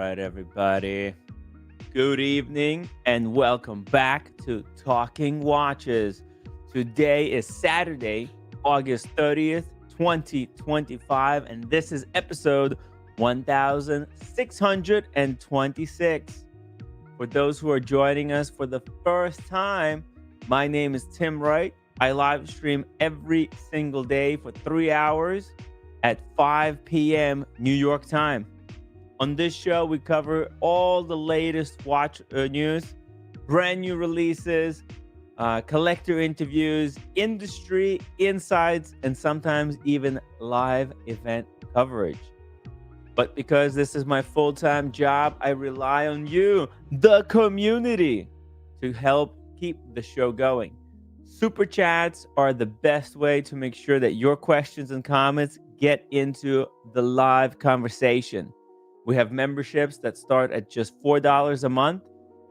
right, everybody. Good evening and welcome back to Talking Watches. Today is Saturday, August 30th, 2025, and this is episode 1626. For those who are joining us for the first time, my name is Tim Wright. I live stream every single day for 3 hours at 5 p.m. New York time. On this show, we cover all the latest watch news, brand new releases, collector interviews, industry insights, and sometimes even live event coverage. But because this is my full time job, I rely on you, the community, to help keep the show going. Super chats are the best way to make sure that your questions and comments get into the live conversation. We have memberships that start at just $4 a month.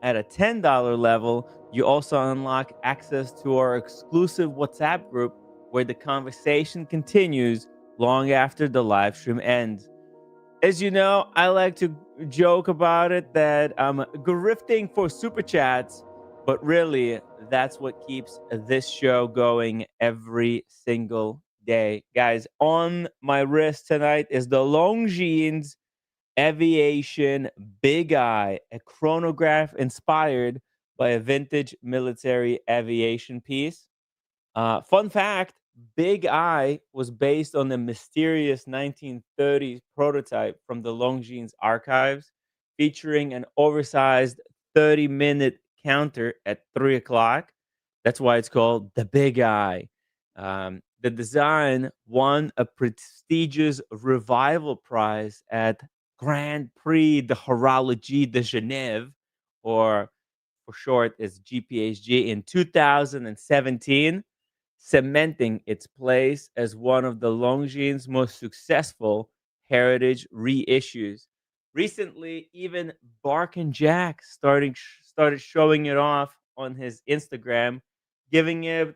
At a $10 level, you also unlock access to our exclusive WhatsApp group where the conversation continues long after the live stream ends. As you know, I like to joke about it that I'm grifting for super chats, but really, that's what keeps this show going every single day. Guys, on my wrist tonight is the Longines Aviation Big Eye, a chronograph inspired by a vintage military aviation piece. Fun fact, Big Eye was based on a mysterious 1930s prototype from the Longines archives, featuring an oversized 30-minute counter at 3 o'clock. That's why it's called the Big Eye. The design won a prestigious revival prize at Grand Prix de Horology de Genève, or for short, is GPHG, in 2017, cementing its place as one of the Longines' most successful heritage reissues. Recently, even Bark and Jack started showing it off on his Instagram, giving it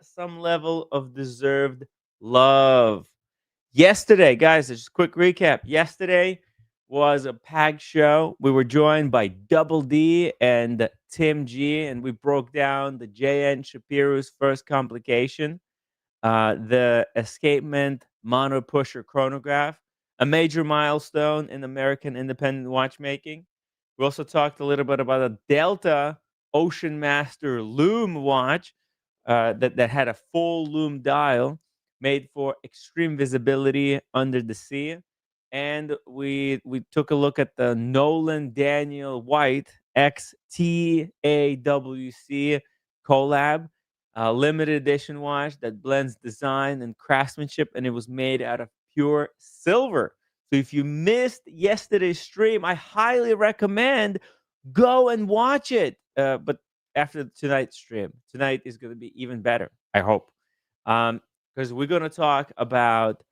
some level of deserved love. Yesterday, guys, just a quick recap. Yesterday was a packed show. We were joined by Double D and Tim G, and we broke down the JN Shapiro's first complication, the escapement mono pusher chronograph, a major milestone in American independent watchmaking. We also talked a little bit about a Delta Ocean Master loom watch that had a full loom dial made for extreme visibility under the sea. And we took a look at the Nolan Daniel White XTAWC collab, limited edition watch that blends design and craftsmanship, and it was made out of pure silver. So if you missed yesterday's stream, I highly recommend go and watch it. But after tonight's stream, tonight is going to be even better, I hope, because we're going to talk about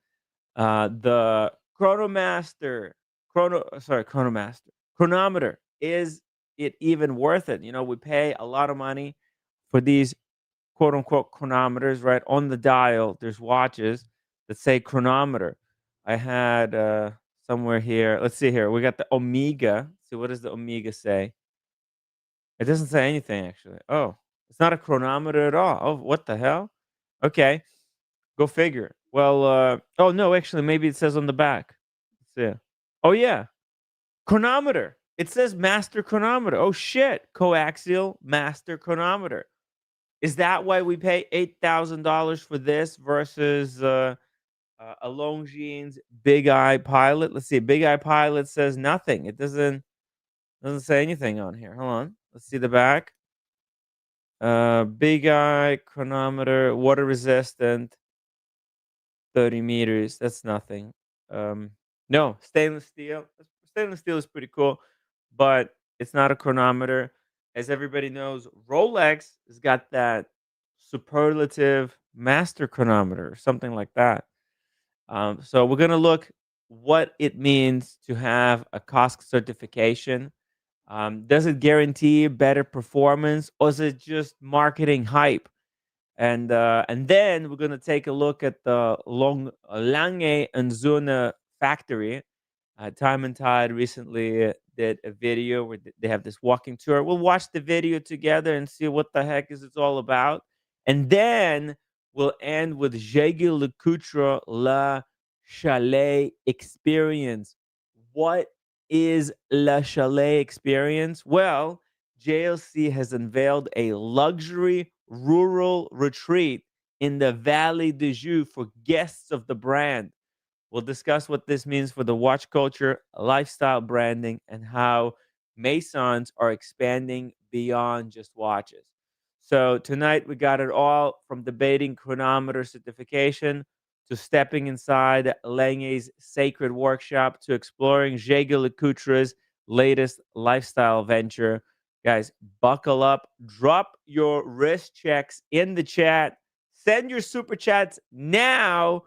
the Chronomaster chronometer. Is it even worth it? You know, we pay a lot of money for these quote unquote chronometers, right? On the dial, there's watches that say chronometer. I had somewhere here. Let's see here. We got the Omega. See, what does the Omega say? It doesn't say anything actually. Oh, it's not a chronometer at all. Oh, what the hell? Okay, go figure. Well, oh no, actually, maybe it says on the back. Let's see. Oh yeah, chronometer. It says master chronometer. Oh shit, coaxial master chronometer. Is that why we pay $8,000 for this versus a Longines Big Eye Pilot? Let's see. Big Eye Pilot says nothing. It doesn't say anything on here. Hold on. Let's see the back. Big Eye chronometer, water resistant, 30 meters. That's nothing. No, stainless steel. Stainless steel is pretty cool, but it's not a chronometer. As everybody knows, Rolex has got that superlative master chronometer, or something like that. So we're gonna look what it means to have a COSC certification. Does it guarantee better performance, or is it just marketing hype? And then we're gonna take a look at the Lange and Zuna factory. Time and Tide recently did a video where they have this walking tour. We'll watch the video together and see what the heck is it's all about. And then we'll end with Jaeger LeCoultre La Chalet Experience. What is La Chalet Experience? Well, JLC has unveiled a luxury rural retreat in the Valley de Joux for guests of the brand. We'll discuss what this means for the watch culture, lifestyle branding, and how Masons are expanding beyond just watches. So, tonight we got it all from debating chronometer certification to stepping inside Lange's sacred workshop to exploring Jaeger LeCoultre's latest lifestyle venture. Guys, buckle up, drop your wrist checks in the chat, send your super chats now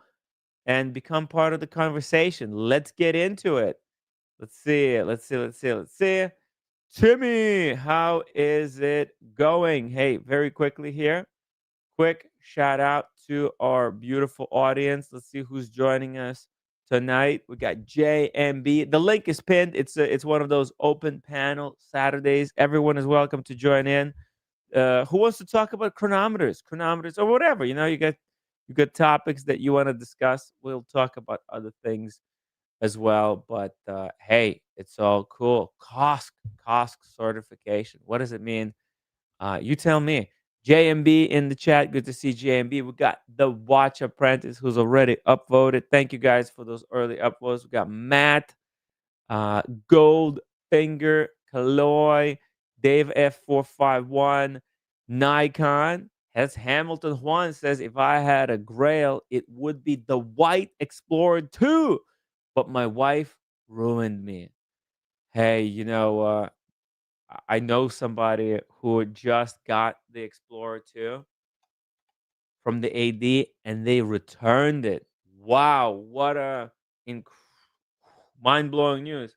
and become part of the conversation. Let's get into it. Let's see. Let's see. Timmy, how is it going? Hey, very quickly here. Quick shout out to our beautiful audience. Let's see who's joining us tonight. We got JMB. The link is pinned. It's one of those open panel Saturdays. Everyone is welcome to join in. Who wants to talk about chronometers, or whatever? You got topics that you want to discuss. We'll talk about other things as well. But hey, it's all cool. COSC certification. What does it mean? You tell me. JMB in the chat. Good to see JMB. We got the Watch Apprentice who's already upvoted. Thank you guys for those early upvotes. We got Matt, Goldfinger, Kaloy, Dave F451, Nikon. As Hamilton Juan says, if I had a grail, it would be the White Explorer 2. But my wife ruined me. Hey, I know somebody who just got the Explorer 2 from the AD and they returned it. Wow, what a mind-blowing news.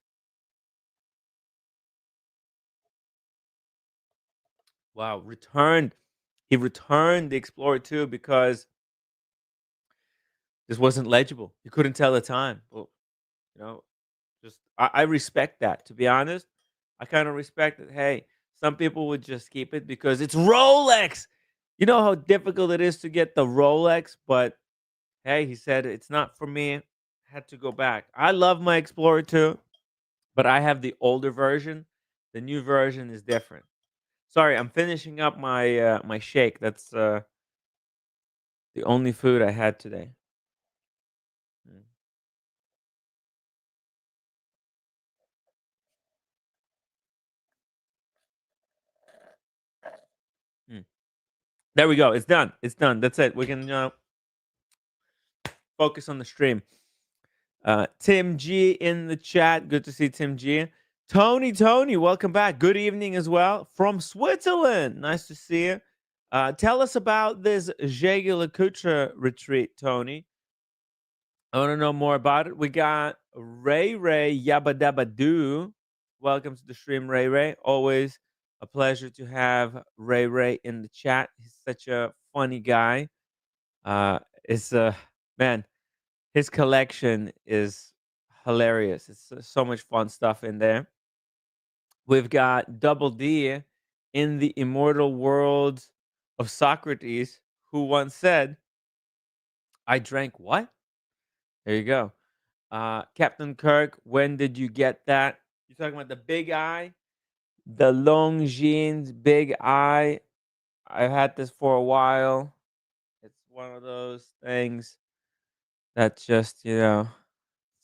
Wow, he returned the Explorer 2 because this wasn't legible. You couldn't tell the time. Well, you know, just I respect that. To be honest, I kind of respect it. Hey, some people would just keep it because it's Rolex. You know how difficult it is to get the Rolex, but hey, he said it's not for me. Had to go back. I love my Explorer 2, but I have the older version. The new version is different. Sorry, I'm finishing up my shake. That's the only food I had today. Mm, mm. There we go. It's done. It's done. That's it. We can focus on the stream. Tim G in the chat. Good to see Tim G. Tony, welcome back. Good evening as well from Switzerland. Nice to see you. Tell us about this Jaeger LeCoultre retreat, Tony. I want to know more about it. We got Ray Yabba Dabba Doo. Welcome to the stream, Ray. Always a pleasure to have Ray in the chat. He's such a funny guy. It's man, his collection is hilarious. It's so much fun stuff in there. We've got Double D in the immortal world of Socrates, who once said, "I drank what?" There you go. Captain Kirk, when did you get that? You're talking about the big eye, the Longines big eye. I've had this for a while. It's one of those things that's just, it's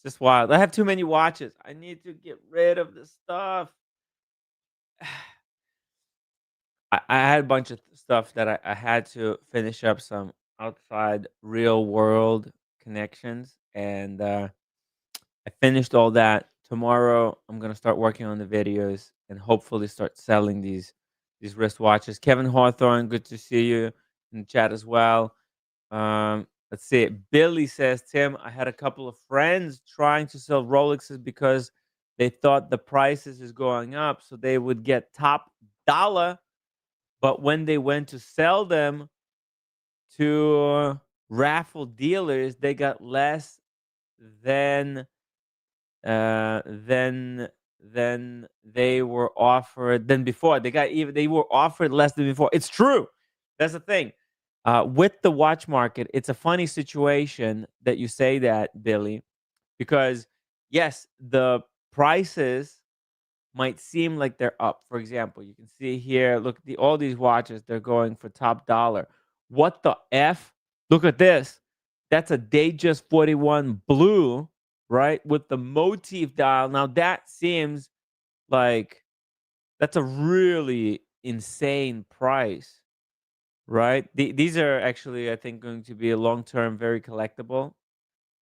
just wild. I have too many watches. I need to get rid of this stuff. I had a bunch of stuff that I had to finish up some outside real world connections. And I finished all that. Tomorrow, I'm gonna start working on the videos and hopefully start selling these wristwatches. Kevin Hawthorne, good to see you in the chat as well. Let's see. Billy says, Tim, I had a couple of friends trying to sell Rolexes because they thought the prices is going up, so they would get top dollar. But when they went to sell them to raffle dealers, they got less than Then they were offered than before. They were offered less than before. It's true. That's the thing. With the watch market, it's a funny situation that you say that, Billy, because yes, the prices might seem like they're up. For example, you can see here, look, all these watches, they're going for top dollar. What the F? Look at this. That's a Datejust 41 blue, right? With the motif dial. Now that seems like that's a really insane price, right? These are actually, I think, going to be a long term, very collectible.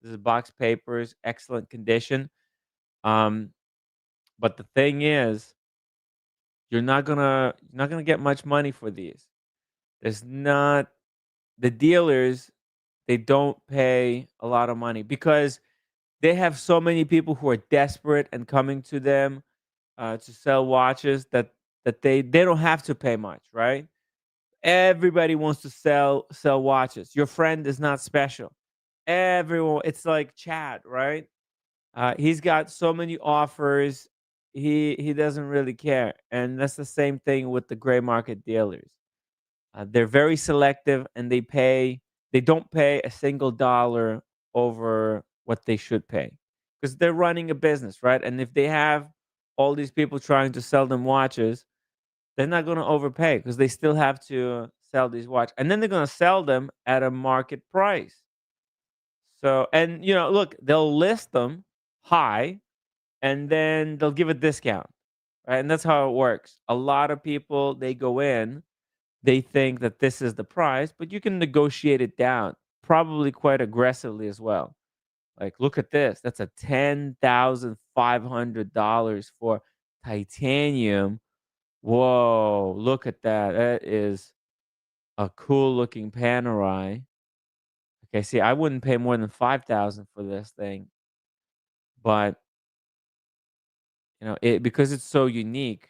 This is box papers, excellent condition. Um, but the thing is, you're not gonna get much money for these. There's not the dealers, they don't pay a lot of money because they have so many people who are desperate and coming to them to sell watches that they don't have to pay much, right? Everybody wants to sell watches. Your friend is not special. Everyone, it's like Chad, right? He's got so many offers. He doesn't really care, and that's the same thing with the gray market dealers. They're very selective, and they don't pay a single dollar over what they should pay because they're running a business, right? And if they have all these people trying to sell them watches, they're not going to overpay because they still have to sell these watches, and then they're going to sell them at a market price. So, and look, they'll list them high and then they'll give a discount, right? And that's how it works. A lot of people, they go in, they think that this is the price, but you can negotiate it down probably quite aggressively as well. Like, look at this. That's a $10,500 for titanium. Whoa, look at that. That is a cool looking Panerai. Okay, see, I wouldn't pay more than 5,000 for this thing, but it because it's so unique.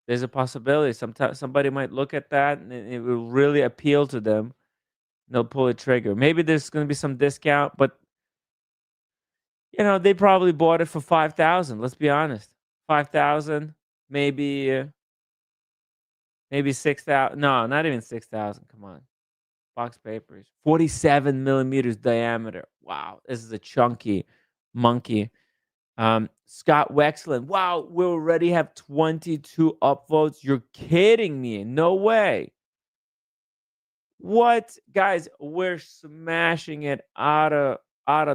There's a possibility sometimes somebody might look at that and it will really appeal to them. They'll pull a trigger. Maybe there's going to be some discount, but they probably bought it for 5,000. Let's be honest, 5,000, maybe 6,000. No, not even 6,000. Come on, box papers, 47 millimeters diameter. Wow, this is a chunky monkey. Scott Wexland. Wow, we already have 22 upvotes. You're kidding me. No way. What? Guys, we're smashing it out of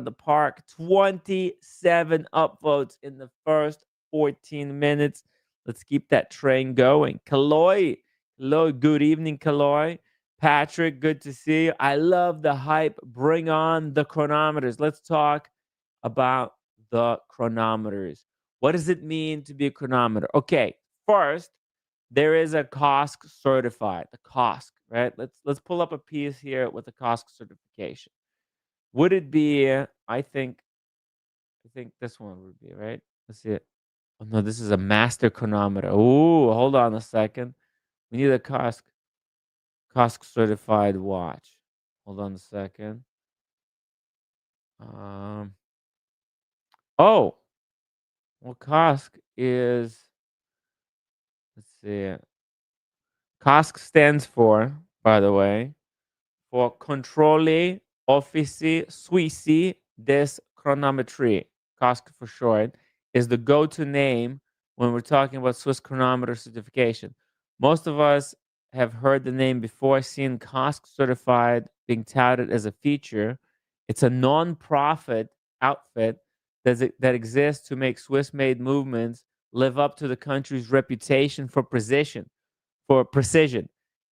the park. 27 upvotes in the first 14 minutes. Let's keep that train going. Kaloy. Hello, good evening, Kaloy. Patrick, good to see you. I love the hype. Bring on the chronometers. Let's talk about the chronometers. What does it mean to be a chronometer? Okay, first, there is a COSC certified, the COSC, right? Let's pull up a piece here with a COSC certification. Would it be? I think this one would be right. Let's see it. Oh no, this is a master chronometer. Oh, hold on a second. We need a COSC certified watch. Hold on a second. Um. Oh, well, COSC is. Let's see. COSC stands for, by the way, for Controle Offici Suissi des Chronometrie. COSC for short is the go-to name when we're talking about Swiss chronometer certification. Most of us have heard the name before, seen COSC certified being touted as a feature. It's a non-profit outfit that exists to make Swiss-made movements live up to the country's reputation for precision.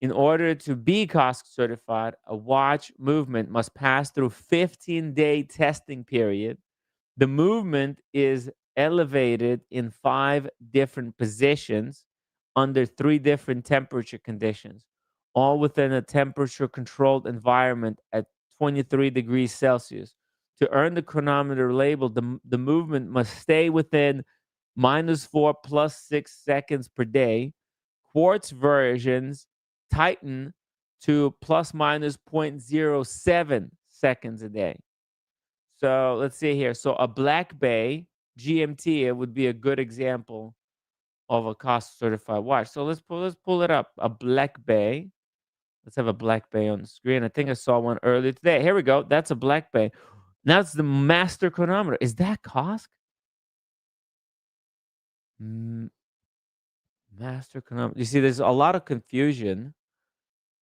In order to be COSC certified, a watch movement must pass through 15-day testing period. The movement is elevated in 5 different positions under 3 different temperature conditions, all within a temperature controlled environment at 23 degrees Celsius. To earn the chronometer label, the movement must stay within -4 plus 6 seconds per day. Quartz versions tighten to plus minus zero point zero 0.07 seconds a day. So let's see here. So a black bay GMT, it would be a good example of a COSC certified watch. So let's pull it up. A Black Bay. Let's have a Black Bay on the screen. I think I saw one earlier today. Here we go. That's a Black Bay. Now it's the Master Chronometer. Is that COSC? Mm, Master Chronometer. You see, there's a lot of confusion.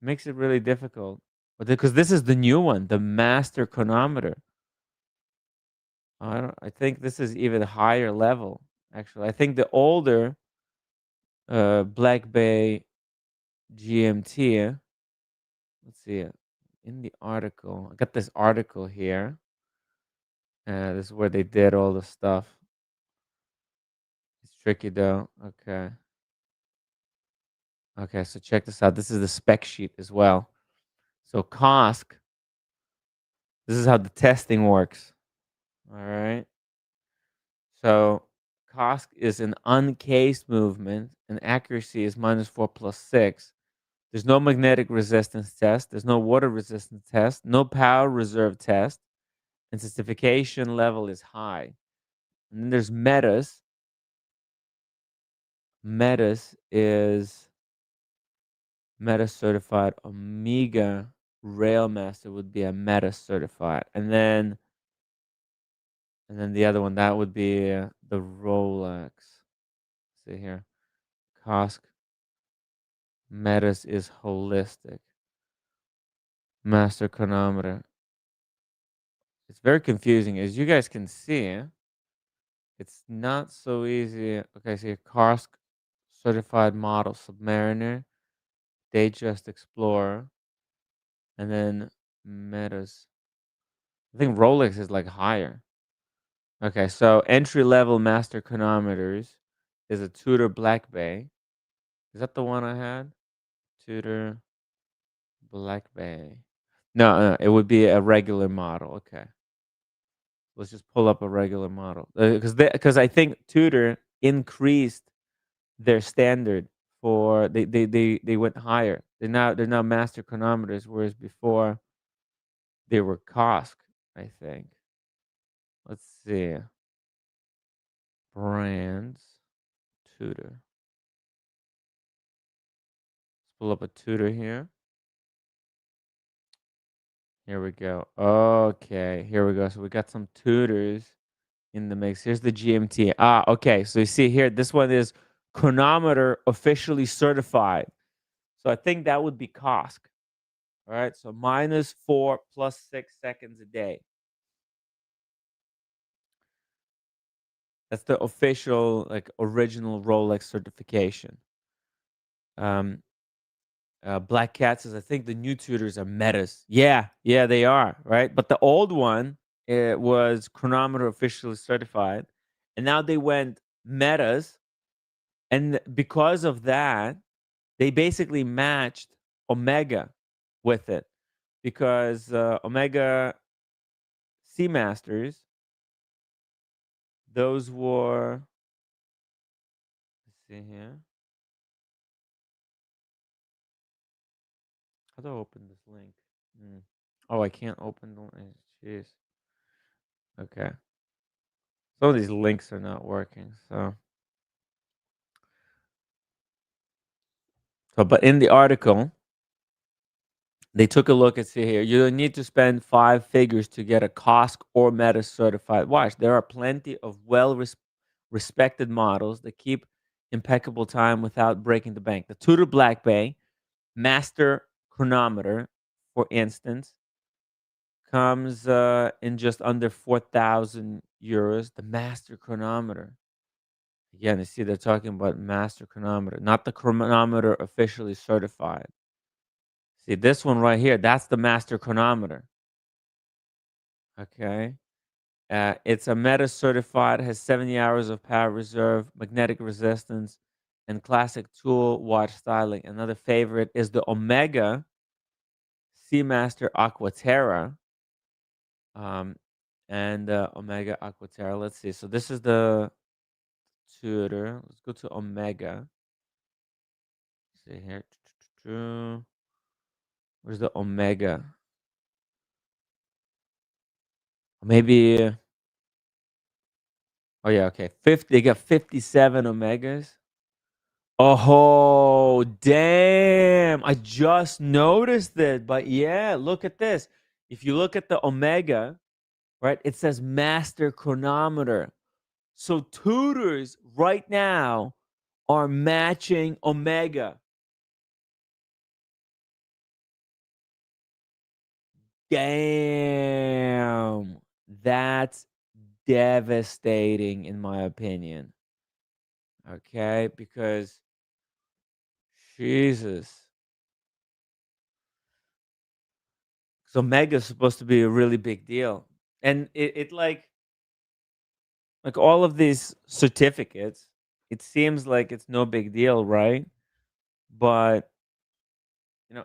Makes it really difficult. But because this is the new one, the Master Chronometer. I think this is even higher level. Actually, I think the older Black Bay GMT. Let's see it in the article. I got this article here. This is where they did all the stuff. It's tricky though. Okay. Okay, so check this out. This is the spec sheet as well. So COSC, this is how the testing works. All right. So COSC is an uncased movement, and accuracy is -4 +6. There's no magnetic resistance test. There's no water resistance test. No power reserve test. And certification level is high. And then there's Metas. Metas is Meta certified. Omega Railmaster would be a Meta certified. And then the other one, that would be the Rolex. See here. COSC Metas is holistic. Master chronometer. It's very confusing. As you guys can see, it's not so easy. Okay, so your COSC certified model, Submariner, Datejust Explorer, and then Metas. I think Rolex is like higher. Okay, so entry level master chronometers is a Tudor Black Bay. Is that the one I had? Tudor Black Bay. No, no, it would be a regular model. Okay, let's just pull up a regular model because I think Tudor increased their standard for they went higher. They're now master chronometers, whereas before they were COSC. I think. Let's see. Brands. Tudor. Let's pull up a Tudor here. Here we go. Okay, here we go. So we got some Tudors in the mix. Here's the GMT. Okay. So you see here, this one is chronometer officially certified. So I think that would be COSC. All right. So -4 +6 seconds a day. That's the official, like, original Rolex certification. Um, Black Cat says, I think the new Tudors are Metas. Yeah, yeah, they are, right? But the old one, it was chronometer officially certified, and now they went Metas, and because of that, they basically matched Omega with it, because Omega Seamasters, those were. Let's see here. How do I open this link? Oh, I can't open the link. Jeez. Okay. Some of these links are not working. But in the article, they took a look and see here. You don't need to spend 5 figures to get a COSC or Meta certified watch. There are plenty of respected models that keep impeccable time without breaking the bank. The Tudor Black Bay Master Chronometer, for instance, comes in just under 4,000 euros. The Master Chronometer. Again, you see, they're talking about Master Chronometer, not the chronometer officially certified. See, this one right here, that's the Master Chronometer. Okay. It's a Meta certified, has 70 hours of power reserve, magnetic resistance, and classic tool watch styling. Another favorite is the Omega Seamaster Aquaterra. Um, and Omega Aquaterra. Let's see. So this is the Tudor. Let's go to Omega. See here. Where's the Omega? Maybe Oh yeah, okay. 50, they got 57 omegas. Oh, damn. I just noticed it. But yeah, look at this. If you look at the omega, right, it says master chronometer. So tutors right now are matching omega. Damn. That's devastating in my opinion. Okay, because Jesus. So Omega is supposed to be a really big deal. And it like all of these certificates, it seems like it's no big deal, right? But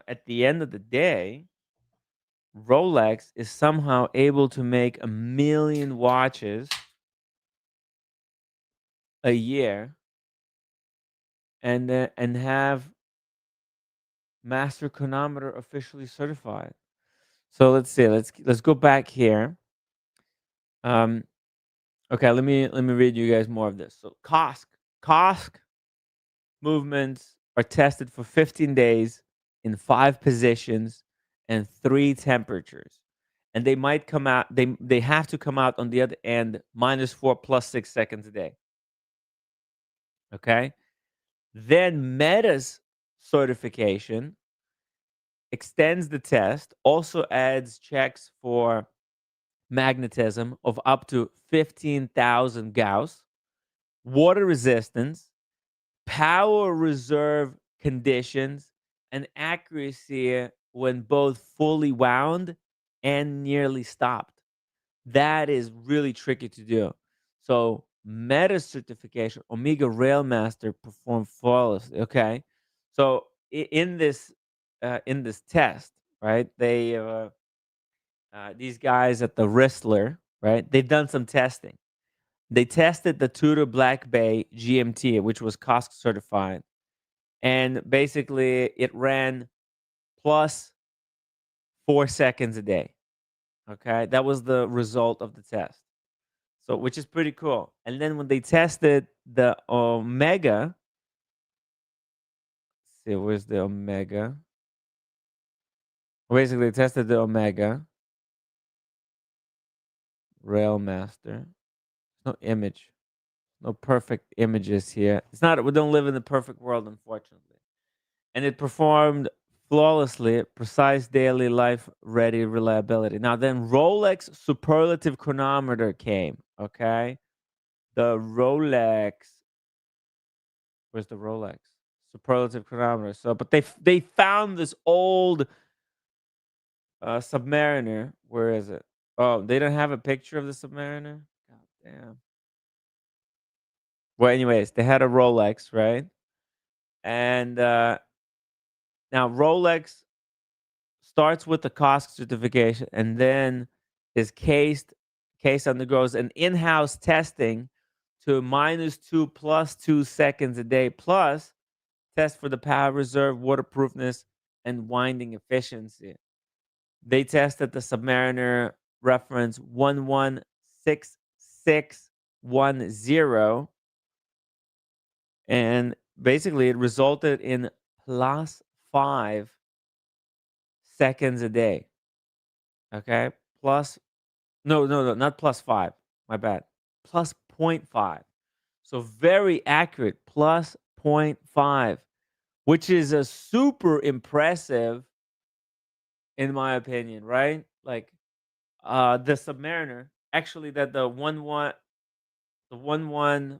at the end of the day, Rolex is somehow able to make 1 million watches a year and have master chronometer officially certified. So let's see. Let's go back here. Um, okay, let me read you guys more of this. So COSC movements are tested for 15 days in 5 positions and 3 temperatures. And they might come out, they have to come out on the other end -4 +6 seconds a day. Okay. Then Meta's certification extends the test, also adds checks for magnetism of up to 15,000 Gauss, water resistance, power reserve conditions, and accuracy when both fully wound and nearly stopped. That is really tricky to do. So Meta certification, Omega Railmaster performed flawlessly. Okay, so in this test, right? These guys at the Wristler, right? They've done some testing. They tested the Tudor Black Bay GMT, which was COSC certified, and basically it ran plus 4 seconds a day. Okay, that was the result of the test. So, which is pretty cool. And then when they tested the Omega, see where's the Omega? Basically, they tested the Omega Railmaster. No image, no perfect images here. It's not. We don't live in the perfect world, unfortunately. And it performed flawlessly, precise daily life ready reliability. Now, then Rolex superlative chronometer came. Okay, the Rolex. Where's the Rolex superlative chronometer? So, but they found this old Submariner. Where is it? Oh, they don't have a picture of the Submariner. God damn. Well, anyways, they had a Rolex, right? And now Rolex starts with the COSC certification, and then is case undergoes an in-house testing to -2 +2 seconds a day, plus test for the power reserve, waterproofness, and winding efficiency. They tested the Submariner reference 116610, and basically it resulted in +5 seconds a day. Okay, plus no, not +5. My bad. Plus +0.5. So very accurate. Plus +0.5, which is a super impressive in my opinion, right? Like the Submariner, actually that the 11,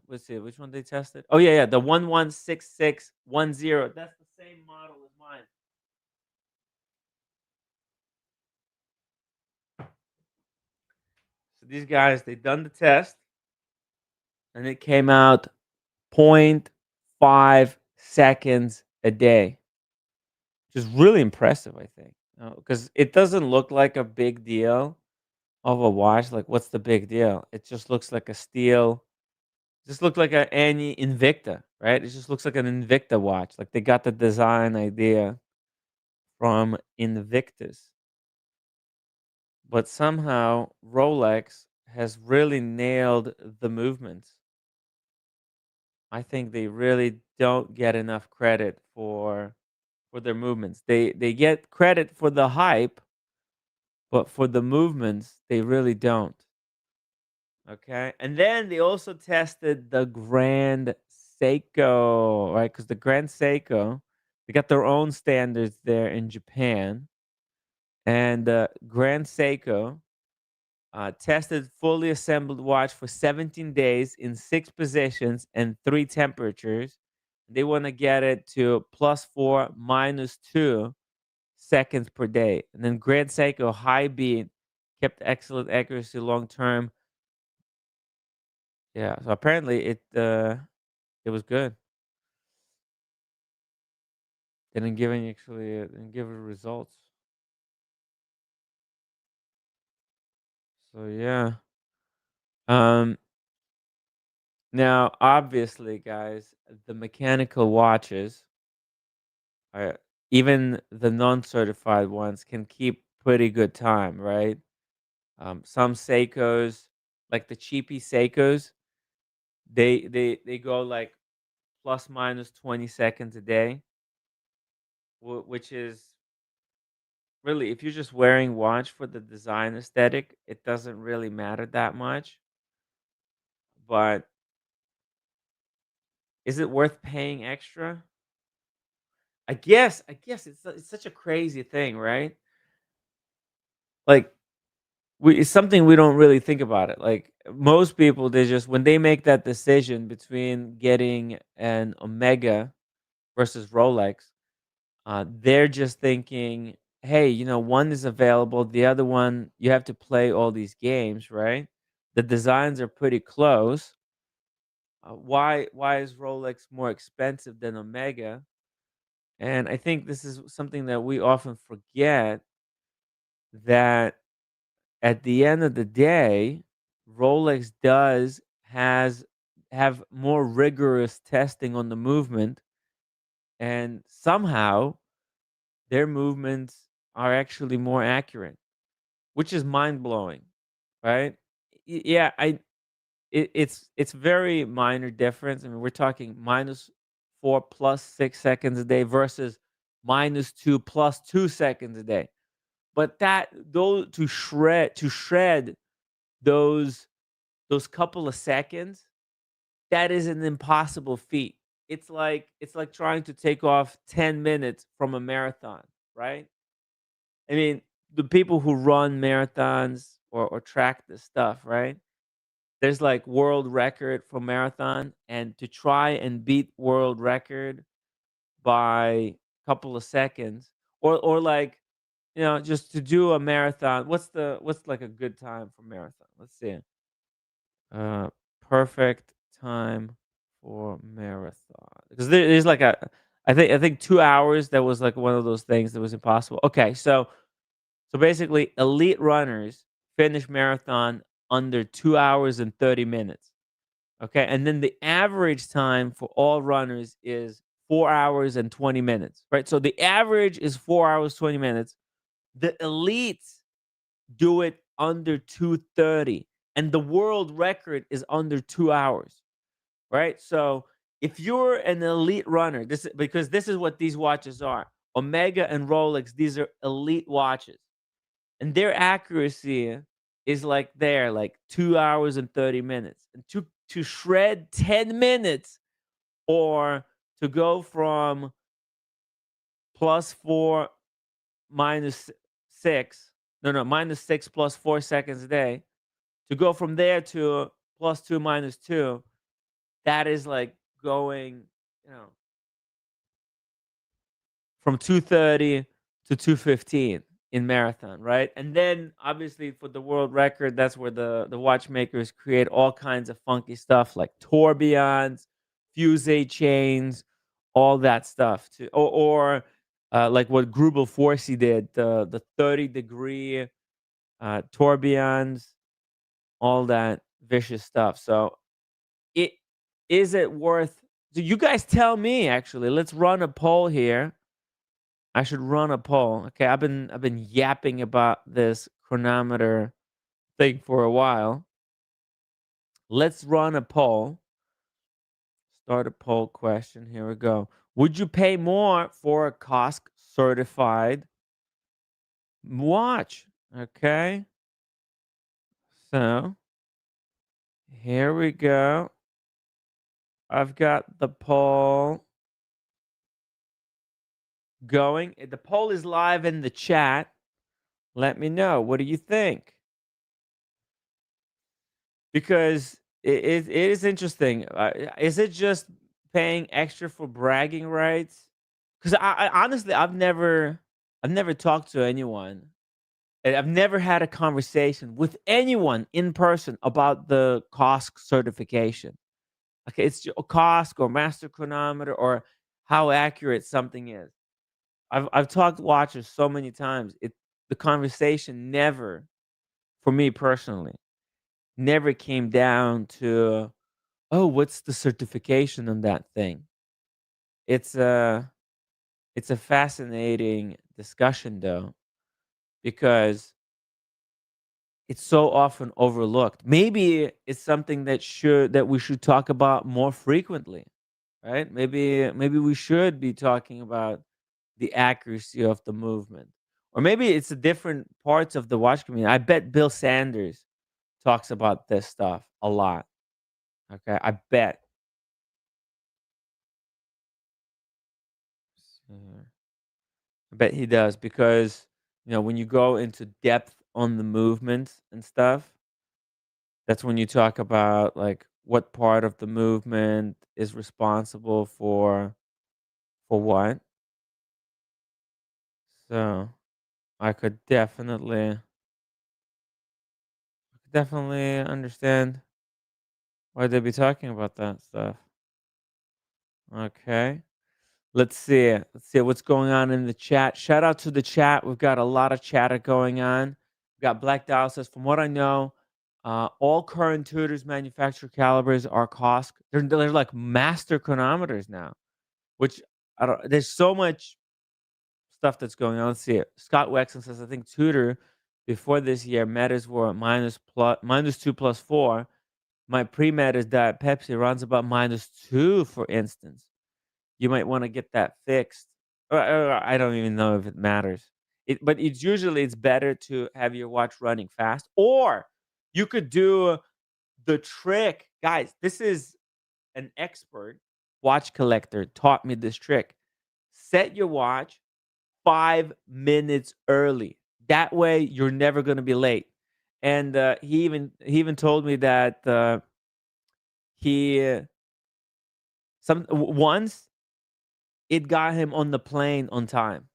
let's see, which one they tested? Oh yeah, the 116610. That's the same model as mine. So these guys, they done the test and it came out .5 seconds a day, which is really impressive, I think. Because it doesn't look like a big deal of a watch. Like, what's the big deal? It just looks like a steel. Just look like a any Invicta, right? It just looks like an Invicta watch. Like they got the design idea from Invictus, but somehow Rolex has really nailed the movements. I think they really don't get enough credit for their movements. They get credit for the hype, but for the movements, they really don't. Okay. And then they also tested the Grand Seiko, right? Because the Grand Seiko, they got their own standards there in Japan. And the Grand Seiko tested fully assembled watch for 17 days in 6 positions and 3 temperatures. They want to get it to +4, -2 seconds per day. And then Grand Seiko high beat kept excellent accuracy long term. Yeah, so apparently it was good. Didn't give any actually didn't give results. So yeah. Um Now obviously guys, the mechanical watches are even the non-certified ones can keep pretty good time, right? Some Seikos, like the cheapy Seikos, they go like ±20 seconds a day, which is really, if you're just wearing watch for the design aesthetic, it doesn't really matter that much. But is it worth paying extra? I guess it's such a crazy thing, right? Like it's something we don't really think about it. Like most people, they just when they make that decision between getting an Omega versus Rolex, they're just thinking, hey, one is available, the other one you have to play all these games, right? The designs are pretty close. Why is Rolex more expensive than Omega? And I think this is something that we often forget, that at the end of the day, Rolex does has have more rigorous testing on the movement, and somehow their movements are actually more accurate, which is mind blowing, right? Yeah, it's very minor difference. I mean, we're talking -4 +6 seconds a day versus -2 +2 seconds a day. But that those to shred those couple of seconds, that is an impossible feat. It's like trying to take off 10 minutes from a marathon, right? I mean, the people who run marathons or track this stuff, right? There's like world record for marathon, and to try and beat world record by a couple of seconds, or like, just to do a marathon. What's like a good time for marathon? Let's see. Uh, Perfect time for marathon, because there's like I think 2 hours. That was like one of those things that was impossible. Okay, so basically, elite runners finish marathon under 2 hours and 30 minutes. Okay, and then the average time for all runners is 4 hours and 20 minutes. Right, so the average is 4 hours 20 minutes. The elites do it under 2:30, and the world record is under 2 hours. Right, so if you're an elite runner, because this is what these watches are. Omega and Rolex, these are elite watches, and their accuracy is like there, like 2 hours and 30 minutes, and to shred 10 minutes, or to go from +4 -6, no, -6 +4 seconds a day, to go from there to +2 -2, that is like going, you know from 2:30 to 2:15 in marathon, right? And then obviously for the world record, that's where the watchmakers create all kinds of funky stuff like tourbillons, fusee chains, all that stuff too. Or like what Grubel Forsey did, the 30-degree tourbillons, all that vicious stuff. So it it worth, so you guys tell me, actually. Let's run a poll here. I should run a poll. Okay, I've been yapping about this chronometer thing for a while. Let's run a poll. Start a poll question. Here we go. Would you pay more for a COSC certified watch? Okay. So here we go. I've got the poll going. The poll is live in the chat. Let me know. What do you think? Because it is interesting. Is it just paying extra for bragging rights? Because I honestly, I've never talked to anyone. And I've never had a conversation with anyone in person about the COSC certification. Okay, it's a COSC or master chronometer or how accurate something is. I've talked to watchers so many times. The conversation never, for me personally, never came down to, oh, what's the certification on that thing? It's a fascinating discussion though, because it's so often overlooked. Maybe it's something that we should talk about more frequently, right? Maybe we should be talking about the accuracy of the movement. Or maybe it's a different parts of the watch community. I bet Bill Sanders talks about this stuff a lot. Okay, I bet. Uh, I bet he does because when you go into depth on the movements and stuff, that's when you talk about like what part of the movement is responsible for what. So I could definitely understand why they'd be talking about that stuff. Okay. Let's see. Let's see what's going on in the chat. Shout out to the chat. We've got a lot of chatter going on. We've got Black Dial says, from what I know, all current tutors manufacture calibers are COSC. They're like master chronometers now, which I don't. There's so much stuff that's going on. Let's see it. Scott Wexon says, I think tutor before this year metas were -2 +4. My pre-med is Diet Pepsi runs about -2, for instance. You might want to get that fixed. I don't even know if it matters. But it's better to have your watch running fast, or you could do the trick, guys. This is an expert watch collector taught me this trick. Set your watch 5 minutes early. That way, you're never going to be late. And he even told me that he once it got him on the plane on time.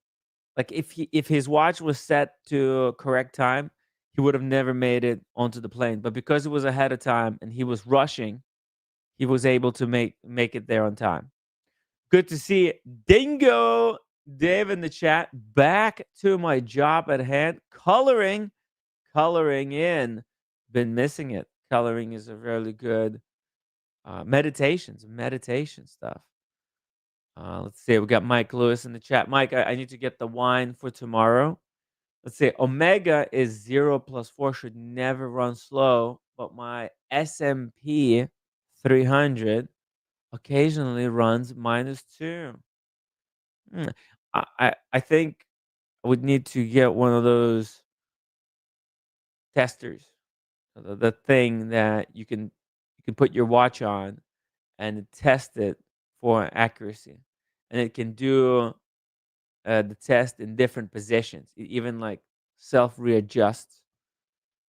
Like if his watch was set to correct time, he would have never made it onto the plane. But because it was ahead of time and he was rushing, he was able to make it there on time. Good to see Dingo Dave in the chat. Back to my job at hand, coloring in. Been missing it. Coloring is a really good meditation stuff. Let's see. We got Mike Lewis in the chat. Mike, I need to get the wine for tomorrow. Let's see. Omega is 0 + 4, should never run slow, but my SMP 300 occasionally runs -2. I think I would need to get one of those testers, the thing that you can put your watch on and test it for accuracy, and it can do the test in different positions. It even like self readjusts.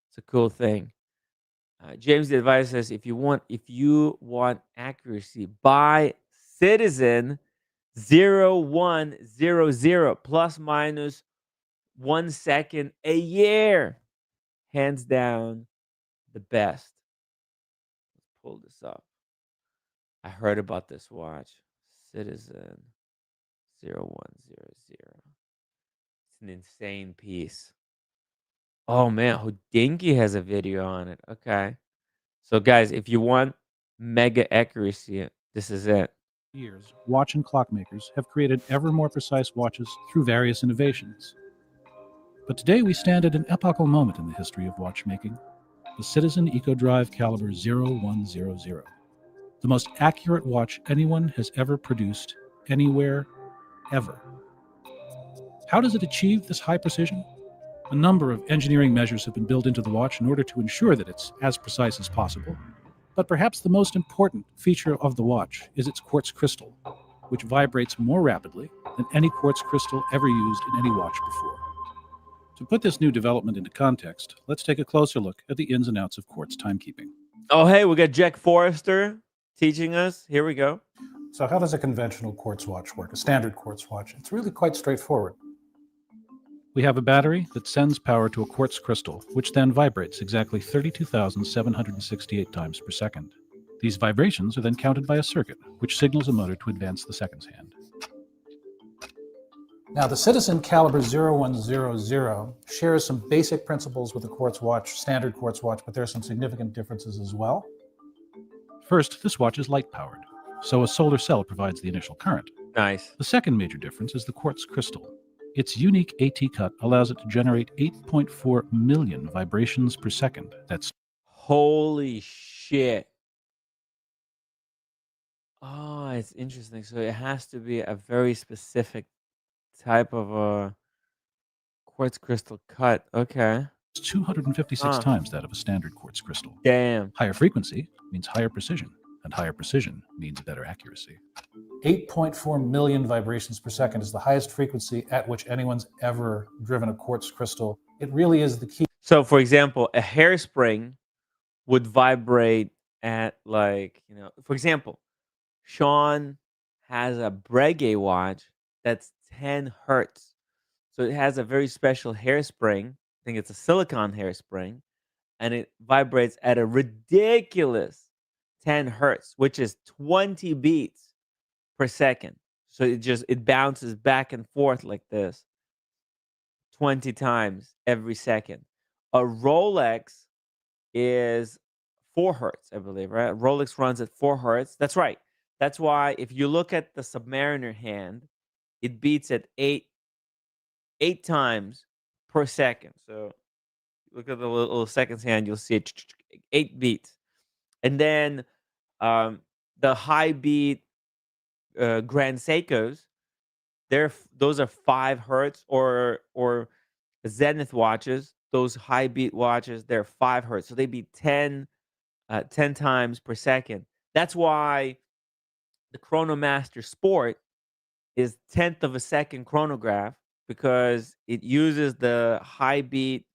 It's a cool thing. James the advisor says if you want accuracy, buy Citizen 0100 ±1 second a year. Hands down, the best. Let's pull this up. I heard about this watch. Citizen 0100. It's an insane piece. Oh man, Houdinki has a video on it. Okay. So guys, if you want mega accuracy, this is it. Years, watch and clock makers have created ever more precise watches through various innovations. But today we stand at an epochal moment in the history of watchmaking. the Citizen EcoDrive Caliber 0100. The most accurate watch anyone has ever produced, anywhere, ever. How does it achieve this high precision? A number of engineering measures have been built into the watch in order to ensure that it's as precise as possible. But perhaps the most important feature of the watch is its quartz crystal, which vibrates more rapidly than any quartz crystal ever used in any watch before. To put this new development into context, let's take a closer look at the ins and outs of quartz timekeeping. Oh, hey, we got Jack Forrester teaching us. Here we go. So how does a conventional quartz watch work, a standard quartz watch? It's really quite straightforward. We have a battery that sends power to a quartz crystal, which then vibrates exactly 32,768 times per second. These vibrations are then counted by a circuit, which signals a motor to advance the seconds hand. Now, the Citizen Caliber 0100 shares some basic principles with the quartz watch, standard quartz watch, but there are some significant differences as well. First, this watch is light-powered, so a solar cell provides the initial current. Nice. The second major difference is the quartz crystal. Its unique AT cut allows it to generate 8.4 million vibrations per second. That's Holy shit. Oh, it's interesting. So it has to be a very specific type of a quartz crystal cut. Okay. 256 times that of a standard quartz crystal. Damn. Higher frequency means higher precision, and higher precision means better accuracy. 8.4 million vibrations per second is the highest frequency at which anyone's ever driven a quartz crystal. It really is the key. So, for example, a hairspring would vibrate at, like, for example, Sean has a Breguet watch that's 10 hertz. So it has a very special hairspring. I think it's a silicon hairspring, and it vibrates at a ridiculous 10 hertz, which is 20 beats per second. So it bounces back and forth like this 20 times every second. A Rolex is 4 hertz, I believe, right? Rolex runs at 4 hertz. That's right. That's why if you look at the Submariner hand, it beats at 8 times per second. So look at the little seconds hand, you'll see it 8 beats. And then the high beat Grand Seikos, those are 5 hertz, or Zenith watches, those high beat watches, they're 5 hertz. So they beat 10 times per second. That's why the Chronomaster Sport is 10th of a second chronograph, because it uses the high beat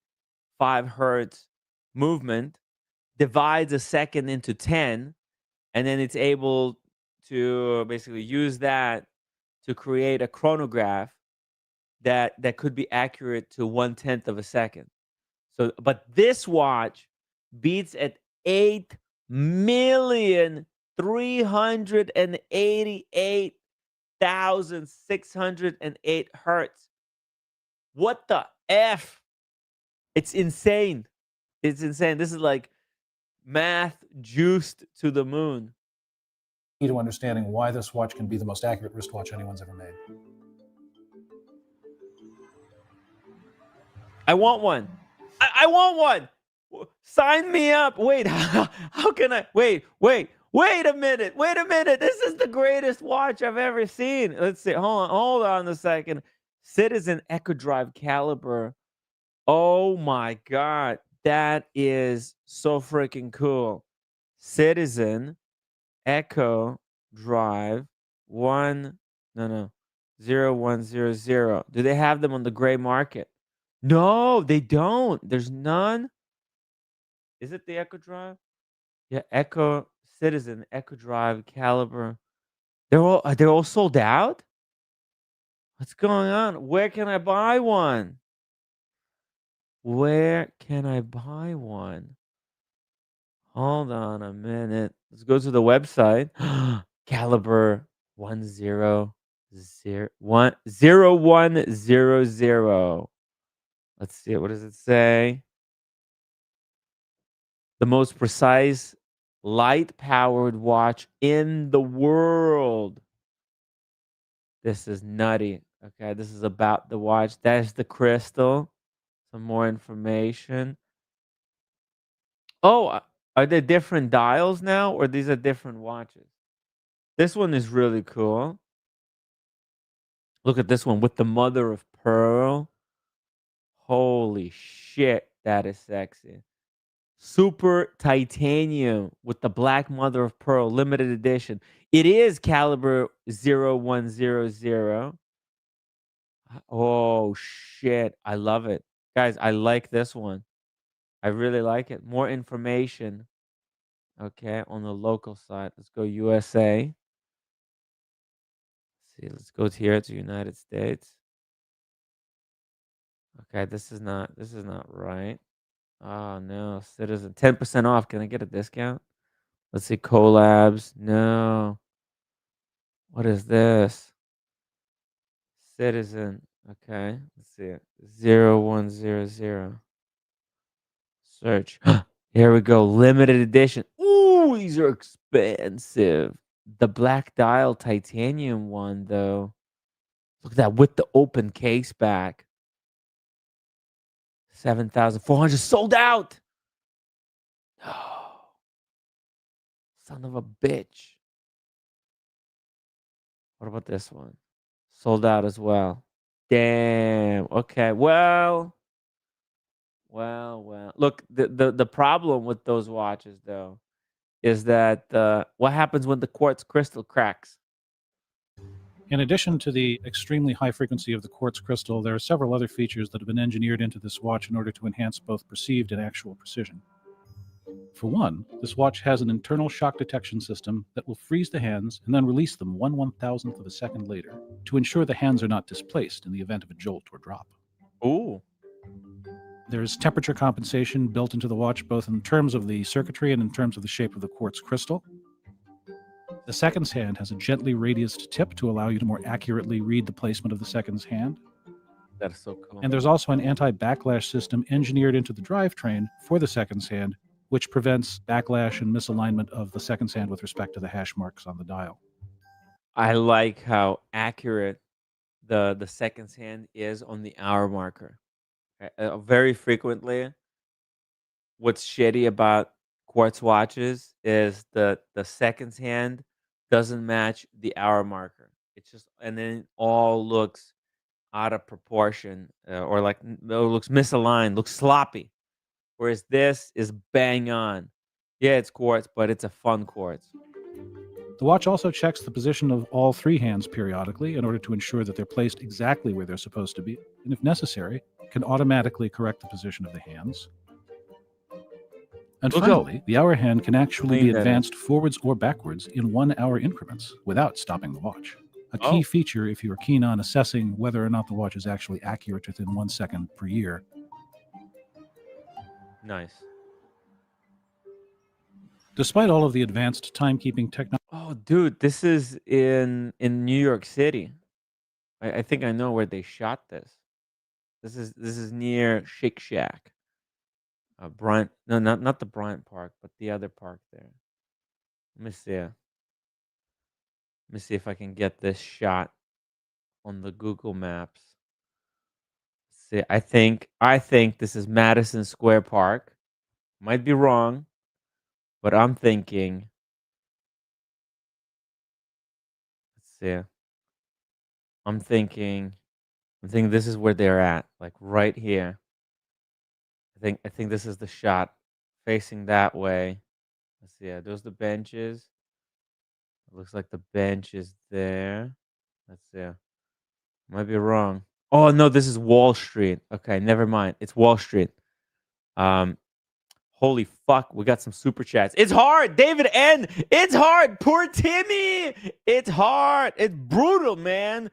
5 hertz movement, divides a second into 10, and then it's able to basically use that to create a chronograph that could be accurate to 1/10 of a second. So, but this watch beats at 8,388,608 hertz. What the F? It's insane. It's insane. This is like math juiced to the moon. Key to understanding why this watch can be the most accurate wristwatch anyone's ever made. I want one. I want one. Sign me up. Wait, how can I? Wait a minute. Wait a minute. This is the greatest watch I've ever seen. Let's see. Hold on a second. Citizen EcoDrive Caliber. Oh my God. That is so freaking cool. Citizen EcoDrive 0100. Do they have them on the gray market? No, they don't. There's none. Is it the EcoDrive? Yeah, Citizen EcoDrive Caliber. They're all sold out? What's going on? Where can I buy one? Where can I buy one? Hold on a minute. Let's go to the website. Caliber 0100. Let's see. What does it say? The most precise light-powered watch in the world. This is nutty. Okay, this is about the watch. That's the crystal. Some more information. Oh, are there different dials now, or these are different watches? This one is really cool. Look at this one with the mother of pearl. Holy shit, that is sexy. Super titanium with the black mother of pearl, limited edition. It is caliber 0100. Oh shit, I love it. Guys, I like this one. I really like it. More information. Okay, on the local side. Let's go USA. See, let's go to here to United States. Okay, this is not right. Oh no, citizen 10% off. Can I get a discount? Let's see collabs. No. What is this? Citizen. Okay, let's see it. 0100. Search. Here we go. Limited edition. Ooh, these are expensive. The black dial titanium one though. Look at that with the open case back. 7,400 sold out. Oh, son of a bitch. What about this one? Sold out as well. Damn. Okay. Well. Look, the problem with those watches though is that what happens when the quartz crystal cracks? In addition to the extremely high frequency of the quartz crystal, there are several other features that have been engineered into this watch in order to enhance both perceived and actual precision. For one, this watch has an internal shock detection system that will freeze the hands and then release them 1/1000th of a second later to ensure the hands are not displaced in the event of a jolt or drop. Ooh. There's temperature compensation built into the watch, both in terms of the circuitry and in terms of the shape of the quartz crystal. The seconds hand has a gently radiused tip to allow you to more accurately read the placement of the seconds hand. That is so cool. And there's also an anti-backlash system engineered into the drivetrain for the seconds hand, which prevents backlash and misalignment of the seconds hand with respect to the hash marks on the dial. I like how accurate the seconds hand is on the hour marker. Very frequently, what's shitty about quartz watches is the seconds hand doesn't match the hour marker. It's just and then it all looks out of proportion or like it looks misaligned, looks sloppy. Whereas this is bang on. Yeah, it's quartz, but it's a fun quartz. The watch also checks the position of all three hands periodically in order to ensure that they're placed exactly where they're supposed to be, and if necessary, can automatically correct the position of the hands. And Look how finally, the hour hand can actually clean be that is. advanced forwards or backwards in 1 hour increments without stopping the watch. A key Oh, feature if you are keen on assessing whether or not the watch is actually accurate within 1 second per year. nice. Despite all of the advanced timekeeping technology, Oh, dude, this is in New York City. I think I know where they shot this. This is near Shake Shack. Bryant, no, not the Bryant Park, but the other park there. Let me see. Let me see if I can get this shot on the Google Maps. See, I think this is Madison Square Park. Might be wrong, but I'm thinking. Let's see. I'm thinking. I'm thinking this is where they're at, like right here. I think this is the shot facing that way. Let's see. Yeah, those the benches. It looks like the bench is there. Let's see. Might be wrong. Oh no, this is Wall Street. Okay, never mind. It's Wall Street. Um, holy fuck, we got some super chats. It's hard, David N. It's hard. Poor Timmy. It's hard. It's brutal, man.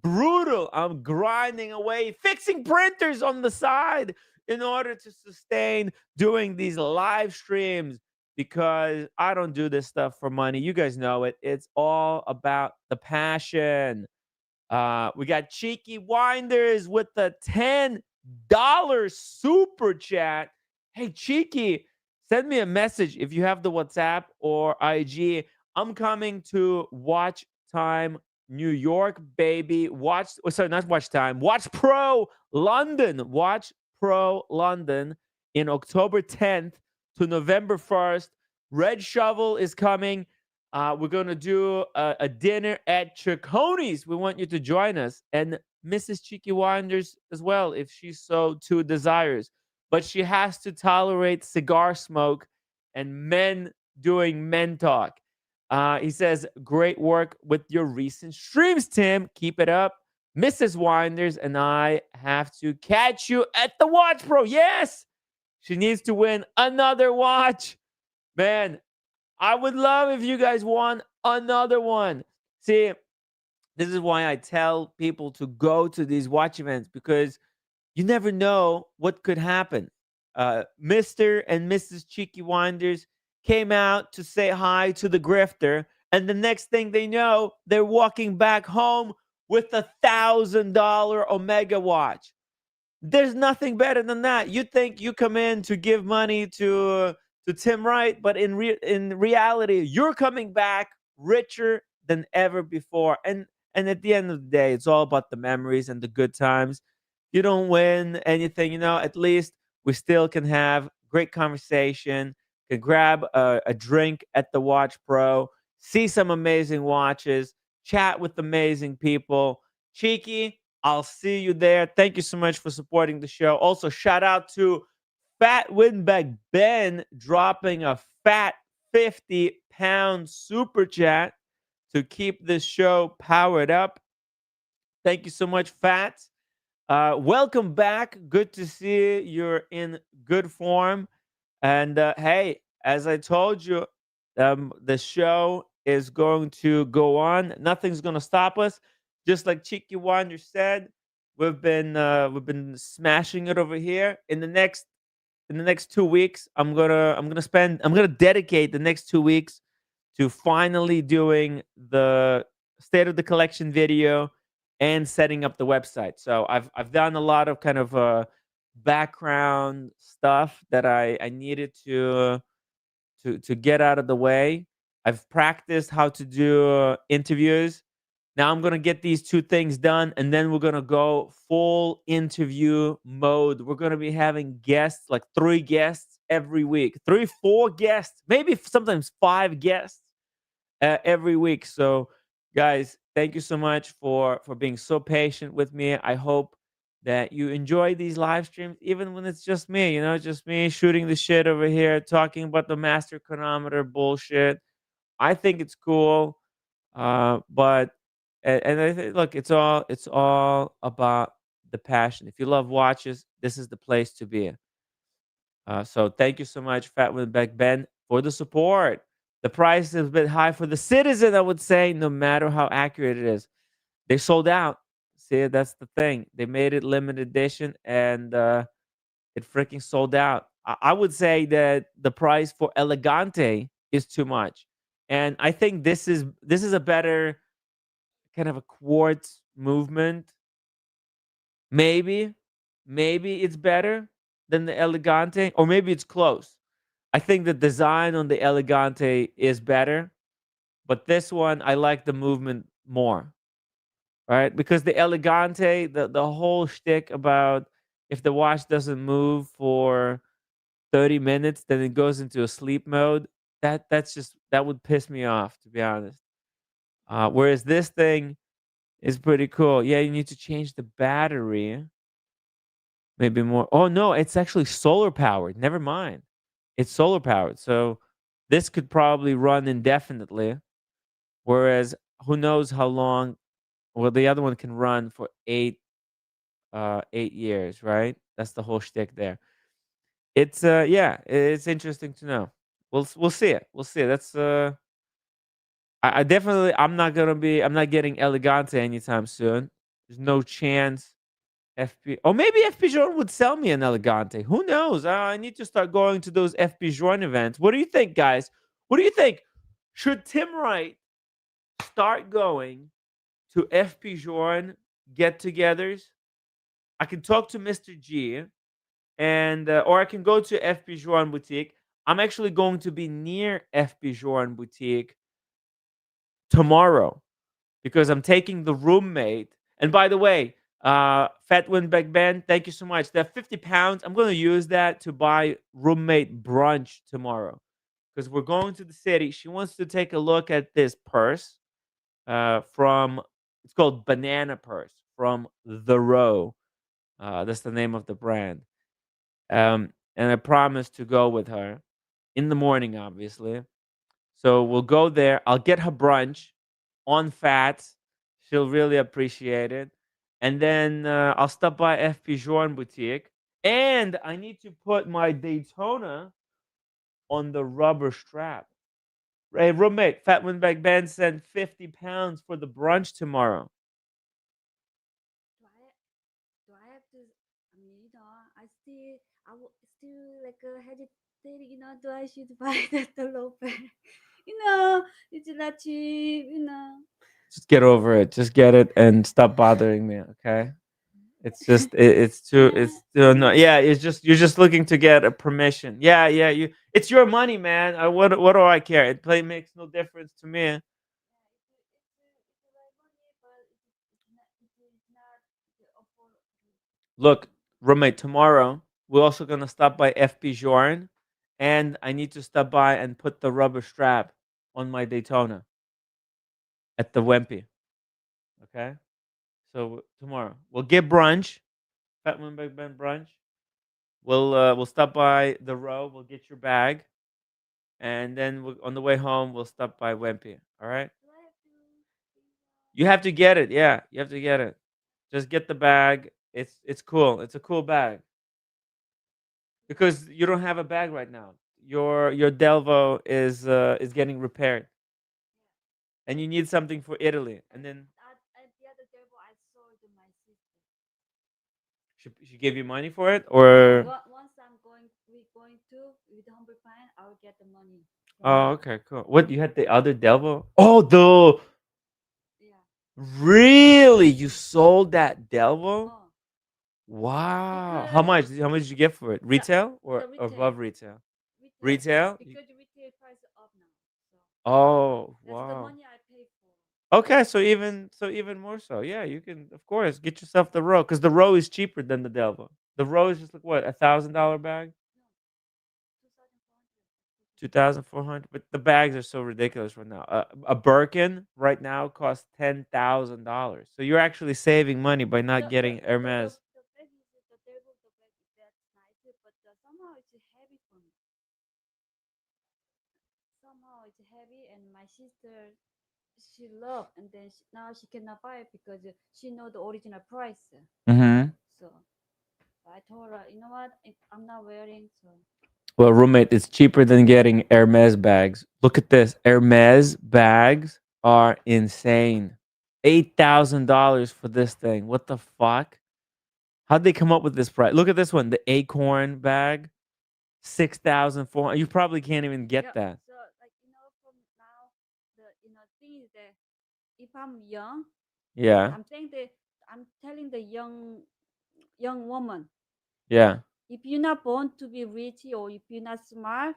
Brutal. I'm grinding away, fixing printers on the side in order to sustain doing these live streams because I don't do this stuff for money. You guys know it. It's all about the passion. We got Cheeky Winders with the $10 super chat. Hey, Cheeky, send me a message if you have the WhatsApp or IG. I'm coming to Watch Time New York, baby. Sorry, not Watch Time. Watch Pro London. Watch Pro London in October 10th. to November 1st. Red Shovel is coming. We're going to do a dinner at Chiconi's. We want you to join us. And Mrs. Cheeky Winders as well, if she so too desires. But she has to tolerate cigar smoke and men doing men talk. He says, great work with your recent streams, Tim. Keep it up. Mrs. Winders and I have to catch you at the Watch Pro. Yes, she needs to win another watch. Man, I would love if you guys won another one. See, this is why I tell people to go to these watch events, because you never know what could happen. Mr. and Mrs. Cheeky Winders came out to say hi to the grifter, and the next thing they know, they're walking back home with $1,000 Omega watch. There's nothing better than that. You think you come in to give money to Tim Wright, but in reality, you're coming back richer than ever before. And at the end of the day, it's all about the memories and the good times. You don't win anything, at least we still can have great conversation, can grab a drink at the Watch Pro, see some amazing watches, chat with amazing people. Cheeky, I'll see you there. Thank you so much for supporting the show. Also, shout out to Fat Windbag Ben dropping a fat 50-pound super chat to keep this show powered up. Thank you so much, Fat. Welcome back. Good to see you're in good form. And hey, as I told you, the show is going to go on. Nothing's going to stop us. Just like Cheeky Wander said, we've been smashing it over here. In the next 2 weeks, I'm gonna dedicate the next 2 weeks to finally doing the state of the collection video and setting up the website. So I've done a lot of kind of background stuff that I needed to get out of the way. I've practiced how to do interviews. Now I'm gonna get these two things done, and then we're gonna go full interview mode. We're gonna be having guests, like 3 guests every week, 3, 4 guests, maybe sometimes 5 guests every week. So, guys, thank you so much for being so patient with me. I hope that you enjoy these live streams, even when it's just me. Just me shooting the shit over here, talking about the master chronometer bullshit. I think it's cool, but and I think, look, it's all about the passion. If you love watches, this is the place to be. So thank you so much, Fat Winback Ben, for the support. The price is a bit high for the Citizen, I would say, no matter how accurate it is. They sold out. See, that's the thing. They made it limited edition, and it freaking sold out. I would say that the price for Elegante is too much, and I think this is a better kind of a quartz movement. Maybe, maybe it's better than the Elegante, or maybe it's close. I think the design on the Elegante is better, but this one I like the movement more, right? Because the Elegante, the whole shtick about if the watch doesn't move for 30 minutes, then it goes into a sleep mode. That would piss me off, to be honest. Whereas this thing is pretty cool. Yeah, you need to change the battery. Maybe more. Oh no, it's actually solar powered. Never mind. It's solar powered. So this could probably run indefinitely. Whereas who knows how long. Well, the other one can run for 8 years, right? That's the whole shtick there. It's yeah, it's interesting to know. We'll see it. We'll see it. That's I definitely I'm not getting Elegante anytime soon. There's no chance FP, or maybe FP Journe would sell me an Elegante. Who knows? I need to start going to those FP Journe events. What do you think, guys? What do you think? Should Tim Wright start going to FP Journe get-togethers? I can talk to Mr. G, and or I can go to FP Journe boutique. I'm actually going to be near FP Journe boutique tomorrow because I'm taking the roommate. And by the way, Fat Winback Ben, thank you so much. That 50 pounds, I'm going to use that to buy roommate brunch tomorrow because we're going to the city. She wants to take a look at this purse from, it's called Banana Purse from The Row. That's the name of the brand. And I promised to go with her in the morning, obviously. So we'll go there. I'll get her brunch on fats. She'll really appreciate it. And then I'll stop by FP Journe Boutique. And I need to put my Daytona on the rubber strap. Hey, roommate, Fat Winback Ben sent 50 pounds for the brunch tomorrow. Do I have to? I mean, I still like hesitating. Do I should buy the low bag? It's not cheap. Just get over it. Just get it and stop bothering me, okay? It's just it's too no. Yeah, it's just you're just looking to get a permission. Yeah, yeah. It's your money, man. What do I care? Makes no difference to me. It's like money, but it's not the afford. Look, roommate, tomorrow we're also gonna stop by FP Journe, and I need to stop by and put the rubber strap on my Daytona at the Wempy. Okay, so tomorrow we'll get brunch, Fat One Big Ben brunch. We'll stop by the Row. We'll get your bag, and then on the way home we'll stop by Wempy. All right. Do I have to? You have to get it. Yeah, you have to get it. Just get the bag. It's cool. It's a cool bag because you don't have a bag right now. Your Delvo is getting repaired, and you need something for Italy. And then At the other table, I sold to my sister. she gave you money for it, or Once we're going to with Humber Pine, I'll get the money from oh, her. okay, cool. What you had the other Delvo? Oh, the Yeah. really you sold that Delvo? Oh, Wow. How because much? How much did you get for it? Retail or the retail, above retail? retail, Retail? because the retail price is up now. So Oh, that's the wow. money I pay for. Okay, so even more so. Yeah, you can of course get yourself the Row because the Row is cheaper than the Delvo. The Row is just like what, $1,000 bag? No, 2,400. 2,400. But the bags are so ridiculous right now. A Birkin right now costs $10,000. So you're actually saving money by not getting Hermes. The bag is the table. The bag is that nice, but somehow it's heavy for me. Somehow it's heavy, and my sister she love, and then now she cannot buy it because she know the original price. Mm-hmm. So I told her, you know what, I'm not wearing. So Well, roommate, it's cheaper than getting Hermes bags. Look at this. Hermes bags are insane. $8,000 for this thing. What the fuck? How'd they come up with this price? Look at this one, the Acorn bag, 6,400. You probably can't even get yeah, that. so like from now, the thing is that if I'm young, Yeah, I'm telling the young woman, yeah. if you're not born to be rich or if you're not smart,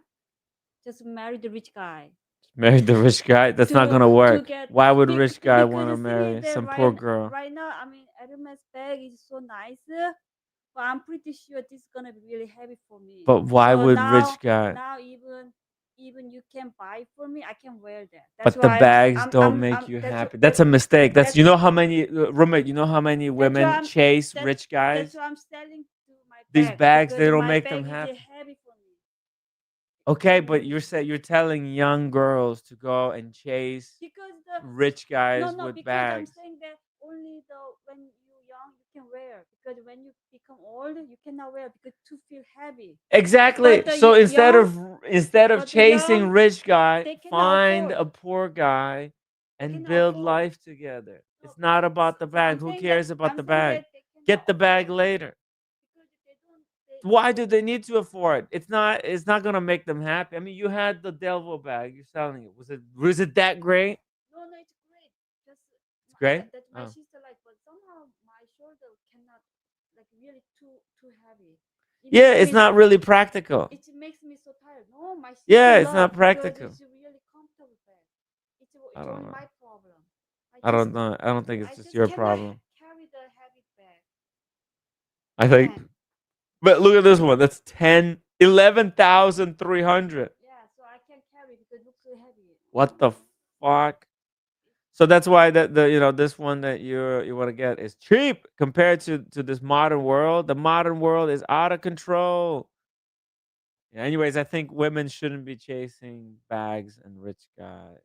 just marry the rich guy. Marry the rich guy. That's not to gonna to work. get Why would a rich guy because want to the thing is marry that some poor girl? right now, I mean, Hermes bag is so nice, but I'm pretty sure this is gonna be really heavy for me. But why So would rich guy? now even you can buy for me, I can wear that. That's But the why bags don't make I'm you happy. That's a mistake. That's that's you know how many roommate. You know how many that's why women I'm chase that's rich that's guys. why I'm selling to my These bag bags because they don't my make them bag is happy. heavy for me. Okay, but you're telling young girls to go and chase Because rich guys no, with because I'm bags. saying that only when you're young you can wear, because when you become old you cannot wear because to feel heavy. Exactly. But the So young, instead of but the chasing young, rich guy, they cannot find afford. a poor guy They and cannot build afford. life together. So, It's not about the so bag. Who cares about I'm the saying bag? that they cannot Get the bag afford later. because they don't. Why do they need to afford? It's not gonna make them happy. I mean, you had the Delvo bag. You're selling it. Was it that great? No, it's great. Just It's great. that my Oh. sister like, but somehow my shoulder cannot like really too heavy. Yeah, it's not really practical. It makes me so tired. No, my sister Yeah, it's love not because practical. it's really comfortable bag. I It's don't only know. my problem. I don't know. I don't think it's I just just your cannot problem. carry the heavy bag. I think. 10. But look at this one. That's 11,300. Yeah, so I can carry because it looks so heavy. What the fuck? So that's why the this one that you want to get is cheap compared to this modern world. The modern world is out of control. Yeah, anyways, I think women shouldn't be chasing bags and rich guys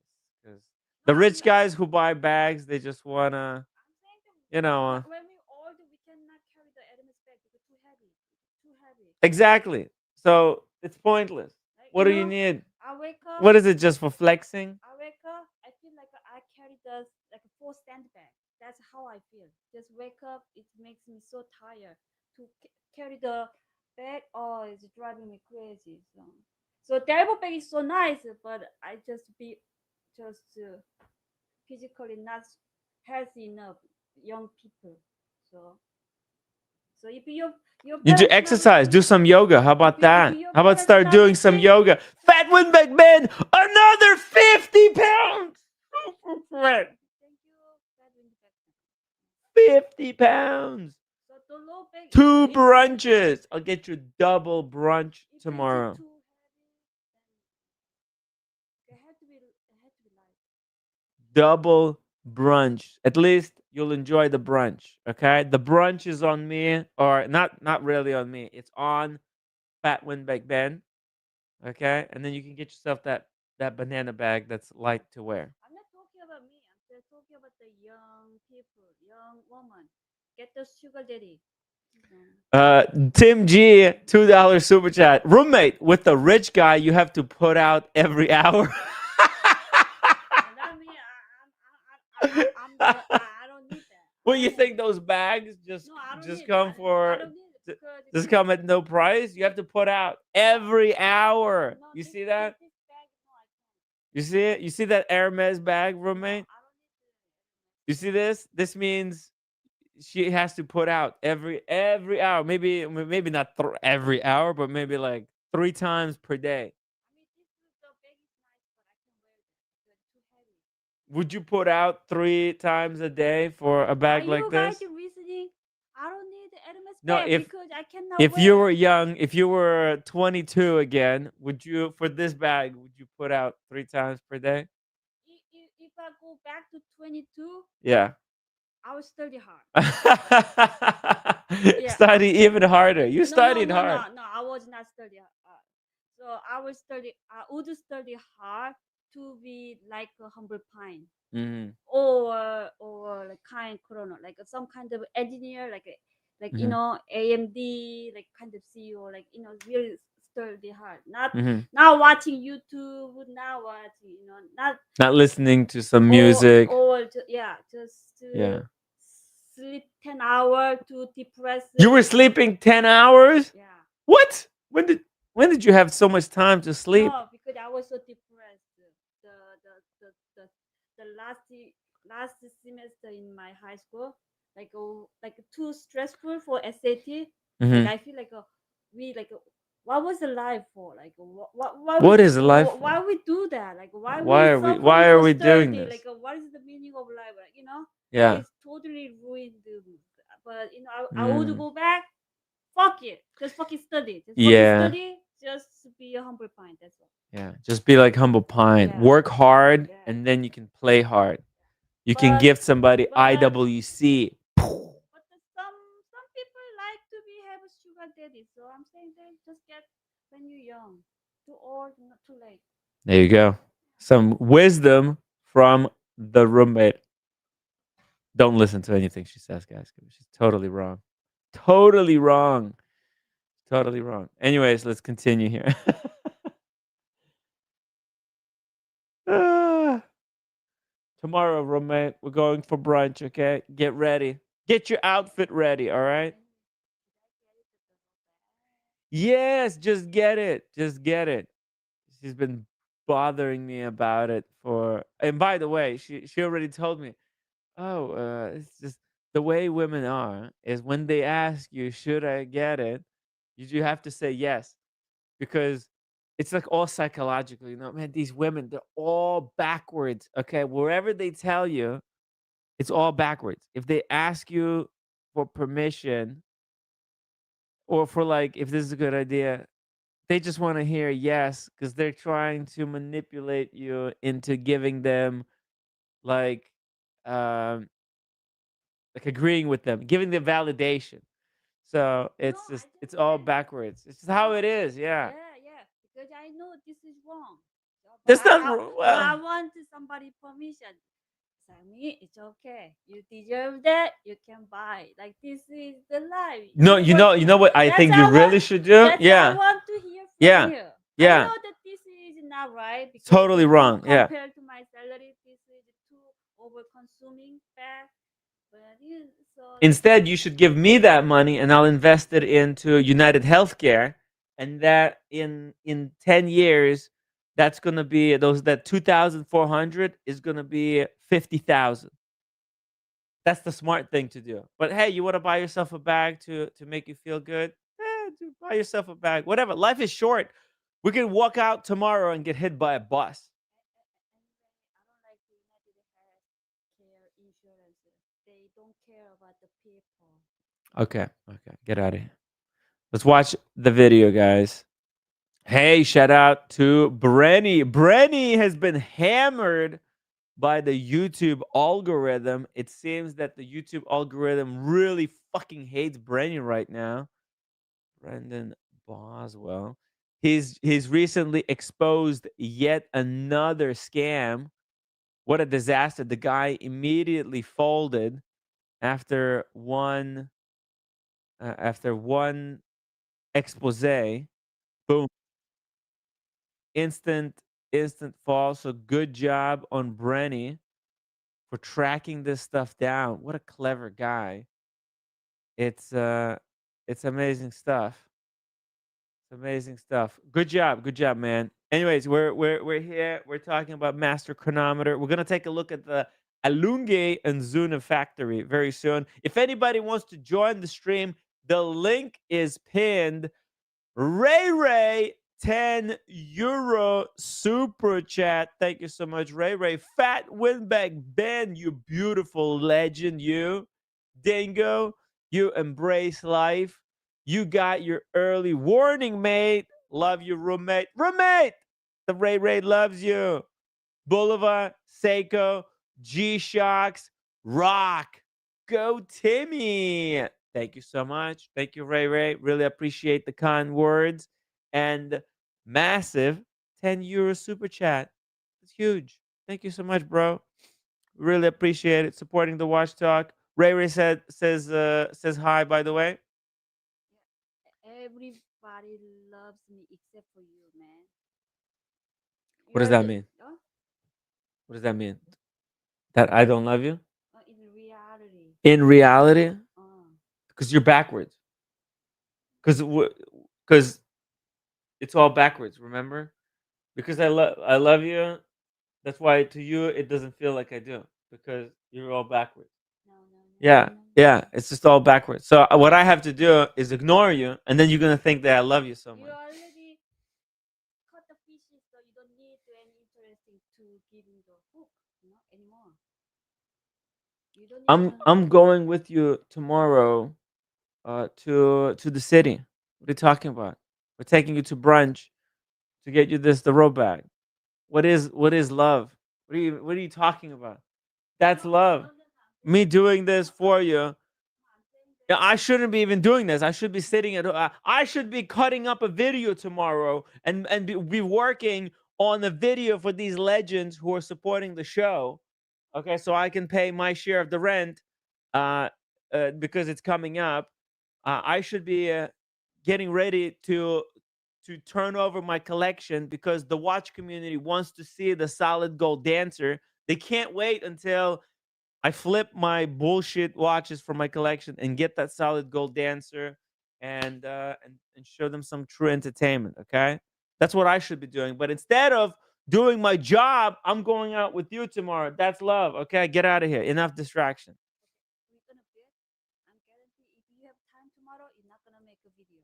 because the No, rich no, guys who buy bags, they just wanna, I'm saying that you know, uh, when we old, we cannot carry the Hermes bag because too heavy. Too heavy. exactly. So it's pointless. Like, What do you need? I wake up. What is it just for flexing? I wake up, I feel like I carry the like a full stand bag. That's how I feel. Just wake up, it makes me so tired to carry the bag. Oh, it's driving me crazy. So the elbow bag is so nice, but I just physically not healthy enough. Young people, so so if your You do balance not exercise, do some yoga. How about that? your How about balance start not doing some okay, yoga? Fat Windback Man, another 50 pounds. Fat, thank you. That will be better. 50 pounds. So the low bag, Two brunches. I'll get you double brunch if tomorrow. too heavy, then it had to be light. Double brunch. At least you'll enjoy the brunch. Okay. The brunch is on me, or not really on me. It's on Fat Windback Ben. Okay. And then you can get yourself that banana bag that's light to wear. I'm not talking about me. I'm just talking about the young people, young woman. Get the sugar daddy. Uh, Tim G, $2 super chat. Roommate with the rich guy, you have to put out every hour. Not me. I don't need that. Well, you think those bags No, I don't just need. come I for don't need it because just come at no price? You have to put out every hour. no, You this, see that? this bag. No, I can't. You see it? You see that Hermes bag, No, roommate? I don't need You see this? This means she has to put out every hour. Maybe not every hour, but maybe like 3 times per day. I mean, the bag is nice, but I can wear that because it's too heavy. Would you put out 3 times a day for a Are bag like you guys this? reasoning? I don't need the Hermes No, bag because I cannot if wear. you were young, if you were 22 again, would you for this bag would you put out 3 times per day? If I go back to 22, Yeah. I will study hard. Yeah. Study even harder. You No, studied hard. no. I was not study hard. So I will study. I would study hard to be like a humble pine Mhm. or like kind chrono, like some kind of engineer, like Mhm. AMD, like kind of CEO, like really study hard. Mhm. Not watching YouTube, not watching, Not listening to some or music. yeah, just Yeah. sleep 10 hours to depress. You were sleeping 10 hours? Yeah. What? When did you have so much time to sleep? No, because I was so depressed. The the the the, the last semester in my high school, like too stressful for SAT. Like Mhm. I feel like what was the life for? Like why What is life why for? we do that? Like why Why we are we suffering why are for we doing study? this? Like what is the meaning of life? Yeah. It's totally ruined. But I would Mm. go back. Fuck it. Just fucking study. Just fucking Yeah. study. Just be a humble pint. That's all. Yeah. Just be like Humble Pine. Yeah. Work hard Yeah. and then you can play hard. You can But gift somebody but IWC. some people like to be have a sugar daddy. So I'm saying that just get when you're young. Too old, not too late. There you go. Some wisdom from the roommate. Don't listen to anything she says, guys. 'Cause she's totally wrong. Totally wrong. Totally wrong. Anyways, let's continue here. Ah, tomorrow, roommate, we're going for brunch, okay? Get ready. Get your outfit ready, all right? Yes, just get it. Just get it. She's been bothering me about it for and by the way, she already told me, "Oh, it's just the way women are is when they ask you, should I get it? You have to say yes because it's like all psychological, man, these women, they're all backwards, okay? Wherever they tell you, it's all backwards. If they ask you for permission, or for like if this is a good idea, they just want to hear yes because they're trying to manipulate you into giving them like um like agreeing with them, giving them validation. So No, it's I just just it's all want. backwards. It's just how No, it is. Yeah. yeah, yeah. Because I know this is wrong. So, That's not but well. I want somebody permission. Sammy, it's okay. You deserve that. You can buy. Like this is the life. No, you know what I That's think you I want. really should do? That's I Yeah. want to hear from Yeah. you. I Yeah. know that this is not right because Totally wrong. Yeah. compared to my salary, this is too over consuming fast. But so Instead, you should give me that money and I'll invest it into United Healthcare. And that in 10 years, that's gonna be that 2,400 is gonna be 50,000. That's the smart thing to do. But hey, you want to buy yourself a bag to make you feel good? Dude, buy yourself a bag. Whatever. Life is short. We can walk out tomorrow and get hit by a bus. I don't like the United Healthcare insurances. They don't care about the people. Okay. Okay. Get out of here. Let's watch the video, guys. Hey, shout out to Brenny. Brenny has been hammered by the YouTube algorithm. It seems that the YouTube algorithm really fucking hates Brenny right now. Brendan Boswell. He's recently exposed yet another scam. What a disaster. The guy immediately folded after one expose. Boom. Instant instant fall. So good job on Brenny for tracking this stuff down. What a clever guy. It's it's amazing stuff. It's amazing stuff. Good job, man. Anyways, we're here. We're talking about Master Chronometer. We're gonna take a look at the Alunge and Zuna factory very soon. If anybody wants to join the stream, the link is pinned. Ray, 10 euro super chat. Thank you so much, Ray. Fat Winback Ben, you beautiful legend, you. Dingo, you embrace life. You got your early warning, mate. Love you, roommate. Roommate! The Ray loves you. Boulevard, Seiko, G Shocks, Rock. Go Timmy. Thank you so much. Thank you, Ray. Really appreciate the kind words and massive 10 euro super chat. It's huge. Thank you so much, bro. Really appreciate it. Supporting the Watch Talk. Ray says hi, by the way. Yeah. Everybody loves me except for you, man. What does You're that the mean? What does that mean? That I don't love you? in reality. In reality? Uh, Because you're backwards. Because because it's all backwards, remember? Because I love you. That's why to you it doesn't feel like I do because you're all backwards. no, no, no, no, Yeah, no. yeah, it's just all backwards. So what I have to do is ignore you, and then you're gonna think that I love you so You much. already caught the fishes, so you don't need to any interesting to giving the hook, anymore. You don't need to. I'm going with you tomorrow to the city. What are you talking about? We're taking you to brunch to get you the robe bag. What is love? What are you talking about? That's No, love. no, no, no. I'm Me saying that. doing this for you. I'm saying Yeah, that. I shouldn't be even doing this. I should be sitting at. I should be cutting up a video tomorrow and be working on the video for these legends who are supporting the show. Okay, so I can pay my share of the rent, uh, because it's coming up. I should be getting ready to turn over my collection because the watch community wants to see the solid gold dancer. They can't wait until I flip my bullshit watches from my collection and get that solid gold dancer and show them some true entertainment. Okay, that's what I should be doing. But instead of doing my job, I'm going out with you tomorrow. That's love. Okay, get out of here. Enough distraction. Okay, we're gonna bet. I'm guarantee if you have time tomorrow, you're not gonna make a video.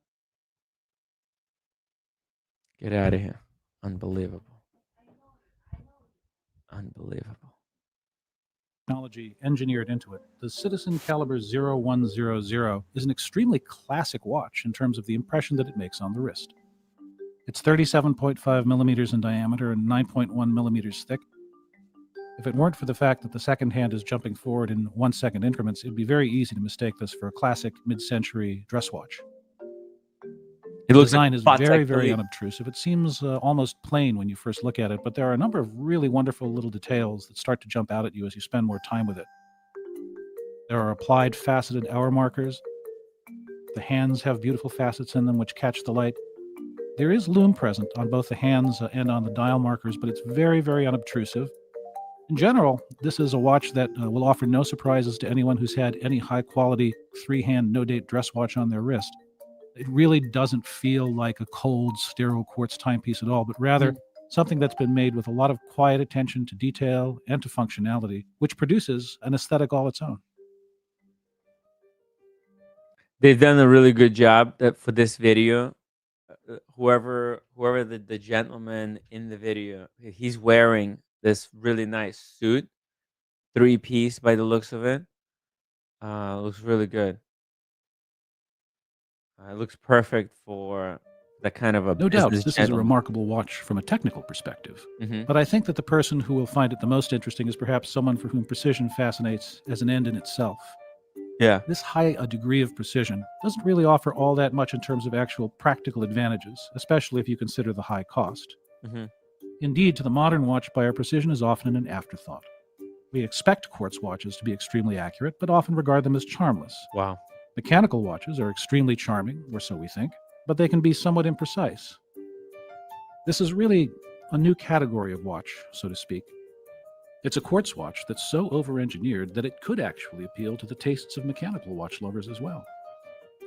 Get out of here. Unbelievable. I know. I know. Unbelievable. technology engineered into it, the Citizen Caliber 0100 is an extremely classic watch in terms of the impression that it makes on the wrist. It's 37.5 millimeters in diameter and 9.1 millimeters thick. If it weren't for the fact that the second hand is jumping forward in 1 second increments, it'd be very easy to mistake this for a classic mid-century dress watch. It The looks like design is Patek very, very Philippe. unobtrusive. It seems almost plain when you first look at it, but there are a number of really wonderful little details that start to jump out at you as you spend more time with it. There are applied faceted hour markers. The hands have beautiful facets in them which catch the light. There is lume present on both the hands and on the dial markers, but it's very, very unobtrusive. In general, this is a watch that will offer no surprises to anyone who's had any high-quality three-hand no-date dress watch on their wrist. It really doesn't feel like a cold, sterile quartz timepiece at all, but rather something that's been made with a lot of quiet attention to detail and to functionality, which produces an aesthetic all its own. They've done a really good job for this video. Whoever the gentleman in the video, he's wearing this really nice suit, 3-piece by the looks of it. Looks really good. It looks perfect for that kind of a No doubt, business this is a gentleman. remarkable watch from a technical perspective. Mhm. But I think that the person who will find it the most interesting is perhaps someone for whom precision fascinates as an end in itself. Yeah. This high a degree of precision doesn't really offer all that much in terms of actual practical advantages, especially if you consider the high cost. Mhm. Indeed, to the modern watch buyer, precision is often an afterthought. We expect quartz watches to be extremely accurate, but often regard them as charmless. Wow. Mechanical watches are extremely charming, or so we think, but they can be somewhat imprecise. This is really a new category of watch, so to speak. It's a quartz watch that's so over-engineered that it could actually appeal to the tastes of mechanical watch lovers as well.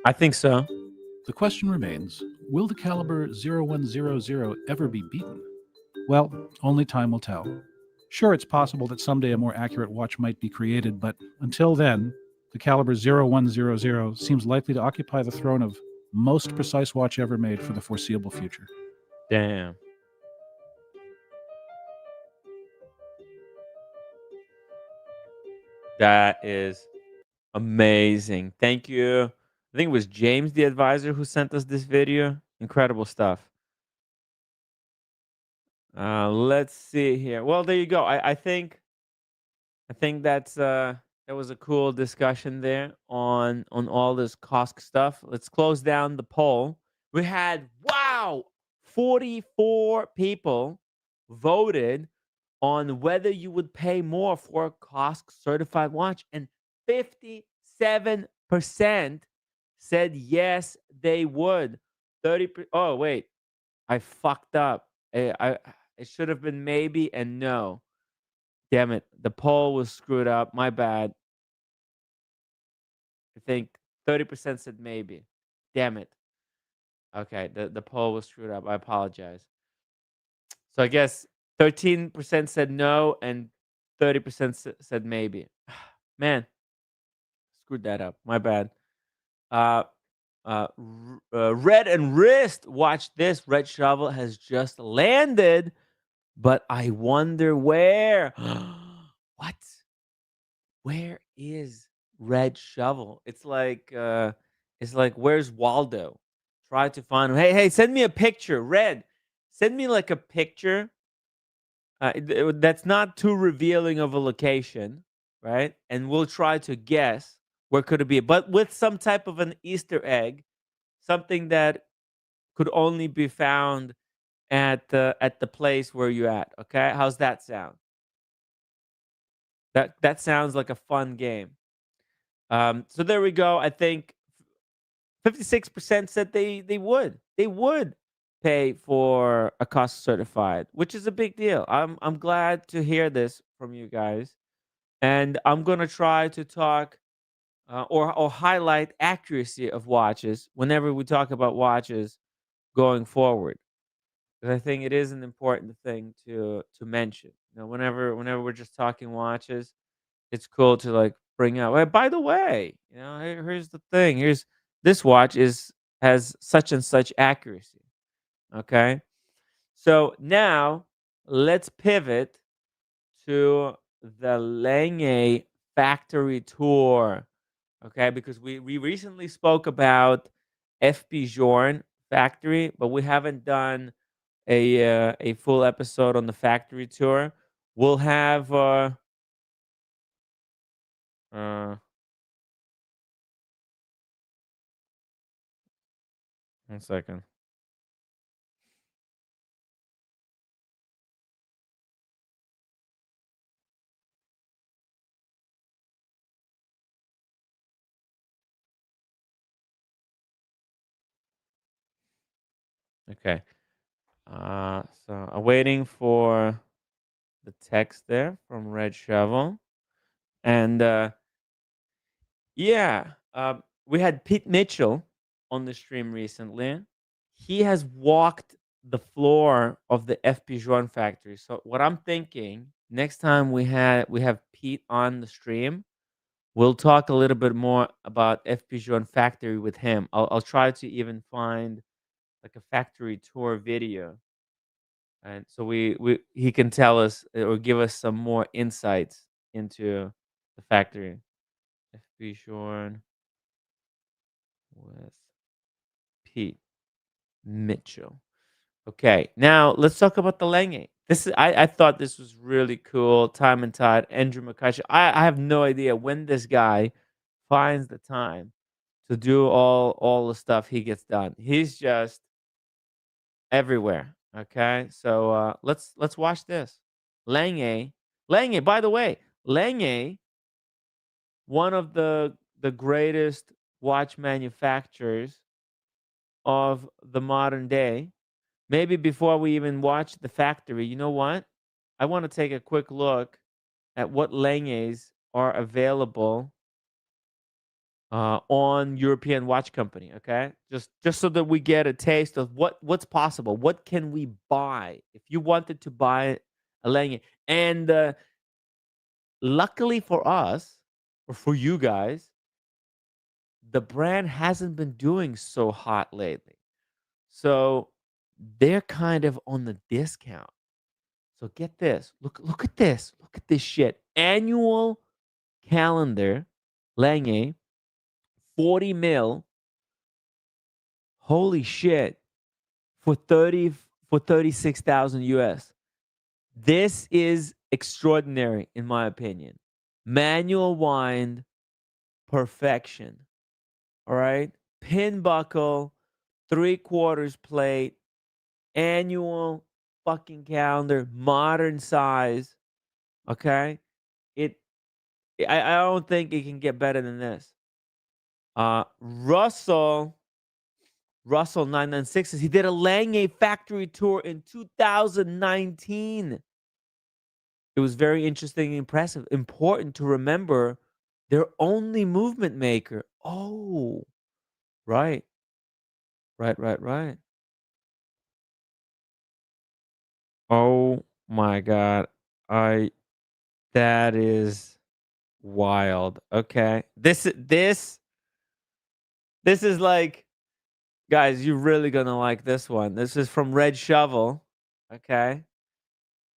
I think so. The question remains, will the caliber 0100 ever be beaten? Well, only time will tell. Sure, it's possible that someday a more accurate watch might be created, but until then, the caliber 0100 seems likely to occupy the throne of most precise watch ever made for the foreseeable future. Damn. That is amazing. Thank you. I think it was James, the advisor, who sent us this video. Incredible stuff. Let's see here. Well, there you go. I think that was a cool discussion there on all this COSC stuff. Let's close down the poll. We had 44 people voted on whether you would pay more for a COSC certified watch, and 57% said yes they would. 30. Oh wait, I fucked up. It should have been maybe and no. Damn it, the poll was screwed up. My bad. I think 30% said maybe. Damn it. Okay, the poll was screwed up. I apologize. So I guess 13% said no and 30% said maybe. Man, screwed that up. My bad. Red and Wrist, watch this. Red Shovel has just landed, but I wonder where. What? Where is Red Shovel? It's like where's Waldo? Try to find him. Hey, send me a picture. Red, send me like a picture. That's not too revealing of a location, right? And we'll try to guess where could it be, but with some type of an Easter egg, something that could only be found at the place where you're at. Okay, how's that sound? That sounds like a fun game. So there we go. I think 56% said they would pay for a COSC certified, which is a big deal. I'm glad to hear this from you guys, and I'm gonna try to talk or highlight accuracy of watches whenever we talk about watches going forward, because I think it is an important thing to mention. You know, whenever we're just talking watches, it's cool to like bring out. Well, by the way, you know, here's the thing. Here's this watch has such and such accuracy. Okay, so now let's pivot to the Lange factory tour. Okay, because we recently spoke about FP Jorn factory, but we haven't done a full episode on the factory tour. We'll have uh 1 second. Okay. So I'm waiting for the text there from Red Shovel. And yeah, we had Pete Mitchell on the stream recently. He has walked the floor of the FP Joan factory. So what I'm thinking, next time we have Pete on the stream, we'll talk a little bit more about FP Joan factory with him. I'll try to even find like a factory tour video, and so we he can tell us or give us some more insights into the factory. FP Joan with Pete Mitchell. Okay, now let's talk about the Lange. This is I thought this was really cool. Time and Tide, Andrew McCutcheon. I have no idea when this guy finds the time to do all the stuff he gets done. He's just everywhere. Okay, so let's watch this. Lange, Lange. By the way, Lange, one of the greatest watch manufacturers of the modern day. Maybe before we even watch the factory, you know what? I want to take a quick look at what Langes are available on European Watch Company. Okay, just so that we get a taste of what's possible. What can we buy if you wanted to buy a Lange? And luckily for us, or for you guys, the brand hasn't been doing so hot lately. So they're kind of on the discount. So get this. Look at this. Look at this shit. Annual calendar, Lange, 40 mil. Holy shit. For 36,000 US. This is extraordinary in my opinion. Manual wind perfection. All right? Pin buckle, 3/4 plate, annual fucking calendar, modern size. Okay? It I don't think it can get better than this. Russell 996 says he did a Lange factory tour in 2019. It was very interesting and impressive. Important to remember their only movement maker. Oh, right. Right. Oh my god. I that is wild. Okay. This is like, guys, you're really gonna like this one. This is from Red Shovel. Okay.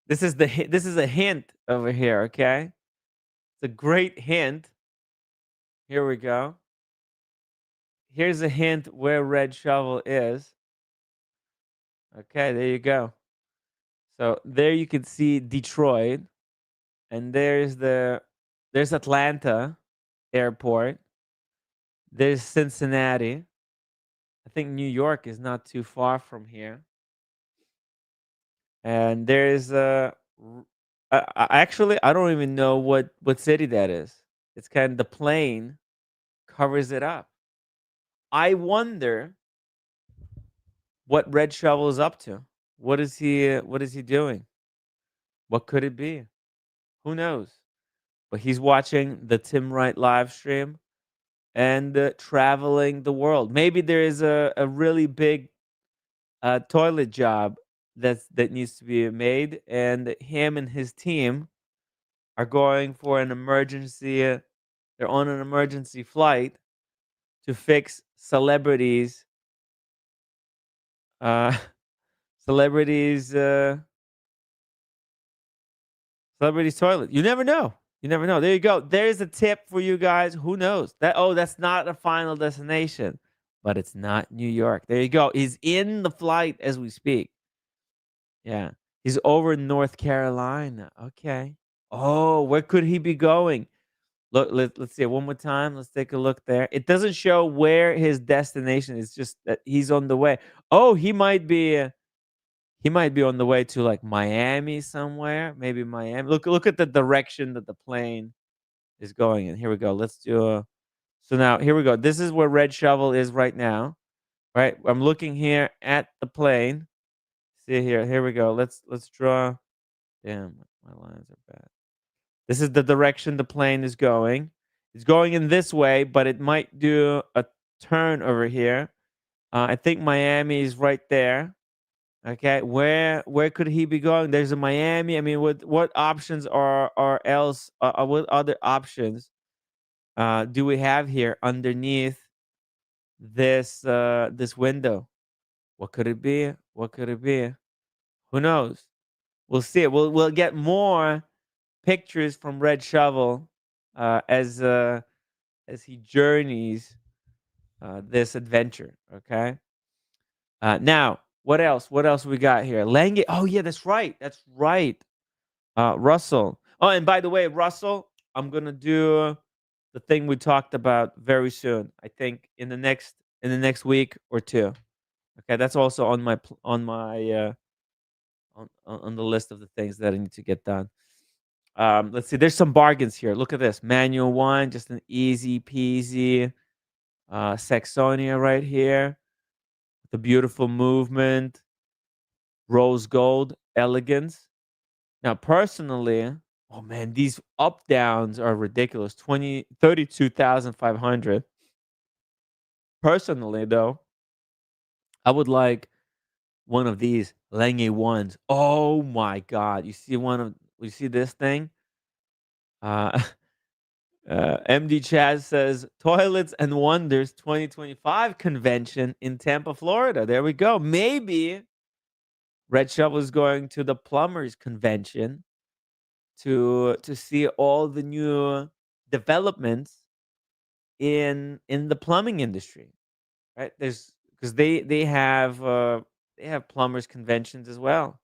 This is a hint over here, okay? It's a great hint. Here we go. Here's a hint where Red Shovel is. Okay, there you go. So there you can see Detroit, and there's Atlanta airport. There's Cincinnati. I think New York is not too far from here. And there's actually I don't even know what city that is. It's kind of the plane covers it up. I wonder what Red Shovel is up to. What is he doing? What could it be? Who knows? But he's watching the Tim Wright live stream and traveling the world. Maybe there is a really big toilet job that needs to be made, and him and his team are going for an emergency. They're on an emergency flight to fix uh, celebrities Celebrity's toilet. You never know. You never know. There you go. There's a tip for you guys. Who knows? That's not a final destination, but it's not New York. There you go. He's in the flight as we speak. Yeah. He's over in North Carolina. Okay. Oh, where could he be going? Look, let's see it one more time. Let's take a look there. It doesn't show where his destination is, just that he's on the way. Oh, he might be on the way to like Miami somewhere. Maybe Miami. Look at the direction that the plane is going in. Here we go. Let's do a so now here we go. This is where Red Shovel is right now. Right? I'm looking here at the plane. See here. Here we go. Let's draw. Damn, my lines are bad. This is the direction the plane is going. It's going in this way, but it might do a turn over here. I think Miami is right there. Okay, where could he be going? There's a Miami. I mean, what options are else? What other options do we have here underneath this window? What could it be? What could it be? Who knows? We'll see. We'll get more pictures from Red Shovel as he journeys this adventure. Okay. Now, what else? What else we got here? Lange. Oh yeah, that's right. That's right. Russell. Oh, and by the way, Russell, I'm gonna do the thing we talked about very soon. I think in the next week or two. Okay, that's also on my on the list of the things that I need to get done. Let's see. There's some bargains here. Look at this. Manual one, just an easy peasy. Saxonia right here. The beautiful movement. Rose gold, elegance. Now, personally, oh man, these up downs are ridiculous. 32,500. Personally, though, I would like one of these Lange ones. Oh my god. You see this thing? Uh MD Chaz says Toilets and Wonders 2025 convention in Tampa, Florida. There we go. Maybe Red Shovel is going to the plumbers convention to see all the new developments in the plumbing industry, right? There's because they have plumbers conventions as well.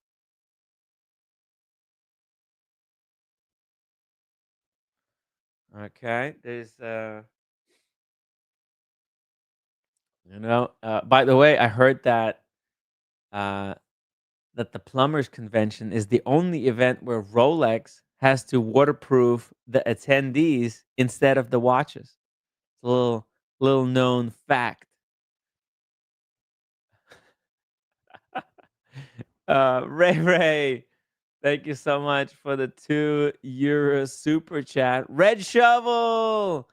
Okay, there's by the way, I heard uh that the plumbers convention is the only event where Rolex has to waterproof the attendees instead of the watches. It's a little known fact. Ray, thank you so much for the €2 super chat. Red Shovel,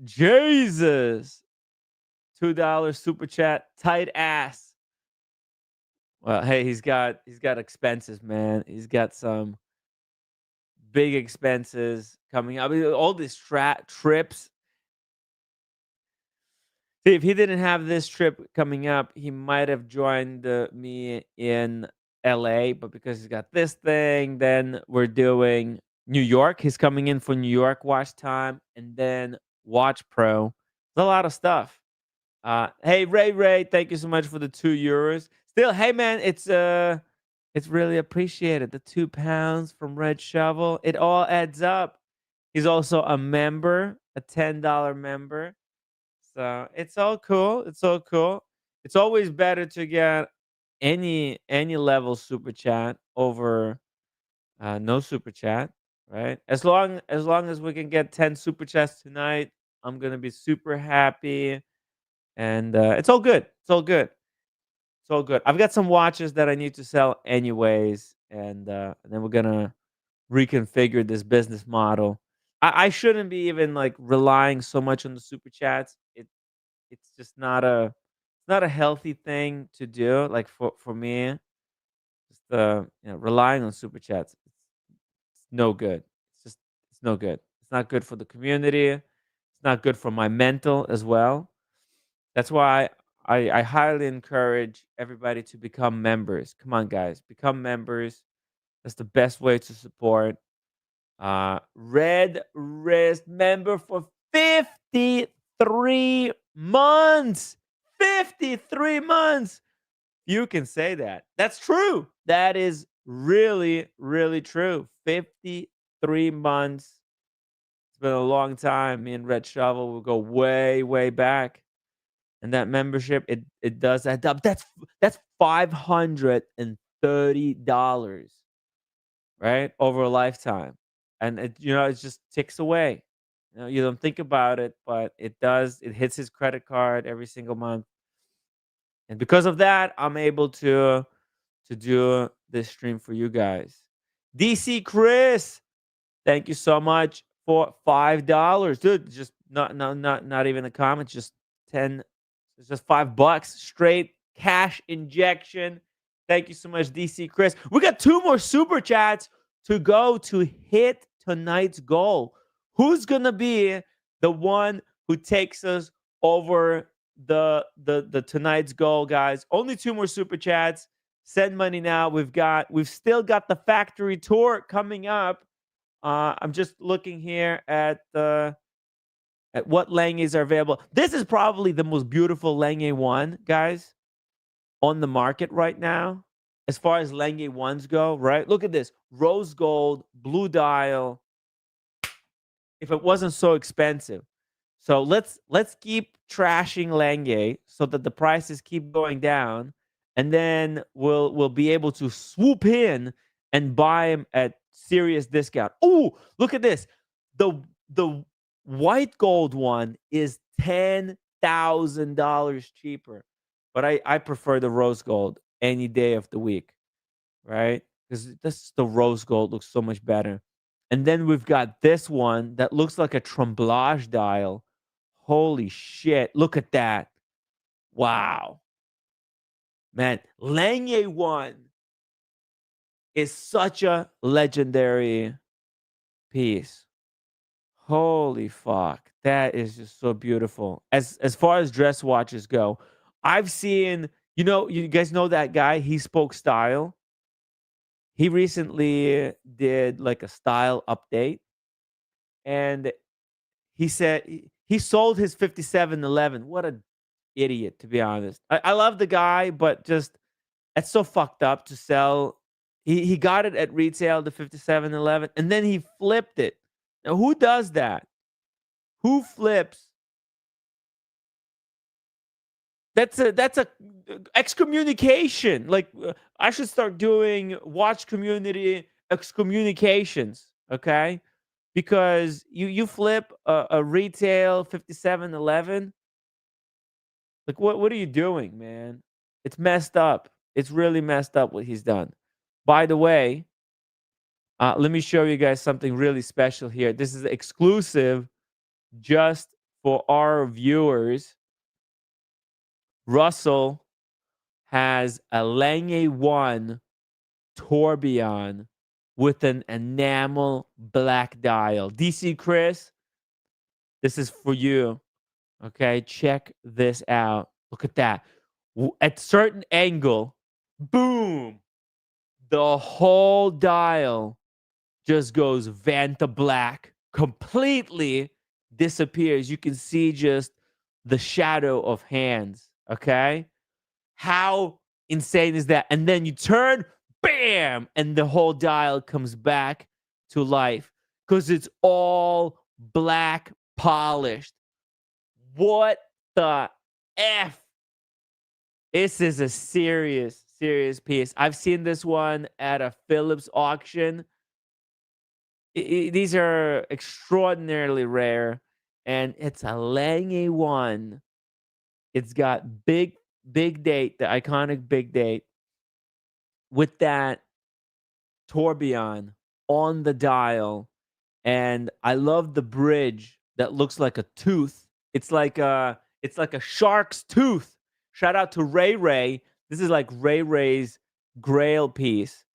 Jesus, $2 super chat. Tight ass. Well, hey, he's got expenses, man. He's got some big expenses coming up. I mean, all these trips. See, if he didn't have this trip coming up, he might have joined me in LA. But because he's got this thing, then we're doing New York. He's coming in for New York watch time and then Watch Pro. There's a lot of stuff. Hey Ray, thank you so much for the €2. Still, hey man, it's really appreciated. The £2 from Red Shovel. It all adds up. He's also a member, a $10 member. So it's all cool. It's all cool. It's always better to get any level super chat over no super chat, right? As long as we can get 10 super chats tonight, I'm gonna be super happy. And it's all good. It's all good. It's all good. I've got some watches that I need to sell anyways, and then we're gonna reconfigure this business model. I shouldn't be even like relying so much on the super chats. It's just not a healthy thing to do. Like for me, just relying on super chats. It's no good. It's no good. It's not good for the community. It's not good for my mental as well. That's why I highly encourage everybody to become members. Come on, guys, become members. That's the best way to support. Red Wrist member for 53 months. 53 months. You can say that. That's true. That is really, really true. 53 months. It's been a long time. Me and Red Shovel will go way, way back. And that membership, it does add up. That's $530, right? Over a lifetime. And it just ticks away. You don't think about it, but it does. It hits his credit card every single month. And because of that, I'm able to do this stream for you guys. DC Chris, thank you so much for $5. Dude, just not even a comment, just 10, it's just $5 straight cash injection. Thank you so much, DC Chris. We got 2 more super chats to go to hit tonight's goal. Who's gonna be the one who takes us over the tonight's goal, guys? Only 2 more super chats. Send money now. We've still got the factory tour coming up. I'm just looking here at what Langes are available. This is probably the most beautiful Lange 1, guys, on the market right now, as far as Lange 1s go, right? Look at this. Rose gold, blue dial. If it wasn't so expensive. So let's keep trashing Lange so that the prices keep going down, and then we'll be able to swoop in and buy them at serious discount. Oh, look at this. The white gold one is $10,000 cheaper, but I prefer the rose gold any day of the week, right? Because the rose gold looks so much better. And then we've got this one that looks like a tremblage dial. Holy shit. Look at that. Wow. Man, Lange 1 is such a legendary piece. Holy fuck. That is just so beautiful. As far as dress watches go, I've seen, you guys know that guy, He Spoke Style. He recently did like a style update, and he said he sold his 5711. What an idiot, to be honest. I love the guy, but just it's so fucked up to sell. He got it at retail, the 5711, and then he flipped it. Now, who does that? Who flips? That's a excommunication. Like, I should start doing watch community excommunications, okay? Because you flip a retail 5711. Like, what are you doing, man? It's messed up. It's really messed up what he's done. By the way, let me show you guys something really special here. This is exclusive just for our viewers. Russell has a Lange 1 tourbillon with an enamel black dial. DC Chris, this is for you. Okay, check this out. Look at that. At certain angle, boom, the whole dial just goes Vanta black, completely disappears. You can see just the shadow of hands. Okay, how insane is that? And then you turn, bam, and the whole dial comes back to life because it's all black polished. What the F? This is a serious piece. I've seen this one at a Phillips auction. These are extraordinarily rare, and it's a Lange 1. It's got big date, the iconic big date, with that tourbillon on the dial. And I love the bridge that looks like a tooth. It's like a shark's tooth. Shout out to Ray Ray. This is like Ray Ray's grail piece,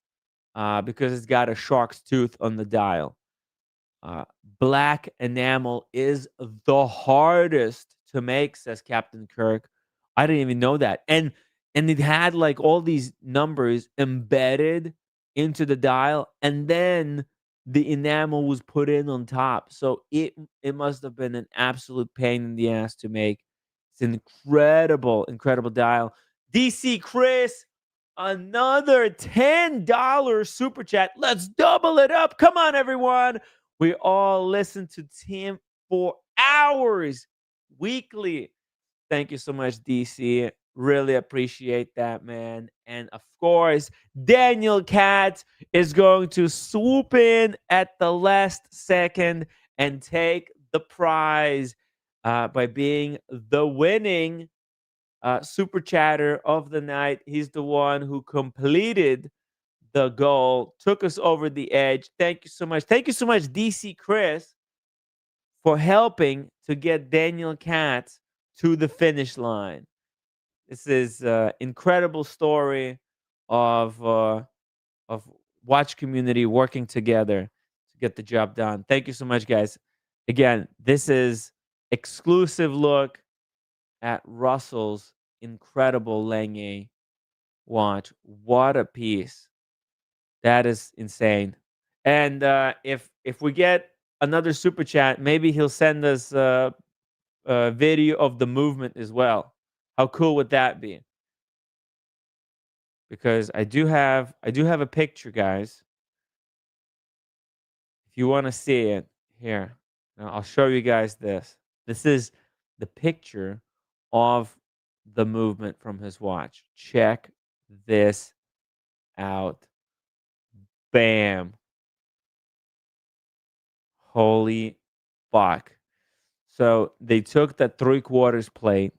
because it's got a shark's tooth on the dial. Black enamel is the hardest to make, says Captain Kirk. I didn't even know that. And it had like all these numbers embedded into the dial, and then the enamel was put in on top. So it must have been an absolute pain in the ass to make. It's an incredible dial. DC Chris, another $10 super chat. Let's double it up. Come on, everyone. We all listen to Tim for hours weekly. Thank you so much, DC. Really appreciate that, man. And of course, Daniel Katz is going to swoop in at the last second and take the prize by being the winning super chatter of the night. He's the one who completed the goal, took us over the edge. Thank you so much. Thank you so much, DC Chris, for helping to get Daniel Katz to the finish line. This is an incredible story of watch community working together to get the job done. Thank you so much, guys. Again, this is exclusive look at Russell's incredible Lange watch. What a piece! That is insane. And if we get another super chat, maybe he'll send us a video of the movement as well. How cool would that be? Because I do have a picture, guys. If you want to see it, here, now I'll show you guys this. This is the picture of the movement from his watch. Check this out. Bam. Holy fuck. So they took that 3/4 plate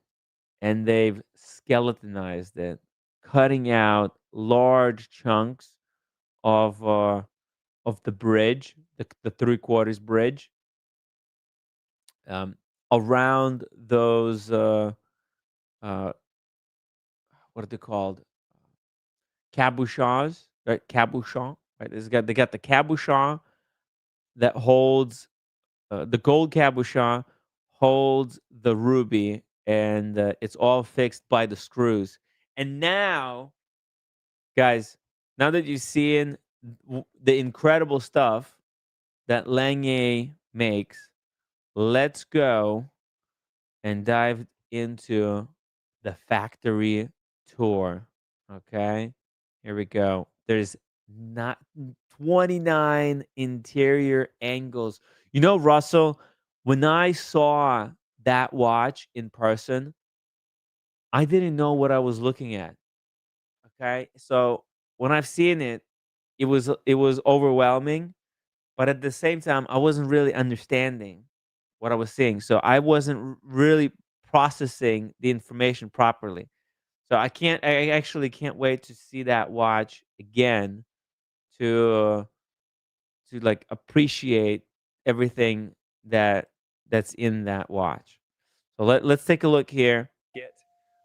and they've skeletonized it, cutting out large chunks of the bridge, the 3/4 bridge, around those what are they called? Cabochons, right? Cabochon, right? They got the cabochon that holds the gold cabochon holds the ruby, and it's all fixed by the screws. And now, guys, now that you've seen the incredible stuff that Lange makes, let's go and dive into the factory tour. Okay, here we go. There's not 29 interior angles. You know, Russell, when I saw that watch in person, I didn't know what I was looking at. Okay, so when I've seen it, it was overwhelming, but at the same time, I wasn't really understanding what I was seeing. So I wasn't really processing the information properly. So I actually can't wait to see that watch again to like appreciate everything that's in that watch. So let's take a look here.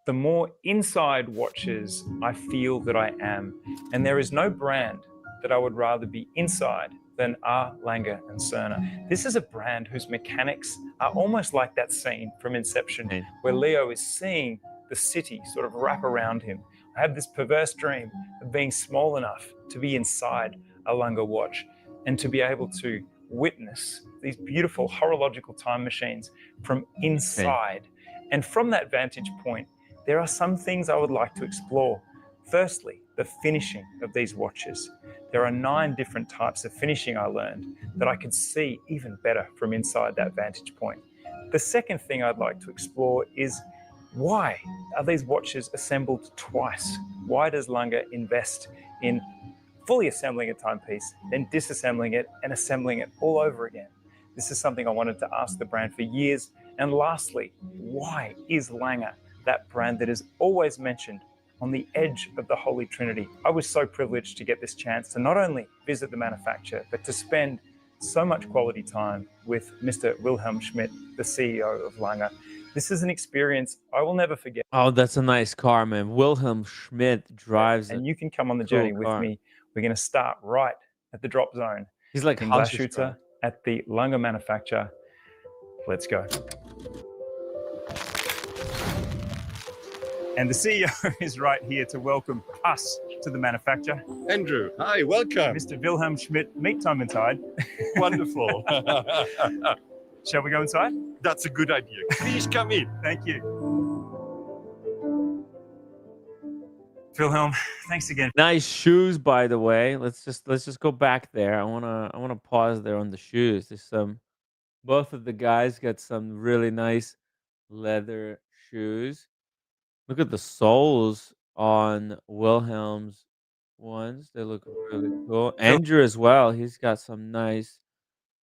The more inside watches I feel that I am, and there is no brand that I would rather be inside than Lange and Söhne. This is a brand whose mechanics are almost like that scene from Inception, where Leo is seeing the city sort of wrap around him. I have this perverse dream of being small enough to be inside a Lange watch and to be able to witness these beautiful horological time machines from inside. And from that vantage point, there are some things I would like to explore. Firstly, the finishing of these watches. There are 9 different types of finishing I learned that I could see even better from inside that vantage point. The second thing I'd like to explore is, why are these watches assembled twice? Why does Lange invest in fully assembling a timepiece, then disassembling it and assembling it all over again? This is something I wanted to ask the brand for years. And lastly, why is Lange that brand that is always mentioned on the edge of the Holy Trinity? I was so privileged to get this chance to not only visit the manufacturer, but to spend so much quality time with Mr. Wilhelm Schmidt, the CEO of Lange. This is an experience I will never forget. Oh, that's a nice car, man. Wilhelm Schmidt drives it. And you can come on the journey with me. We're going to start right at the drop zone. He's like in Glashütte at the Lange manufacturer. Let's go. And the CEO is right here to welcome us to the manufacturer. Andrew, hi, welcome. Mr. Wilhelm Schmidt, meet Tom inside. Wonderful. Shall we go inside? That's a good idea. Please come in. Thank you. Wilhelm, thanks again. Nice shoes, by the way. Let's just go back there. I wanna pause there on the shoes. There's some. Both of the guys got some really nice leather shoes. Look at the soles on Wilhelm's ones. They look really cool. Andrew as well. He's got some nice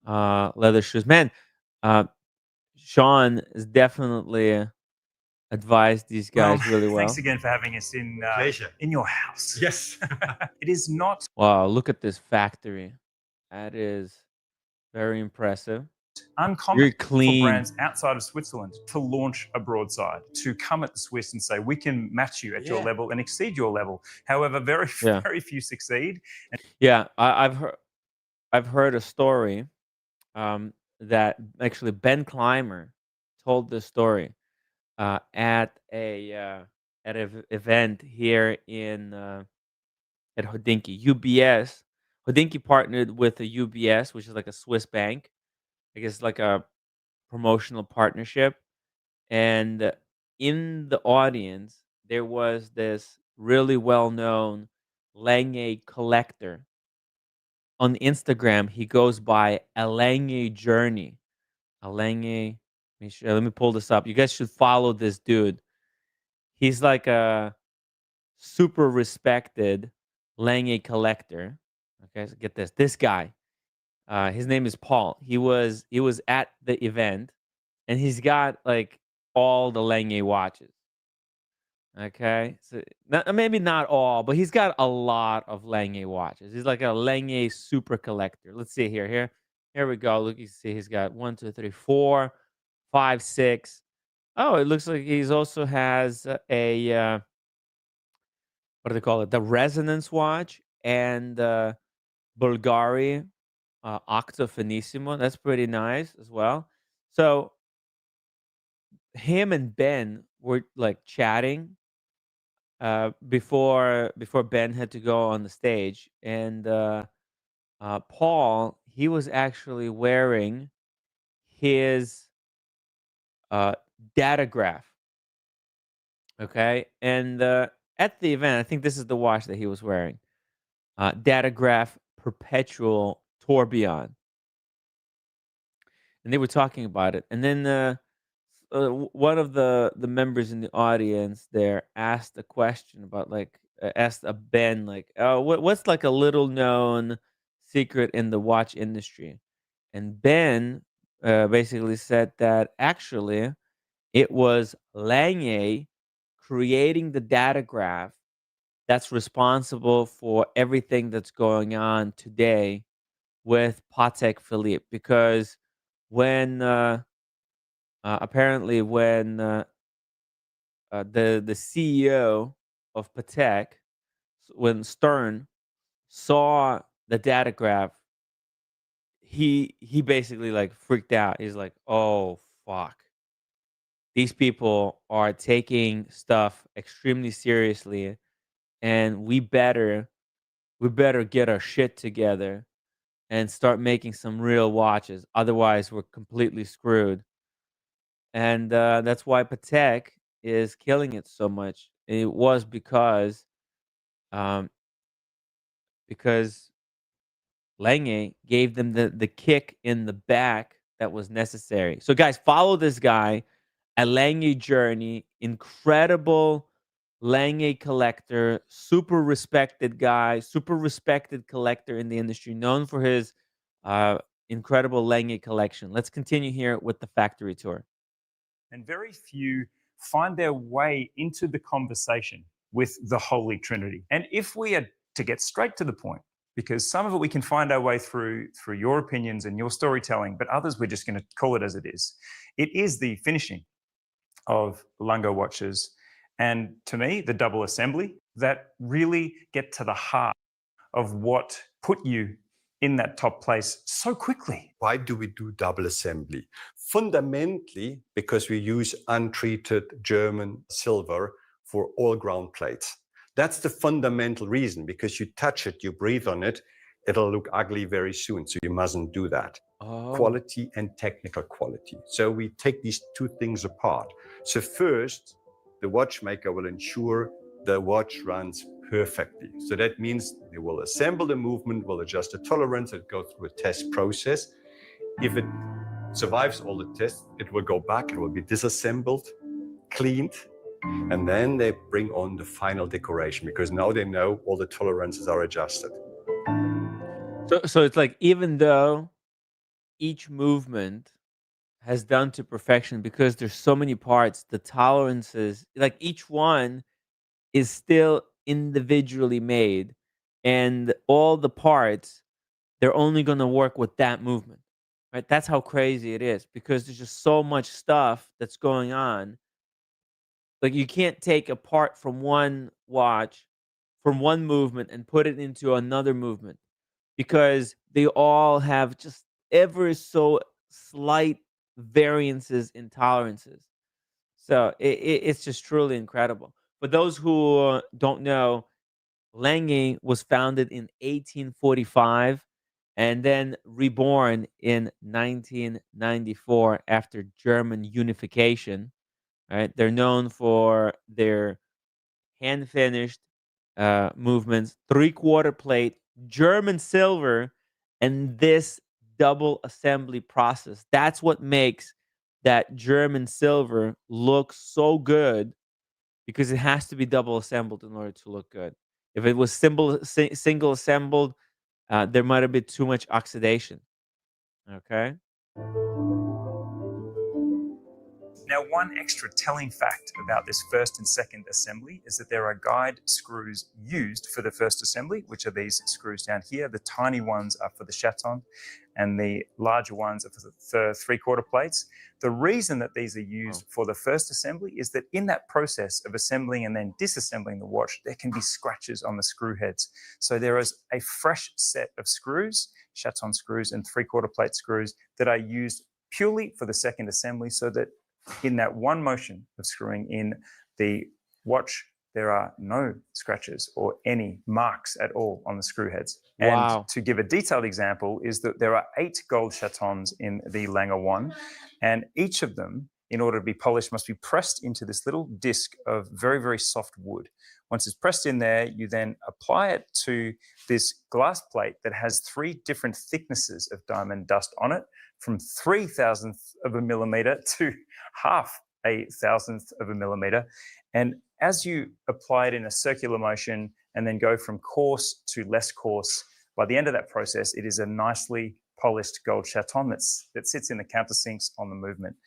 leather shoes. Man, Sean is definitely advised these guys really well. Thanks again for having us in your house. Yes. It is not Wow, look at this factory. That is very impressive. uncommon Very for clean. brands outside of Switzerland to launch a broadside, to come at the Swiss and say, we can match you at your level and exceed your level. However, very few succeed. Yeah, I've heard a story that actually Ben Clymer told this story at an event here in at Hodinkee. UBS. Hodinkee partnered with a UBS, which is like a Swiss bank. I guess like a promotional partnership. And in the audience, there was this really well-known Lange collector. On Instagram, he goes by a Lange Journey. A Lange. Let me pull this up. You guys should follow this dude. He's like a super respected Lange collector. Okay, so get this. This guy, his name is Paul. He was at the event, and he's got like all the Lange watches. Okay, so maybe not all, but he's got a lot of Lange watches. He's like a Lange super collector. Let's see here. Here we go. Look, you see he's got 1, 2, 3, 4, 5, 6. Oh, it looks like he's also has a what do they call it? The resonance watch and Bulgari Octo Finissimo. That's pretty nice as well. So him and Ben were like chatting before Ben had to go on the stage, and Paul, he was actually wearing his datograph. Okay, and at the event, I think this is the watch that he was wearing. Datograph Perpetual Tourbillon, and they were talking about it, and then one of the members in the audience there asked a question about like asked a Ben like, oh, what's like a little known secret in the watch industry, and Ben basically said that actually it was Lange creating the datograph that's responsible for everything that's going on today with Patek Philippe, because when apparently when the CEO of Patek, when Stern saw the datograph, he basically like freaked out. He's like, "Oh fuck, these people are taking stuff extremely seriously, and we better get our shit together and start making some real watches. Otherwise, we're completely screwed." And that's why Patek is killing it so much. It was because Lange gave them the kick in the back that was necessary. So guys, follow this guy, a Lange Journey, incredible Lange collector, super respected guy, super respected collector in the industry, known for his incredible Lange collection. Let's continue here with the factory tour. And very few find their way into the conversation with the Holy Trinity. And if we are to get straight to the point, because some of it we can find our way through your opinions and your storytelling, but others we're just going to call it as it is. It is the finishing of Lange watches, and to me, the double assembly that really get to the heart of what put you in that top place so quickly. Why do we do double assembly? Fundamentally, because we use untreated German silver for all ground plates. That's the fundamental reason, because you touch it, you breathe on it, it'll look ugly very soon. So you mustn't do that. Oh. Quality and technical quality. So we take these two things apart. So first, the watchmaker will ensure the watch runs perfectly. So that means they will assemble the movement, will adjust the tolerance, and go through a test process. If it survives all the tests, it will go back, it will be disassembled, cleaned, and then they bring on the final decoration, because now they know all the tolerances are adjusted. So it's like, even though each movement has done to perfection, because there's so many parts, the tolerances, like each one is still individually made, and all the parts, they're only going to work with that movement, right? That's how crazy it is, because there's just so much stuff that's going on. Like, you can't take a part from one watch, from one movement, and put it into another movement, because they all have just ever so slight variances in tolerances. So it's just truly incredible. For those who don't know, Lange was founded in 1845 and then reborn in 1994 after German unification. Right? They're known for their hand finished movements, 3/4 plate, German silver, and this double assembly process. That's what makes that German silver look so good, because it has to be double assembled in order to look good. If it was single assembled, there might have been too much oxidation. Okay. Now, one extra telling fact about this first and second assembly is that there are guide screws used for the first assembly, which are these screws down here. The tiny ones are for the chaton, and the larger ones are for the 3/4 plates. The reason that these are used for the first assembly is that in that process of assembling and then disassembling the watch, there can be scratches on the screw heads. So there is a fresh set of screws, chaton screws and 3/4 plate screws, that are used purely for the second assembly, so that in that one motion of screwing in the watch, there are no scratches or any marks at all on the screw heads. Wow. And to give a detailed example is that there are 8 gold chatons in the Lange 1, and each of them, in order to be polished, must be pressed into this little disc of very, very soft wood. Once it's pressed in there, you then apply it to this glass plate that has 3 different thicknesses of diamond dust on it, from 0.003 of a millimeter to 0.005 of a millimeter. And as you apply it in a circular motion and then go from coarse to less coarse, by the end of that process, it is a nicely polished gold chaton that sits in the countersinks on the movement.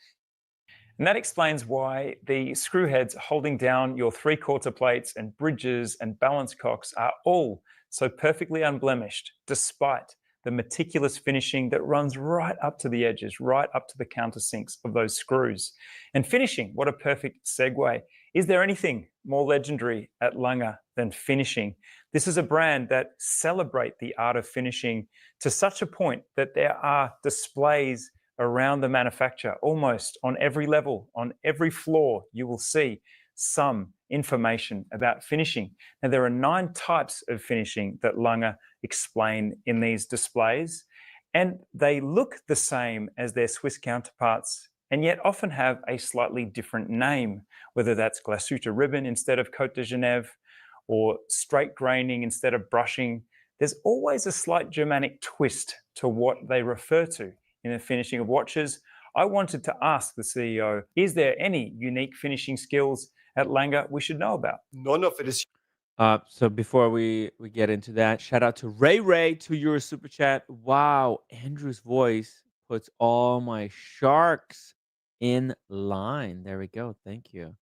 And that explains why the screw heads holding down your 3/4 plates and bridges and balance cocks are all so perfectly unblemished, despite the meticulous finishing that runs right up to the edges, right up to the countersinks of those screws. And finishing, what a perfect segue. Is there anything more legendary at Lange than finishing? This is a brand that celebrate the art of finishing to such a point that there are displays around the manufacturer, almost on every level, on every floor. You will see some information about finishing. Now, there are 9 types of finishing that Lange explain in these displays, and they look the same as their Swiss counterparts, and yet often have a slightly different name, whether that's glasuta ribbon instead of Côte de Genève, or straight graining instead of brushing. There's always a slight Germanic twist to what they refer to in the finishing of watches. I wanted to ask the CEO, is there any unique finishing skills at Lange we should know about? None of it is So before we get into that, shout out to Ray to your super chat. Wow, Andrew's voice puts all my sharks in line. There we go. Thank you.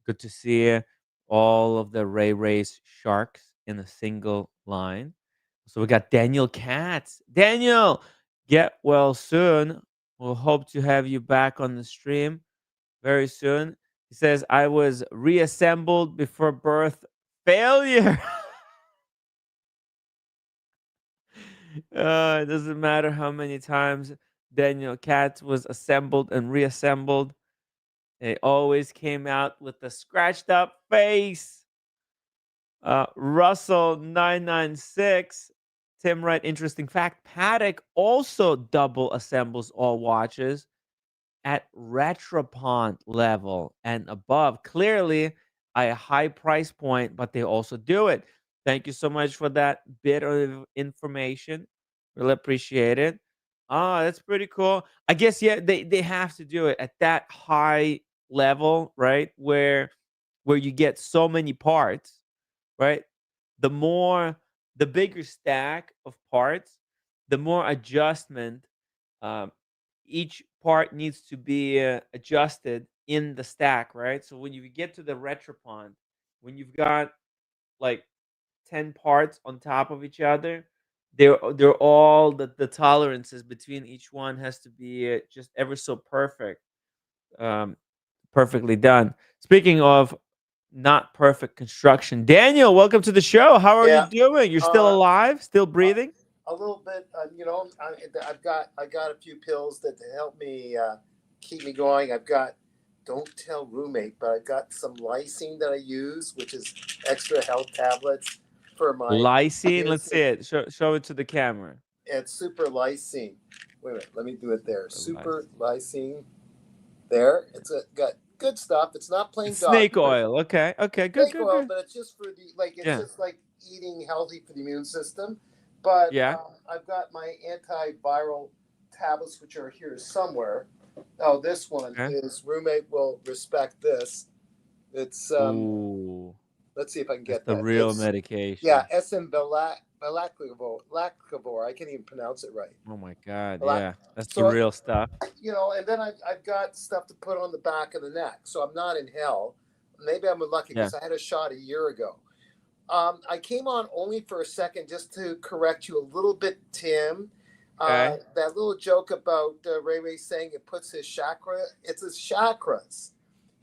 Good to see all of the Ray's sharks in a single line. So we got Daniel Katz. Daniel, get well soon. We'll hope to have you back on the stream very soon. He says, I was reassembled before birth. Failure. It doesn't matter how many times Daniel Katz was assembled and reassembled. It always came out with a scratched up face. Russell 996. Tim Wright, interesting fact. Patek also double assembles all watches at Retropont level and above. Clearly a high price point, but they also do it. Thank you so much for that bit of information. Really appreciate it. That's pretty cool. I guess yeah, they have to do it at that high level, right? Where you get so many parts, right? The bigger stack of parts, the more adjustment. Um, each part needs to be adjusted in the stack, right? So when you get to the Retropont, when you've got like 10 parts on top of each other, they're all the tolerances between each one has to be just ever so perfect, um, perfectly done. Speaking of not perfect construction, Daniel, welcome to the show. How are you Yeah, doing? You're still alive, still uh, breathing? a little bit. I got a few pills that help me keep me going. I've got don't tell roommate, but I've got some lysine that I use, which is extra health tablets for my Lysine, immune let's see system. it. Show it to the camera. It's super lysine. Wait a minute, let me do it there. Lysine. Super lysine. There, got good stuff. It's not plain It's dog snake food. oil. Okay. Okay. Good. Snake Good. oil, Good. but it's just for the like. It's Yeah. just like eating healthy for the immune system. But Yeah. I've got my antiviral tablets, which are here somewhere. Oh, this one Okay. is roommate will respect this. It's Ooh, let's see if I can that's get the that. real It's yeah, medication. lacivor. I can't even pronounce it right. Oh my God. Balac- Yeah, that's the So real stuff. and then I've got stuff to put on the back of the neck, so I'm not in hell. Maybe I'm lucky Yeah. because I had a shot a year ago. I came on only for a second just to correct you a little bit, Tim. Okay. That little joke about Ray Ray saying it puts his chakra, it's his chakras.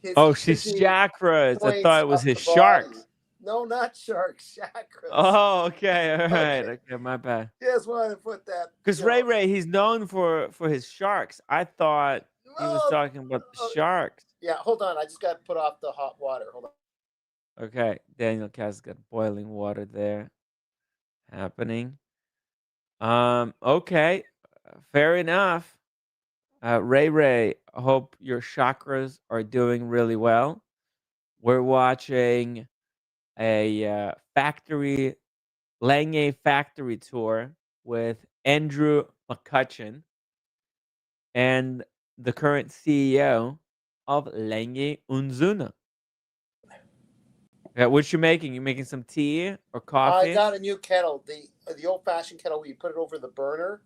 His Oh, she's energy chakras. I thought points it was up his the body. sharks. No, not sharks, chakras. Oh, okay. All right. Okay. Okay. My bad. Just wanted to put that, Because Ray, he's known for his sharks. I thought he was Oh, talking about the sharks. yeah, hold on. I just got to put off the hot water. Hold on. Okay. Daniel Cass got boiling water there happening. Okay. Fair enough. Ray, I hope your chakras are doing really well. We're watching a factory, Lange factory tour with Andrew McCutcheon and the current CEO of Lange und. What you making? You making some tea or I coffee? got a new kettle, the old fashioned kettle where you put it over the burner,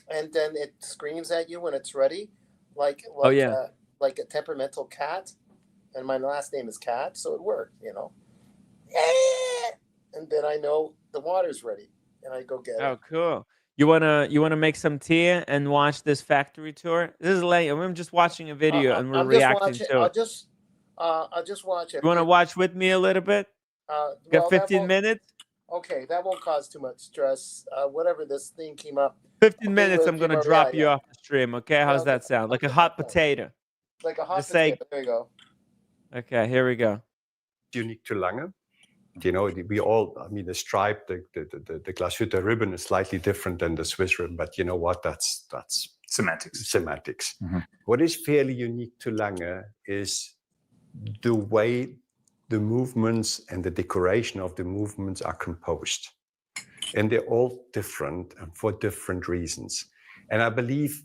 and then it screams at you when it's ready, Oh yeah. like a temperamental cat. And my last name is Cat, so it worked, And then I know the water's ready, and I go get it. Oh, cool. You wanna make some tea and watch this factory tour? This is Lange. I'm just watching a video and we're I'm just reacting watching. to it. I'll just watch it. You wanna watch with me a little bit? Got Well, that 15 won't. minutes? Okay, that won't cause too much stress. Whatever this thing came up. 15 Okay, minutes, we'll I'm keep gonna our- drop yeah, you yeah. off the stream, okay? How's Okay, that sound? Like a okay, hot okay. potato. Like a hot Just say, potato. There you go. okay, here we go. Unique to Lange. We all, I mean, the stripe, the glashütte ribbon is slightly different than the Swiss ribbon, but you know what? That's Semantics. semantics. Mhm. What is fairly unique to Lange is the way the movements and the decoration of the movements are composed. And they're all different and for different reasons. And I believe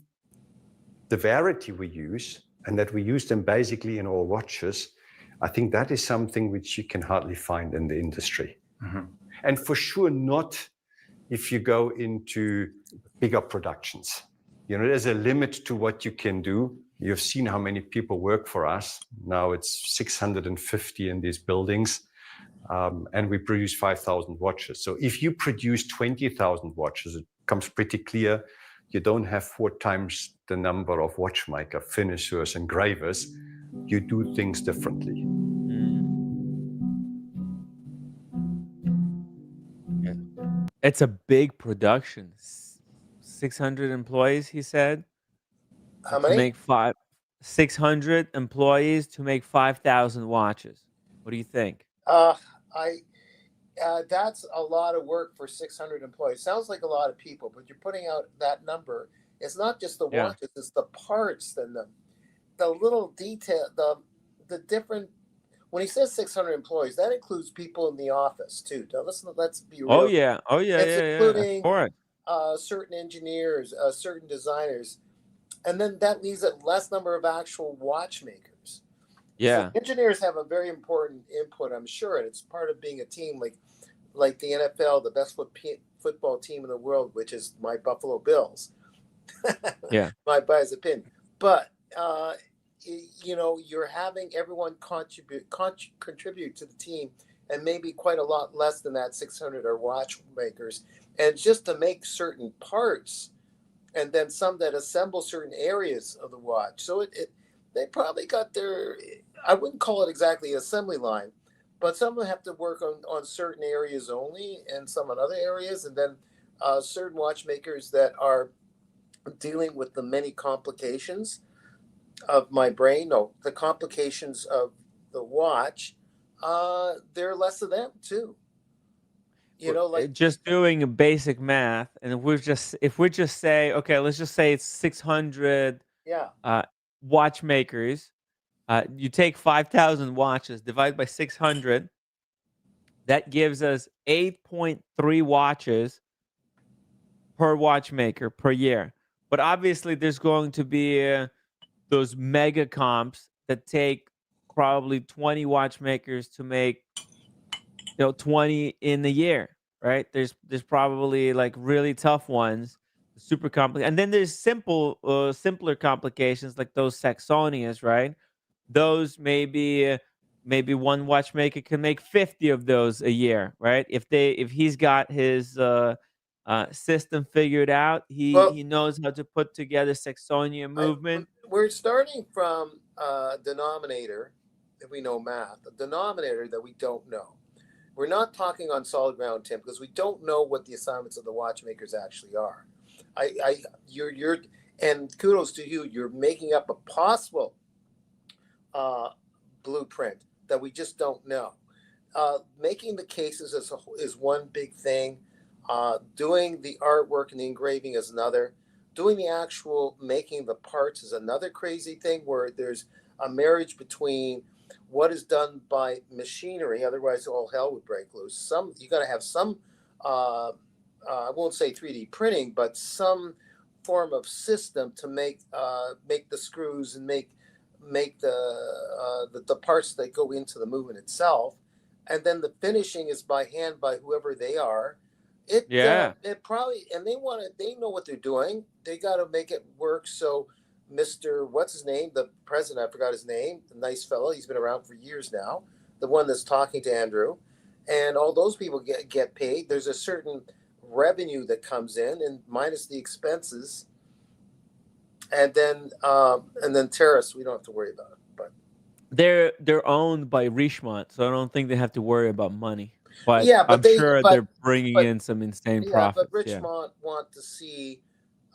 the variety we use, and that we use them basically in all watches, I think that is something which you can hardly find in the industry. Mhm. And for sure not if you go into bigger productions. There's a limit to what you can do. You've seen how many people work for us. Now it's 650 in these buildings. And we produce 5,000 watches. So if you produce 20,000 watches, it becomes pretty clear you don't have 4 times the number of watchmaker, finishers, engravers. You do things differently. Yeah. It's a big production. 600 employees, he said. How To many? make 600 employees to make 5,000 watches. What do you think? I That's a lot of work for 600 employees. Sounds like a lot of people, but you're putting out that number. It's not just the Yeah. watches; it's the parts, and the little detail, the different. When he says 600 employees, that includes people in the office too. Now, let's be Oh real. yeah. Oh yeah. It's Yeah. Yeah. Of including course. certain engineers, certain designers, and then that leaves a less number of actual watchmakers. So Yeah. engineers have a very important input, I'm sure, and it's part of being a team, like the NFL, the best football team in the world, which is my Buffalo Bills. Yeah. My biased opinion, but you're having everyone contribute to the team, and maybe quite a lot less than that 600 are watchmakers, and just to make certain parts, and then some that assemble certain areas of the watch. So they probably got their, I wouldn't call it exactly assembly line, but some of them have to work on certain areas only, and some on other areas, and then certain watchmakers that are dealing with the many complications of my brain, no, the complications of the watch. There are less of them too. Like, Just doing a basic math, and if we just say, okay, let's just say it's 600 yeah, watchmakers. You take 5,000 watches, divide by 600. That gives us 8.3 watches per watchmaker per year. But obviously, there's going to be those mega comps that take probably 20 watchmakers to make 20 in a year, right? There's probably like really tough ones, super complicated, and then there's simpler complications like those Saxonias, right? Those maybe one watchmaker can make 50 of those a year, right? If he's got his system figured out, well, he knows how to put together Saxonia movement. we're starting from a denominator, if we know math, a denominator that we don't know. We're not talking on solid ground, Tim, because we don't know what the assignments of the watchmakers actually are. You're, and kudos to you. You're making up a possible blueprint that we just don't know. Making the cases is one big thing. Doing the artwork and the engraving is another. Doing the actual making the parts is another crazy thing, where there's a marriage between what is done by machinery, otherwise all hell would break loose. You got to have some, I won't say 3D printing, but some form of system to make the screws and make the parts that go into the movement itself, and then the finishing is by hand by whoever they are. It probably, and they know what they're doing. They got to make it work. So Mr. What's his name? The president, I forgot his name. The nice fellow. He's been around for years now. The one that's talking to Andrew, and all those people get paid. There's a certain revenue that comes in, and minus the expenses, and then tariffs. We don't have to worry about it. But They're owned by Richemont, so I don't think they have to worry about money. But yeah, I'm sure they're bringing but in some insane yeah, profits. but Richmond want to see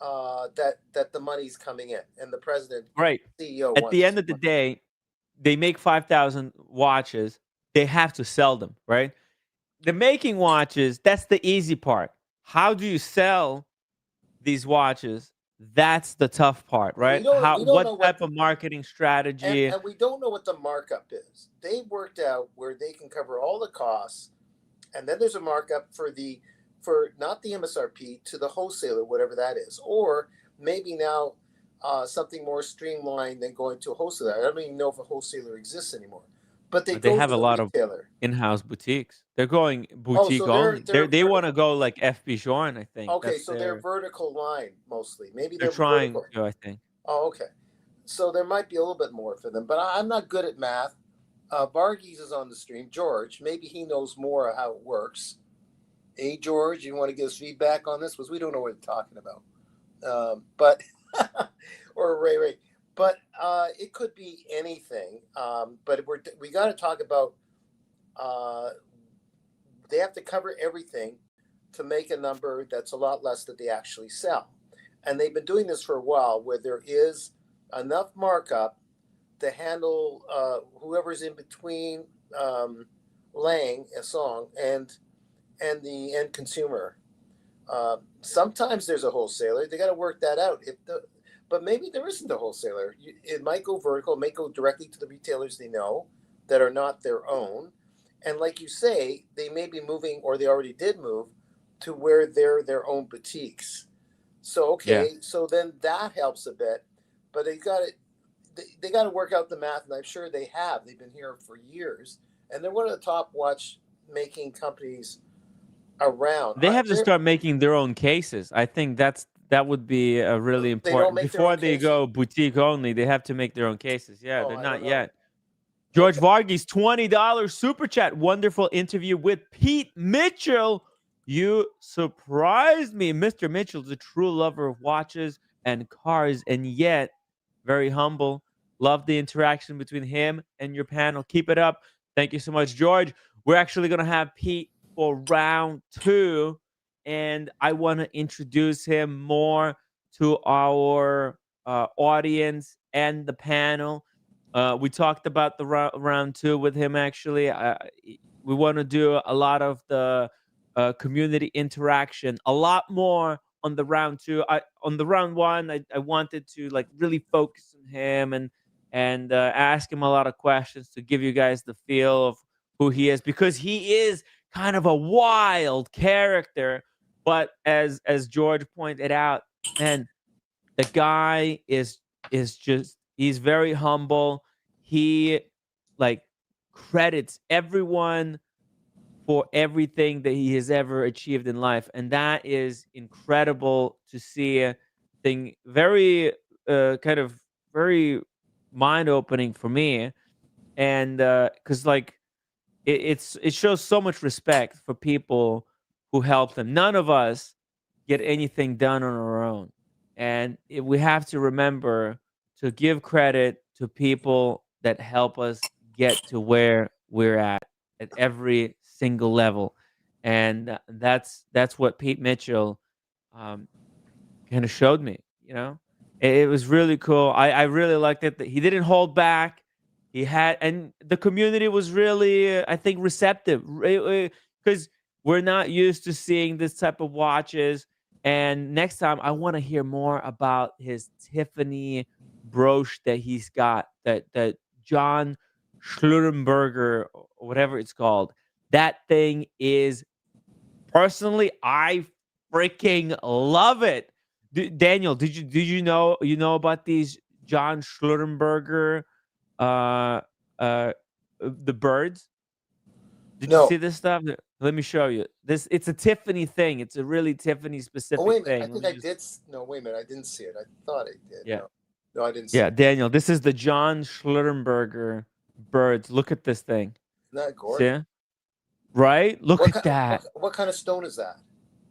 that the money's coming in, and the president, Right. CEO At wants the to end see of the money. day, they make 5,000 watches. They have to sell them, right? The making watches, that's the easy part. How do you sell these watches? That's the tough part, right? We don't know What what type of marketing strategy? and we don't know what the markup is. They worked out where they can cover all the costs, and then there's a markup for not the MSRP to the wholesaler, whatever that is, or maybe now something more streamlined than going to a wholesaler. I don't even know if a wholesaler exists anymore, but they They go have to a the lot of retailer. in-house boutiques. They're going Oh, boutique so only. they're They want to vertical. go like FB Journe, I think. Okay, That's so they're their vertical line mostly. Maybe they're they're trying vertical. to, I think. Oh, okay. So there might be a little bit more for them, but I'm not good at math. Varghese is on the stream. George, maybe he knows more of how it works. Hey, George, you want to give us feedback on this? Because we don't know what we're talking about. But or Ray, but it could be anything. But we got to talk about. They have to cover everything to make a number that's a lot less that they actually sell, and they've been doing this for a while, where there is enough markup to handle whoever's in between Lange S&ouml and the end consumer. Sometimes there's a wholesaler. They got to work that out. But maybe there isn't a wholesaler. It might go vertical. It might go directly to the retailers they know that are not their own. And like you say, they may be moving, or they already did move, to where they're their own boutiques. So so then that helps a bit. But they got to work out the math, and I'm sure they have. They've been here for years, and they're one of the top watchmaking companies around. They have to start making their own cases. I think that would be a really They don't important. make their Before own they cases? go boutique only, they have to make their own cases. Yeah, Oh, they're I not don't know. yet. George Varghese, $20 super chat. Wonderful interview with Pete Mitchell. You surprised me. Mr. Mitchell's a true lover of watches and cars, and yet very humble. Love the interaction between him and your panel. Keep it up. Thank you so much, George. We're actually going to have Pete for round 2, and I want to introduce him more to our audience and the panel. We talked about the round 2 with him. Actually, we want to do a lot of the community interaction, a lot more on the round 2. On the round 1, I wanted to like really focus on him and ask him a lot of questions to give you guys the feel of who he is, because he is kind of a wild character. But as George pointed out, man, the guy is just, he's very humble. He like credits everyone for everything that he has ever achieved in life, and that is incredible to see. A thing very kind of very mind-opening for me. And because like it shows so much respect for people who help them. None of us get anything done on our own, and we have to remember to give credit to people that help us get to where we're at every single level. And that's what Pete Mitchell kind of showed me. It was really cool. I really liked it that he didn't hold back. He had, and the community was really, I think, receptive, because we're not used to seeing this type of watches. And next time, I want to hear more about his Tiffany brooch that he's got, that John Schlumberger, or whatever it's called. That thing is, personally, I freaking love it. Daniel, did you know about these John Schlumberger the birds? Did you see this stuff? Let me show you. It's a Tiffany thing. It's a really Tiffany specific wait a thing. minute. I think I did. No, wait a minute. I didn't see it. I thought I did. Yeah. No, I didn't see Yeah, it. Daniel, this is the John Schlumberger birds. Look at this thing. Isn't that gorgeous? See? Right? Look at that. What kind of stone is that?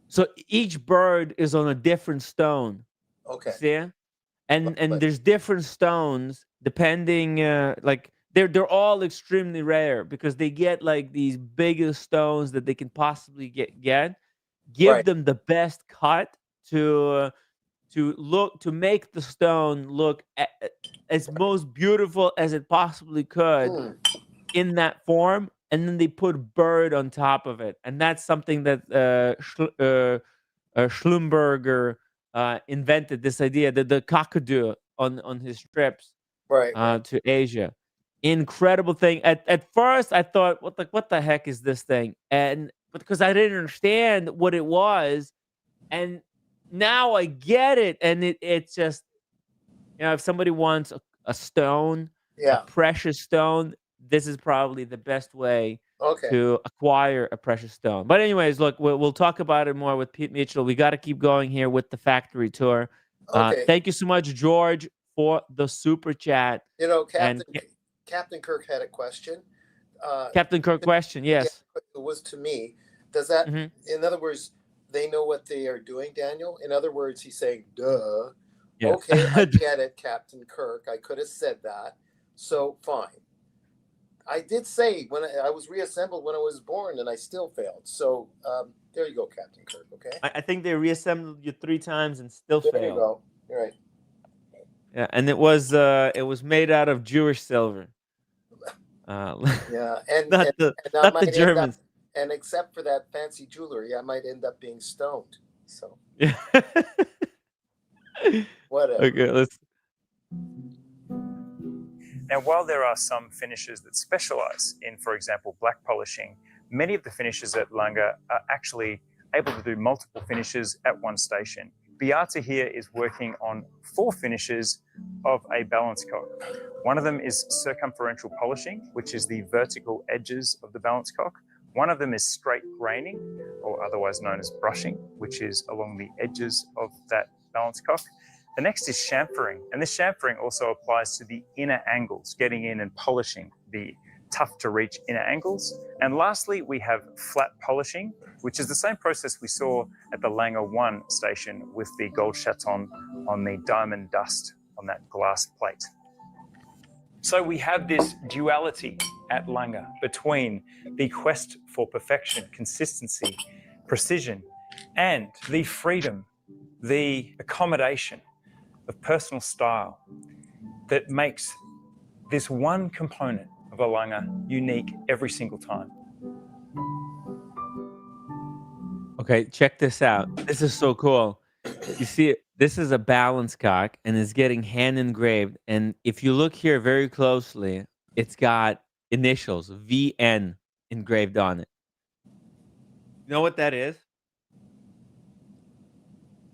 So each bird is on a different stone. Okay. See? And there's different stones depending, like they're all extremely rare, because they get like these biggest stones that they can possibly get. Give them the best cut to make the stone look as most beautiful as it possibly could in that form, and then they put bird on top of it. And that's something that Schlumberger invented, this idea that the cockadoo on his trips to Asia. Incredible thing. At first I thought, what the heck is this thing? And because I didn't understand what it was, and now I get it. And it's just, if somebody wants a stone, a precious stone, this is probably the best way to acquire a precious stone. But anyways, look, we'll talk about it more with Pete Mitchell. We got to keep going here with the factory tour. Thank you so much, George, for the super chat. Captain Kirk had a question. Captain Kirk question, yes. It was to me. Does that, in other words, they know what they are doing, Daniel? In other words, he's saying, duh. Yes. Okay, I get it, Captain Kirk. I could have said that. So, fine. I did say when I was reassembled when I was born, and I still failed. So, there you go, Captain Kirk, okay? I think they reassembled you 3 times and still failed. There you go. You're right. Yeah, and it was made out of Jewish silver. Yeah, and not the Germans. And except for that fancy jewelry, I might end up being stoned. So Yeah. whatever. Okay, let's. Now, while there are some finishers that specialize in, for example, black polishing, many of the finishers at Lange are actually able to do multiple finishes at one station. Beata here is working on 4 finishes of a balance cock. One of them is circumferential polishing, which is the vertical edges of the balance cock. One of them is straight graining, or otherwise known as brushing, which is along the edges of that balance cock. The next is chamfering, and this chamfering also applies to the inner angles, getting in and polishing the tough to reach inner angles. And lastly, we have flat polishing, which is the same process we saw at the Lange 1 station with the gold chaton on the diamond dust on that glass plate. So we have this duality at Lange between the quest for perfection, consistency, precision, and the freedom, the accommodation of personal style that makes this one component of a Lange unique every single time. Okay, check this out. This is so cool. You see, this is a balance cock, and it's getting hand engraved. And if you look here very closely, it's got initials VN engraved on it. You know what that is?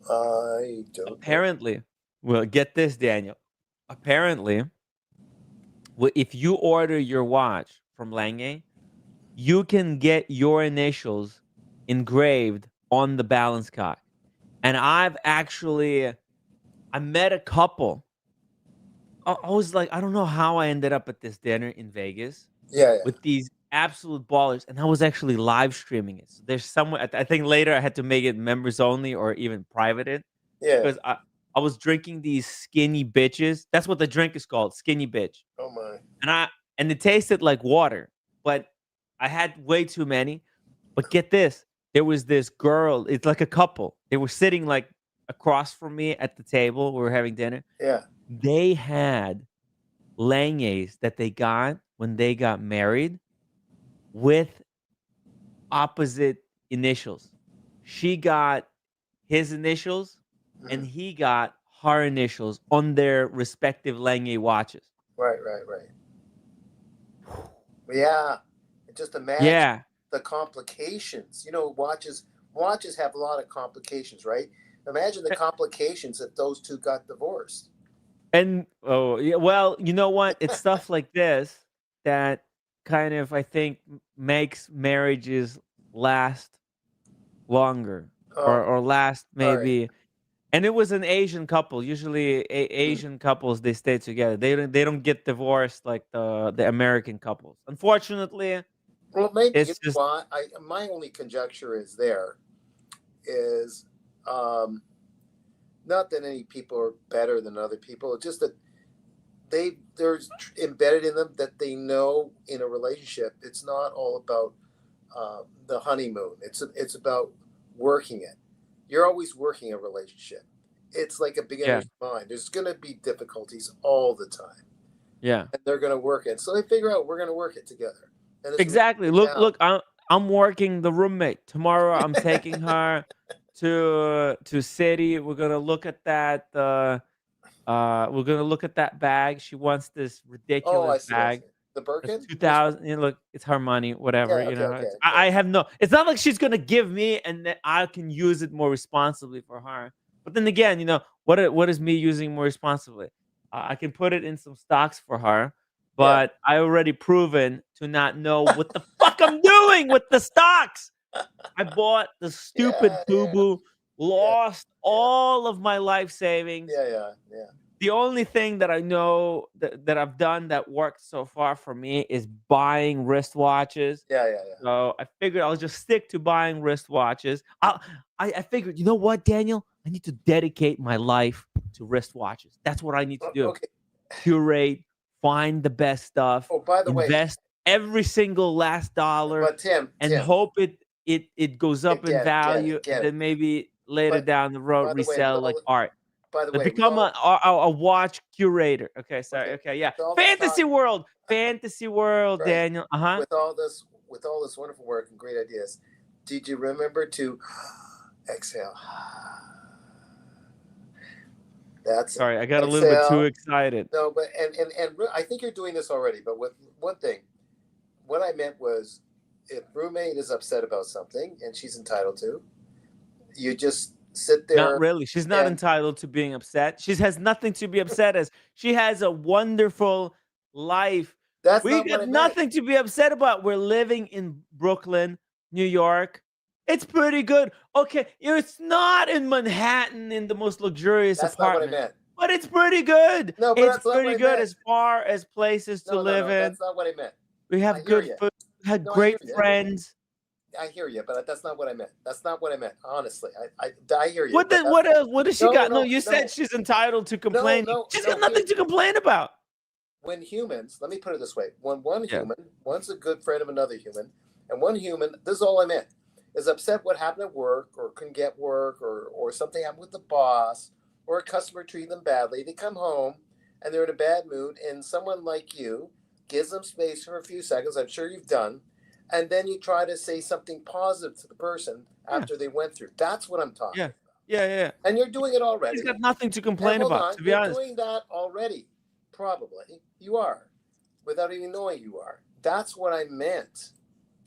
I don't know. Apparently, well, get this, Daniel. Apparently, if you order your watch from Lange, you can get your initials engraved on the balance cock. And I met a couple. I was like, I don't know how I ended up at this dinner in Vegas Yeah. with these absolute ballers, and I was actually live streaming it. So there's somewhere, I think later I had to make it members only or even private it, Yeah. because I was drinking these skinny bitches. That's what the drink is called, skinny bitch. Oh my. And it tasted like water, but I had way too many. But get this, there was this girl. It's like a couple. They were sitting like across from me at the table. We were having dinner. Yeah. They had Langes that they got when they got married with opposite initials. She got his initials and he got her initials on their respective Lange watches. Right. Yeah. Just imagine. Yeah. The complications. You know, watches have a lot of complications, right? Imagine the complications if those two got divorced. And oh yeah, well, you know what? It's stuff like this that kind of, I think, makes marriages last longer or last maybe. Right. And it was an Asian couple. Usually, Asian couples, they stay together. They don't get divorced like the American couples. Unfortunately, Well, maybe it's just my only conjecture is not that any people are better than other people. It's just that there's embedded in them that they know in a relationship. It's not all about the honeymoon. It's about working it. You're always working a relationship. It's like a beginner's mind. There's going to be difficulties all the time. Yeah. And they're going to work it. So they figure out we're going to work it together. And exactly. Look, I'm working the roommate. Tomorrow I'm taking her to city. We're going to look at that bag. She wants this ridiculous bag. The Birkin? 2000. You know, look, it's her money, whatever, Yeah, you know. okay. I have no, it's not like she's going to give me and that I can use it more responsibly for her. But then again, you know, what is me using more responsibly? I can put it in some stocks for her, but I already proven to not know what the fuck I'm doing with the stocks. I bought the stupid boo-boo, lost all of my life savings. Yeah. The only thing that I know that I've done that worked so far for me is buying wristwatches. Yeah. So I figured I'll just stick to buying wristwatches. I figured, you know what, Daniel? I need to dedicate my life to wristwatches. That's what I need to do. Okay. Curate, find the best stuff. Oh, by the way, invest every single last dollar. But Tim, hope it goes up in value, and then maybe later down the road resell like art. By the way, become a watch curator. Okay, sorry. Okay, yeah. Fantasy world, right. Daniel. With with all this wonderful work and great ideas, did you remember to exhale? That's Sorry, I got a little bit too excited. No, but and I think you're doing this already. But with one thing, what I meant was, if roommate is upset about something and she's entitled to, you just sit there. Not really. She's not entitled to being upset. She has nothing to be upset as. She has a wonderful life. We got nothing to be upset about. We're living in Brooklyn, New York. It's pretty good. Okay, it's not in Manhattan in the most luxurious apartment. Not what I meant. But it's pretty good. No, but it's that's not pretty what I good meant. as far as places to live in. That's not what I meant. We have good food. We had great friends. I hear you, but that's not what I meant. That's not what I meant. Honestly, I hear you. What else? What does she got? No, you said she's entitled to complain. She's got nothing to complain about. When humans, let me put it this way: when one human, one's a good friend of another human, and one human, this is all I meant, is upset what happened at work, or couldn't get work, or something happened with the boss, or a customer treated them badly. They come home and they're in a bad mood, and someone like you gives them space for a few seconds. I'm sure you've done. And then you try to say something positive to the person after they went through. That's what I'm talking about. Yeah. And you're doing it already. She's got nothing to complain about, to be honest. You're doing that already. Probably. You are. Without even knowing you are. That's what I meant.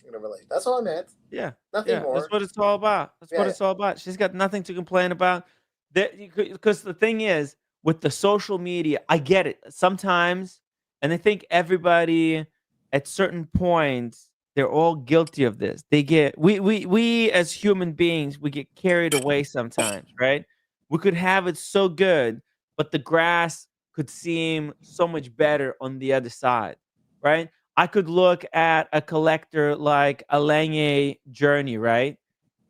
You're going to relate. That's all I meant. Yeah. Nothing more. That's what it's all about. That's what it's all about. She's got nothing to complain about. Because the thing is, with the social media, I get it. Sometimes, and I think everybody at certain points, they're all guilty of this. We as human beings, we get carried away sometimes, right? We could have it so good, but the grass could seem so much better on the other side, right? I could look at a collector like a Lange Journey, right?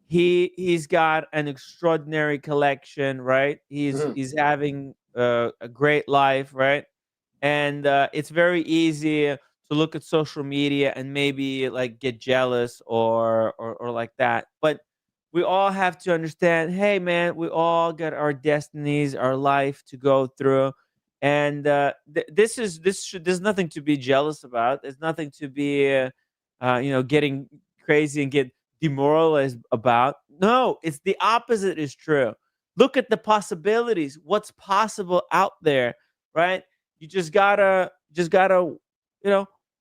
He's got an extraordinary collection, right? He's having a great life, right? And it's very easy to look at social media and maybe like get jealous or like that. But we all have to understand, hey man, we all got our destinies, our life to go through. And there's nothing to be jealous about. There's nothing to be getting crazy and get demoralized about. No, it's the opposite is true. Look at the possibilities, what's possible out there, right? You just gotta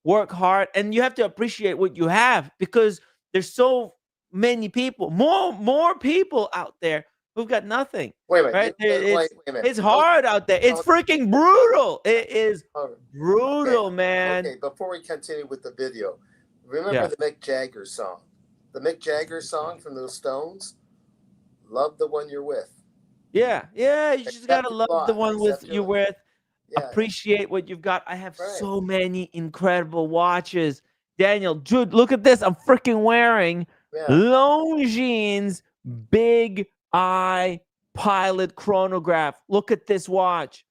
work hard, and you have to appreciate what you have, because there's so many people, more people out there who've got nothing. Wait a minute. Right? Wait a minute. It's hard out there. It's freaking brutal. It is brutal, man. Okay, before we continue with the video, remember the Mick Jagger song? The Mick Jagger song from those Stones? Love the one you're with. Yeah. You just gotta love the one you're with. Appreciate what you've got. I have so many incredible watches. Daniel, dude, look at this. I'm freaking wearing Longines Big Eye Pilot chronograph. Look at this watch.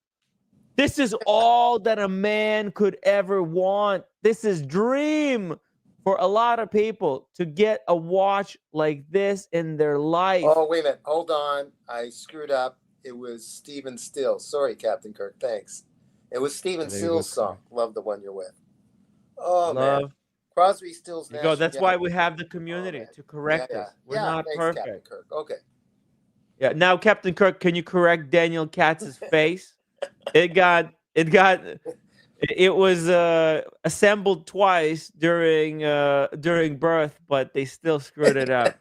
This is all that a man could ever want. This is dream for a lot of people to get a watch like this in their life. Oh, wait a minute. Hold on. I screwed up. It was Stephen Still. Sorry, Captain Kirk. Thanks. It was Stephen Still's song. Love the one you're with. Oh, man. Crosby, Stills. That's why we have the community to correct us. We're not perfect. Captain Kirk. Okay. Yeah. Now, Captain Kirk, can you correct Daniel Katz's face? It was assembled twice during birth, but they still screwed it up.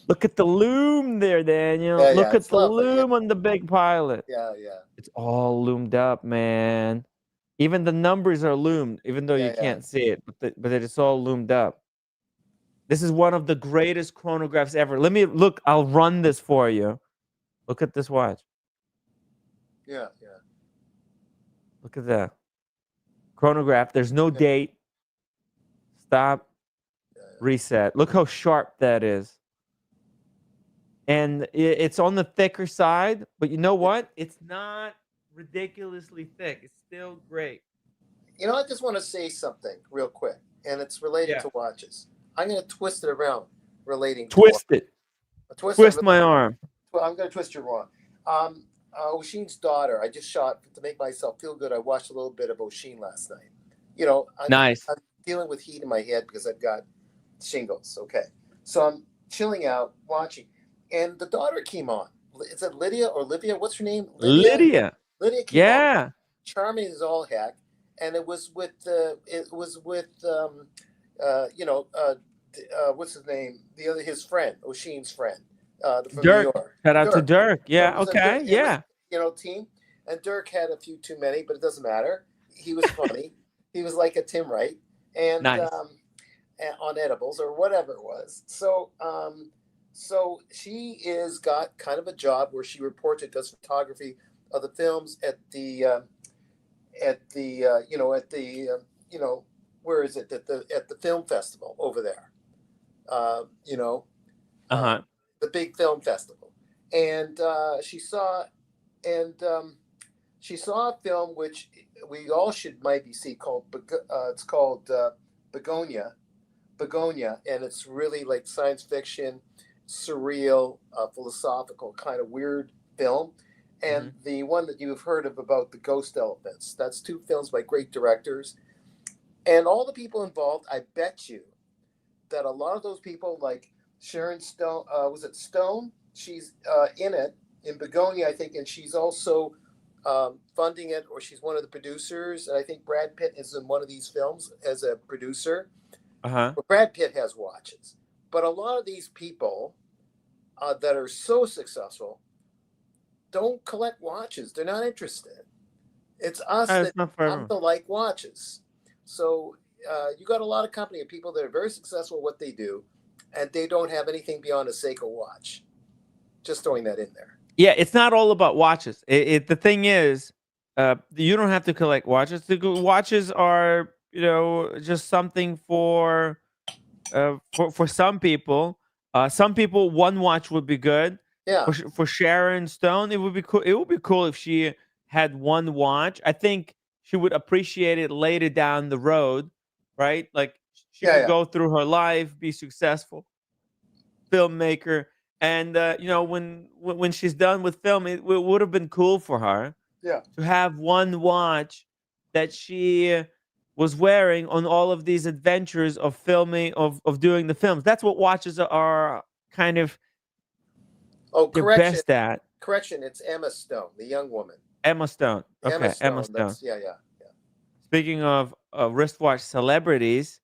Look at the loom there, Daniel. Look at the loom on the big pilot. Yeah. It's all loomed up, man. Even the numbers are loomed, even though you can't see it, but it's all loomed up. This is one of the greatest chronographs ever. Let me look. I'll run this for you. Look at this watch. Yeah. Look at that. Chronograph. There's no date. Stop. Reset. Look how sharp that is. And it's on the thicker side, but you know what? It's not ridiculously thick. It's still great. You know, I just want to say something real quick, and it's related to watches. I'm going to twist it around relating to Twist it. Twist my arm. Well, I'm going to twist your arm. Oshin's daughter, I just shot to make myself feel good. I watched a little bit of Oshin last night. You know, nice. dealing with heat in my head because I've got shingles. Okay, so I'm chilling out, watching, and the daughter came on. Is it Lydia or Livia? What's her name? Lydia. Lydia came on. Yeah. Charming as all heck, and it was with what's his name? His friend, O'Sheen's friend, from Dirk. New York. Shout out to Dirk. Yeah. So it was Okay. it was, team. And Dirk had a few too many, but it doesn't matter. He was funny. He was like a Tim Wright, and Nice. On edibles or whatever it was. So she is got kind of a job where she does photography of the films at the where is it at the film festival over there, the big film festival, and she saw a film which we all should maybe see called it's called Begonia, and it's really like science fiction, surreal, philosophical kind of weird film. And the one that you've heard of about the ghost elephants, that's 2 films by great directors. And all the people involved, I bet you that a lot of those people, like Sharon Stone, was it Stone? She's in it, in Begonia, I think, and she's also funding it, or she's one of the producers. And I think Brad Pitt is in one of these films as a producer. But Brad Pitt has watches. But a lot of these people that are so successful don't collect watches. They're not interested. It's us that have to like watches. So you got a lot of company of people that are very successful at what they do, and they don't have anything beyond a Seiko watch. Just throwing that in there. Yeah, it's not all about watches. The thing is, you don't have to collect watches. The watches are, just something for some people. Some people, one watch would be good. Yeah. For Sharon Stone, it would be cool. It would be cool if she had one watch. I think she would appreciate it later down the road, right? Like she would go through her life, be successful, filmmaker, and when she's done with film, it would have been cool for her, to have one watch that she was wearing on all of these adventures of filming, of doing the films. That's what watches are kind of. Oh, correction. Best at. Correction, it's Emma Stone, the young woman. Emma Stone. Okay, Emma Stone. Yeah. Speaking of wristwatch celebrities,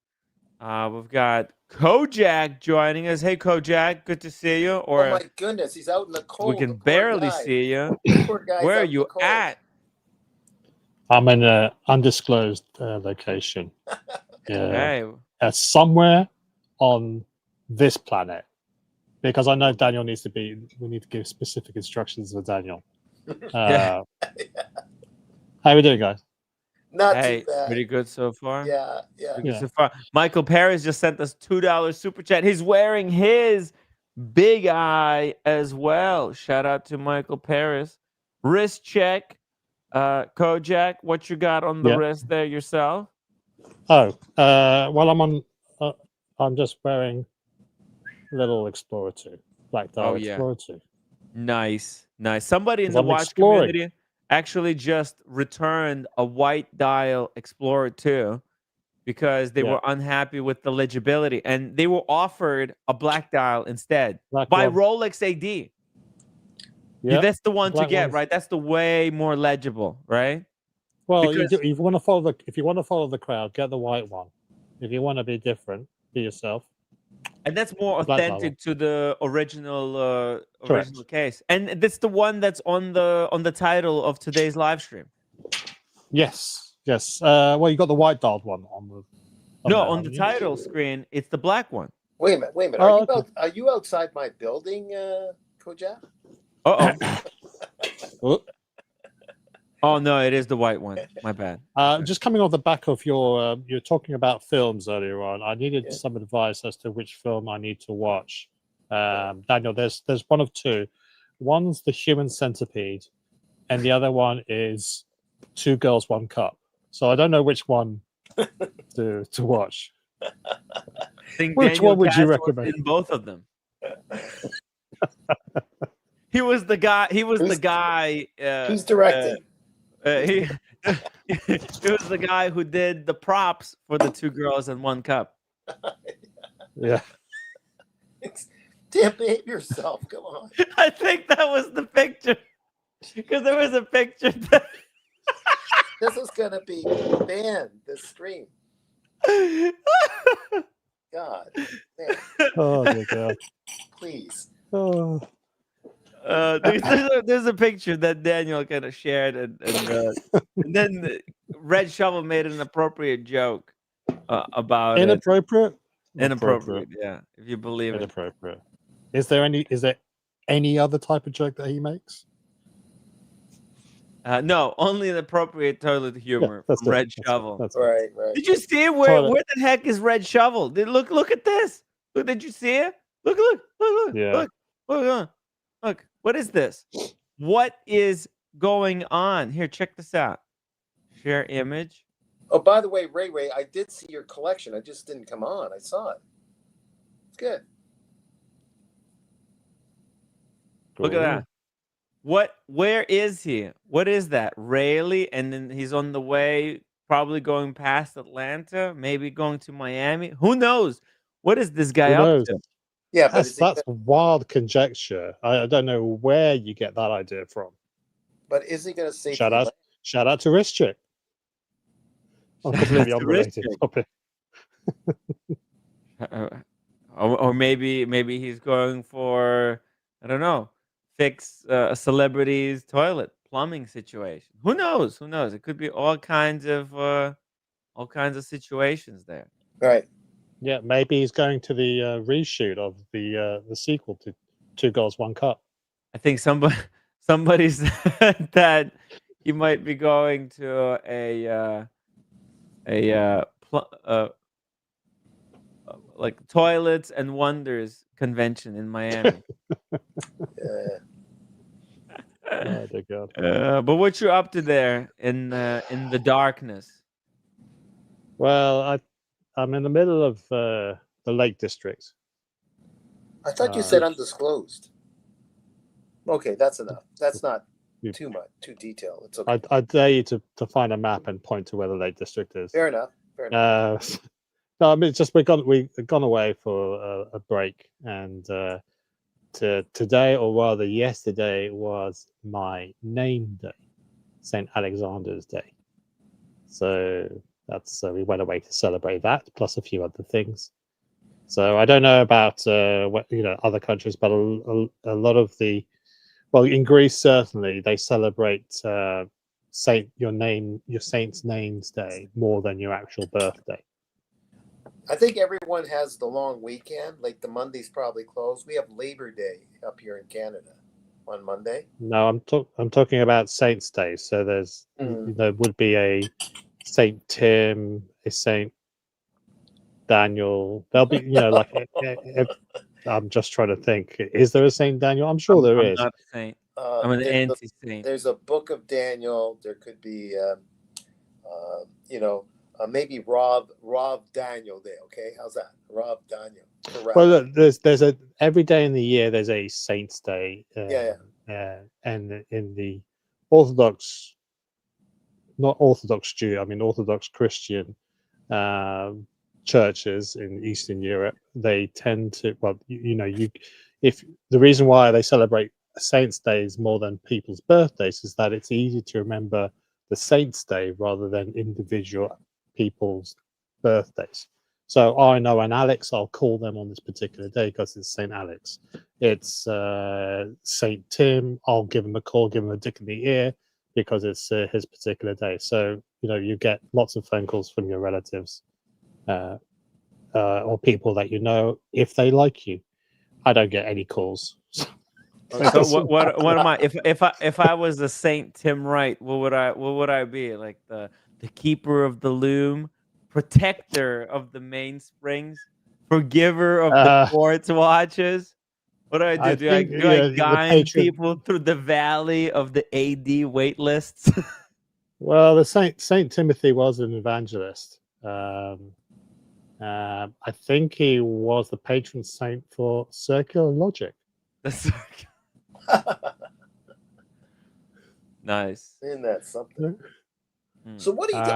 we've got Kojak joining us. Hey, Kojak, good to see you. Or oh my goodness, he's out in the cold. We can barely see you. Where are you at? I'm in an undisclosed location. Okay. Somewhere on this planet. Because I know Daniel we need to give specific instructions for Daniel. How are we doing, guys? Not too bad. Pretty good so far. Yeah. So far. Michael Paris just sent us $2 super chat. He's wearing his big eye as well. Shout out to Michael Paris. Wrist check. Kojak, what you got on the wrist there yourself? Well, I'm just wearing little Explorer 2, Black Dial Explorer 2. Nice. Somebody in the watch community actually just returned a white dial Explorer 2 because they were unhappy with the legibility, and they were offered a black dial instead by Rolex AD. Yeah, that's the one to get, right? That's the way more legible, right? Well, if you want to follow the crowd, get the white one. If you want to be different, be yourself. And that's more authentic to the original case. And that's the one that's on the title of today's live stream. Yes. Well, you got the white dialed one on the. On the title screen, it's the black one. Wait a minute. Are you outside my building, Kojak? Oh no, it is the white one. My bad. Just coming off the back of you're talking about films earlier on. I needed some advice as to which film I need to watch. Daniel, there's one of 2. One's The Human Centipede, and the other one is 2 Girls, 1 Cup. So I don't know which one to watch. Which one would you recommend? In both of them. He was the guy. Who's directing? He it was the guy who did the props for the 2 girls and 1 cup. Yeah. Damn, behave yourself. Come on. I think that was the picture because there was a picture. This is gonna be banned. This stream. God, man, Oh dear God. please. Oh. There's a picture that Daniel kind of shared, and then Red Shovel made an appropriate joke about Inappropriate. it. Inappropriate, yeah, if you believe it. Inappropriate. Is there any other type of joke that he makes? No, only inappropriate toilet humor that's from it. Red That's it. Shovel. That's it. Right, right. Did you see where Toilet. the heck is Red Shovel? Look at this. Look, did you see it? Look, Yeah. look. What is this? What is going on? Here, check this out. Share image. Oh, by the way, Ray, I did see your collection. I just didn't come on. I saw it. It's good. Look at that. Where is he? What is that? Raleigh, and then he's on the way, probably going past Atlanta, maybe going to Miami. Who knows? What is this guy Who up knows? to? Yeah, but That's wild conjecture. I don't know where you get that idea from. is he going to say? Shout out to Wrist Chick. On a completely unrelated topic. Or maybe he's going for, I don't know, fix a celebrity's toilet plumbing situation. Who knows? Who knows? It could be all kinds of situations there. Right. Yeah, maybe he's going to the reshoot of the sequel to 2 Girls, 1 Cup. I think somebody said that he might be going to like Toilets and Wonders convention in Miami. Oh dear God. But what you up to there in the darkness? Well, I'm in the middle of the Lake District. I thought you said undisclosed. Okay, that's enough. That's not too detailed. It's okay. I dare you to find a map and point to where the Lake District is. Fair enough. No, I mean, it's just we've gone away for a break, and today, or rather yesterday, was my name day, St. Alexander's Day. So that's we went away to celebrate that, plus a few other things. So I don't know about other countries, but a lot of in Greece certainly they celebrate your saint's name's day more than your actual birthday. I think everyone has the long weekend. Like the Monday's probably closed. We have Labor Day up here in Canada on Monday. No, I'm talking about Saints' Day. So there would be a Saint Tim, a Saint Daniel. There'll be I'm just trying to think. Is there a Saint Daniel? I'm sure there is. I'm not a saint. I'm an anti-saint. There's a Book of Daniel. There could be, maybe Rob Daniel Day. Okay, how's that? Rob Daniel. Well, look, there's every day in the year there's a Saints' Day. And in the Orthodox, not Orthodox Jew, I mean Orthodox Christian churches in Eastern Europe, they tend to, if the reason why they celebrate Saints' Days more than people's birthdays is that it's easy to remember the Saints' Day rather than individual people's birthdays. So I know an Alex, I'll call them on this particular day because it's St. Alex. It's St. Tim, I'll give him a call, give him a dick in the ear because it's his particular day. So, you get lots of phone calls from your relatives or people that you know if they like you. I don't get any calls. So what am I? If I was a Saint Tim Wright, what would I be? Like the keeper of the loom, protector of the mainsprings, forgiver of the quartz watches. What do I do? Do I guide people through the valley of the AD wait lists? Well, the Saint Timothy was an evangelist. I think he was the patron saint for circular logic. Nice. Isn't that something? Mm. So what do you do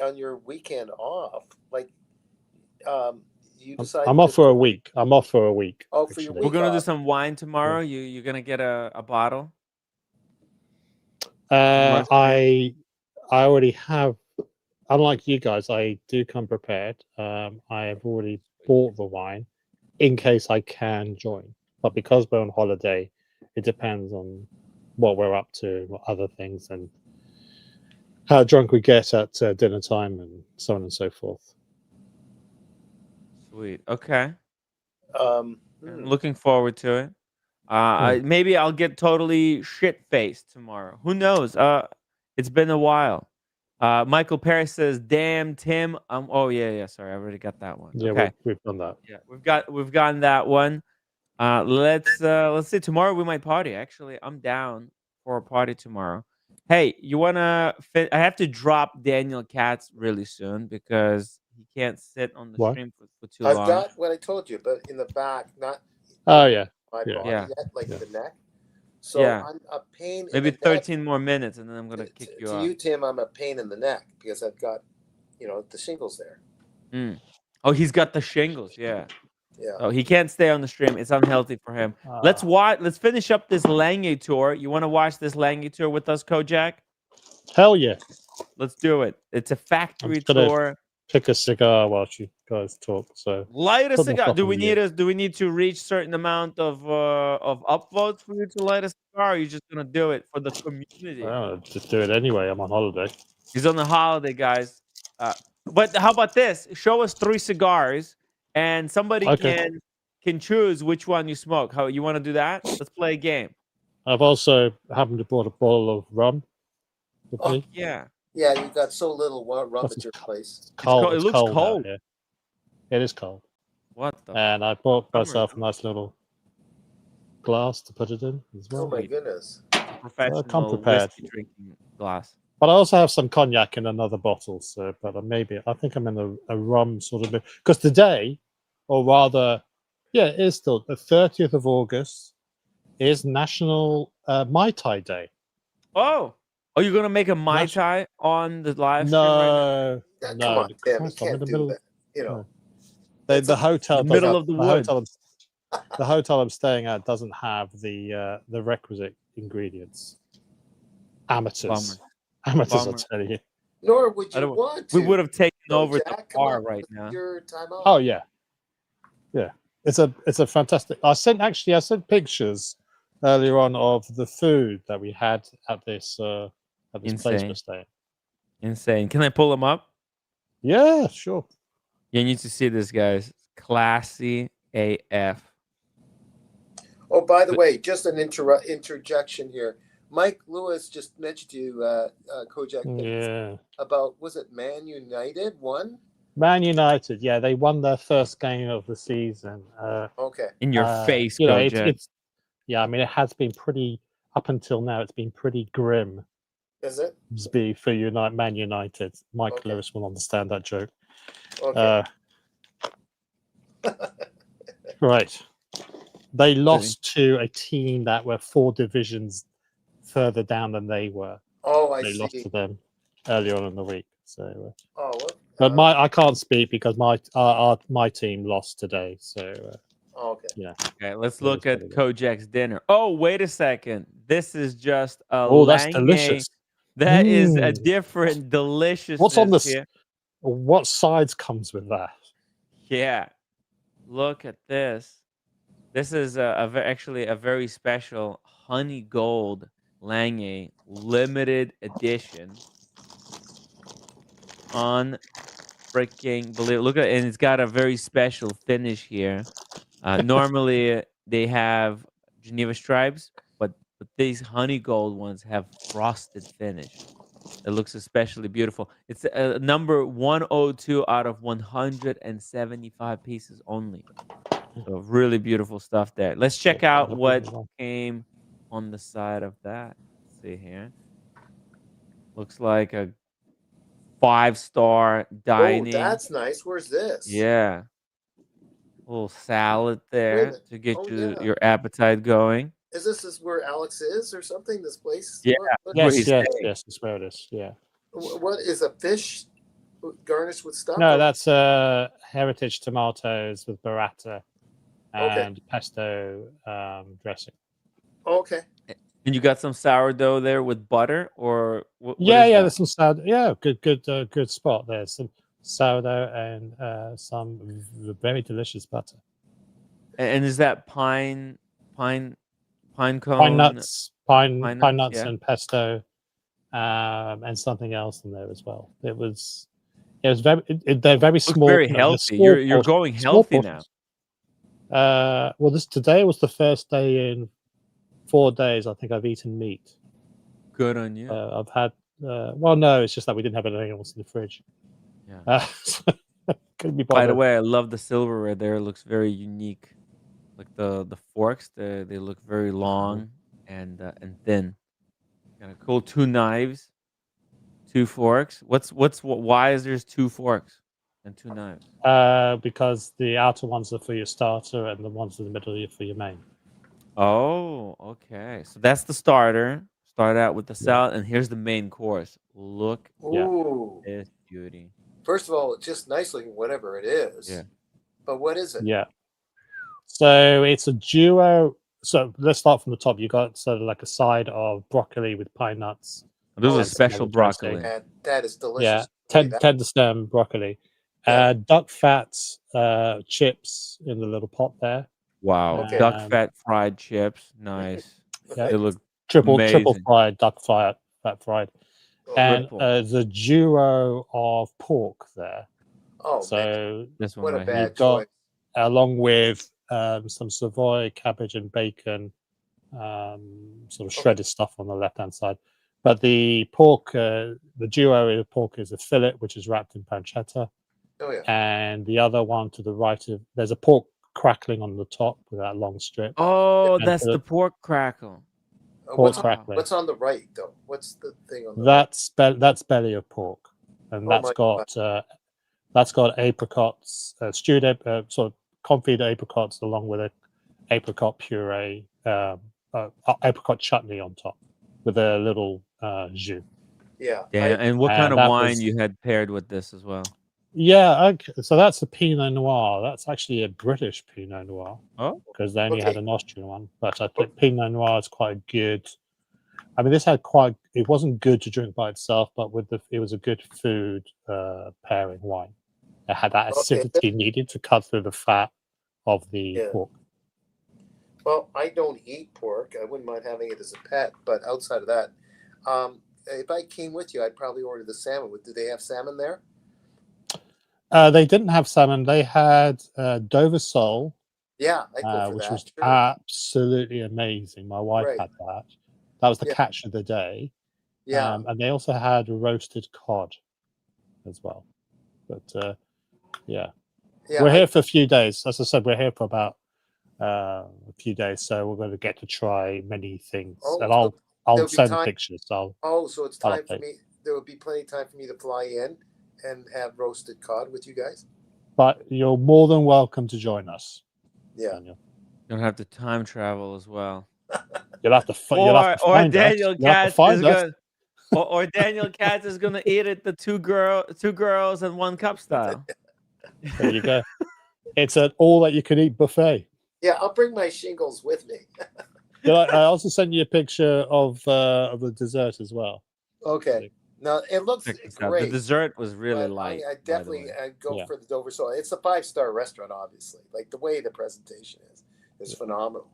on your weekend off? Like, you decide I'm to off just for a go- week. I'm off for a week. Oh, for your actually. We're week gonna do off. some wine tomorrow. You're gonna get a bottle. I already have. Unlike you guys, I do come prepared. I have already bought the wine in case I can join. But because we're on holiday, it depends on what we're up to, what other things, and how drunk we get at dinner time, and so on and so forth. Sweet. Okay. Hmm. I'm looking forward to it. Maybe I'll get totally shit faced tomorrow. Who knows? It's been a while. Michael Paris says, "Damn, Tim." Oh yeah. Sorry, I already got that one. Yeah, Okay. we've done that. Yeah, we've gotten that one. Let's see. Tomorrow we might party. Actually, I'm down for a party tomorrow. Hey, you wanna? I have to drop Daniel Katz really soon because he can't sit on the Why? stream for too I've long. got what I told you, but in the back, not Oh yeah. my Yeah. body Yeah. yet, like Yeah. the neck. So Yeah. I'm a pain Maybe in the neck. 13 more minutes, and then I'm gonna kick you To out. you, Tim, I'm a pain in the neck because I've got, the shingles there. Oh, he's got the shingles. Yeah. Yeah. Oh, he can't stay on the stream. It's unhealthy for him. Let's finish up this Lange tour. You want to watch this Lange tour with us, Kojak? Hell yeah. Let's do it. It's a factory just gonna tour. Pick a cigar while you guys talk. So Light a put my cigar. stuff Do in we the need air. us? Do we need to reach certain amount of upvotes for you to light a cigar? Or are you just gonna do it for the community? Just do it anyway. I'm on holiday. He's on the holiday, guys. But how about this? Show us 3 cigars, and somebody Okay. can choose which one you smoke. How you want to do that? Let's play a game. I've also happened to bought a bottle of rum with Oh, me. Yeah. Yeah, you've got so little rum Plus at your place. It's cold. It It's looks cold out cold. here. It is cold. What the? And I bought Summer, myself a though. nice little glass to put it in as well. Oh my goodness. Professional prepared. whiskey drinking glass. But I also have some cognac in another bottle. So, but I think I'm in a rum sort of because today, or rather, yeah, it is still the 30th of August is National Mai Tai Day. Oh, are you gonna make a Mai Tai on the live stream right now? No, Come on, Tim. You Christ, I'm in can't the do middle. that. The hotel, the middle doesn't- of the woods. the hotel I'm staying at doesn't have the requisite ingredients. Amateurs, Bummer. I'll tell you. Nor would I you don't- want to. We would have taken No, over the Jack, come bar on, right now. Your time off. Oh yeah. It's a fantastic. I sent pictures earlier on of the food that we had at this place Insane. we're staying. Insane. Can I pull them up? Yeah, sure. You need to see this, guys. Classy AF. Oh, by the way, just an interjection here. Mike Lewis just mentioned to you, Kojak, about, was it Man United won? Man United, yeah, they won their first game of the season. Okay. In your face, it's yeah. I mean, it has been pretty up until now. It's been pretty grim. Is it? For Man United, Mike Lewis will understand that joke. Okay. Right. They lost to a team that were 4 divisions further down than they were. Oh, I see. They lost to them earlier on in the week. So, well, but I can't speak because my team lost today. So, okay. Yeah. Okay, let's look at Kojak's dinner. Oh, wait a second. This is just a that's Lange. delicious. That is a different deliciousness. What's on this? Here. What sides comes with that? Yeah. Look at this. This is actually a very special honey gold Lange limited edition. Unfreaking believable. Look at, and it's got a very special finish here. Normally they have Geneva stripes, but these honey gold ones have frosted finish. It looks especially beautiful. It's number 102 out of 175 pieces only. So really beautiful stuff there. Let's check out what came on the side of that. Let's see here. Looks like a 5-star dining. Oh, that's nice. Where's this? Yeah. A little salad there to get your appetite going. Is where Alex is or something? This place? Yeah. What, Where Yes, he's yes, staying. yes. That's where it is. Yeah. what is a fish garnished with stuff? No, or- that's heritage tomatoes with burrata Okay. and pesto dressing. Okay. And you got some sourdough there with butter, or what Yeah, is yeah. that? There's some sourdough. Yeah, good spot. There's some sourdough and some very delicious butter. And is that pine cone? Pine nuts, pine nuts, Yeah. and pesto, and something else in there as well. It was very. They're very Looks small. very they're healthy. small You're portions- going small healthy now. portions. Well, today was the first day in 4 days. I think I've eaten meat. Good on you. I've had. Well, no, it's just that we didn't have anything else in the fridge. Yeah. Couldn't be By the bothered. way, I love the silverware there. It looks very unique. Like the forks, they look very long and thin. Kind of cool. 2 knives, 2 forks. Why is there's 2 forks and 2 knives? Because the outer ones are for your starter, and the ones in the middle are for your main. Oh, okay. So that's the starter. Start out with the Yeah. salad, and here's the main course. Look Yeah. Ooh. at this beauty. First of all, it's just nice looking, whatever it is. Yeah. But what is it? Yeah. So it's a duo. So let's start from the top. You got sort of like a side of broccoli with pine nuts. Those Oh, are that's special another dressing. broccoli. And that is Yeah, delicious. tender stem broccoli. Yeah. Duck fat chips in the little pot there. Wow. Okay. Duck fat fried chips. Nice. Yeah. They look Triple amazing. fried duck fat fried, Oh, and Triple. the duo of pork there. oh man, So This one what a right bad here. You've got- choice. along with some Savoy cabbage and bacon, sort of shredded stuff on the left hand side. But the pork, the duo of pork is a fillet, which is wrapped in pancetta. Oh yeah. And the other one to the right of there's a pork crackling on the top with that long strip. Oh, And that's to the pork crackle. pork What's crackling. what's on the right though? What's the thing on the That's belly of pork, and Oh that's my got apricots, stewed sort of confit apricots along with a apricot puree, apricot chutney on top with a little jus. Yeah. Damn. And what kind of that wine was- you had paired with this as well? Yeah, okay. So that's a Pinot Noir. That's actually a British Pinot Noir Oh, because they only had Okay. an Austrian one. But I think Pinot Noir is quite good. I mean, this had it wasn't good to drink by itself, but it was a good food pairing wine. It had that Okay. acidity needed to cut through the fat of the Yeah. pork. Well, I don't eat pork. I wouldn't mind having it as a pet, but outside of that, if I came with you, I'd probably order the salmon. Do they have salmon there? They didn't have salmon. They had Dover sole, Yeah, I'd go for which that. was Sure. absolutely amazing. My wife Right. had that. That was the Yeah. catch of the day. Yeah. And they also had roasted cod as well. But yeah, Yeah. we're here for a few days. As I said, we're here for about a few days, so we're going to get to try many things. Oh, And so I'll there'll be send time- pictures. so it's I'll time for update. me. There would be plenty of time for me to fly in and have roasted cod with you guys. But you're more than welcome to join us. Yeah. Daniel. you'll have to time travel as well. You'll have to, you'll have to Or find Daniel us. You'll have to Katz find is us. gonna or Daniel Katz is gonna eat it the two girls and one cup style. There you go. It's an all that you can eat buffet. Yeah, I'll bring my shingles with me. I also sent you a picture of the dessert as well. Okay. Now it looks Check this out. great. The dessert was really but light. I by the definitely way. I'd go Yeah. for the Dover Sole. It's a 5-star restaurant, obviously. Like the way the presentation is phenomenal.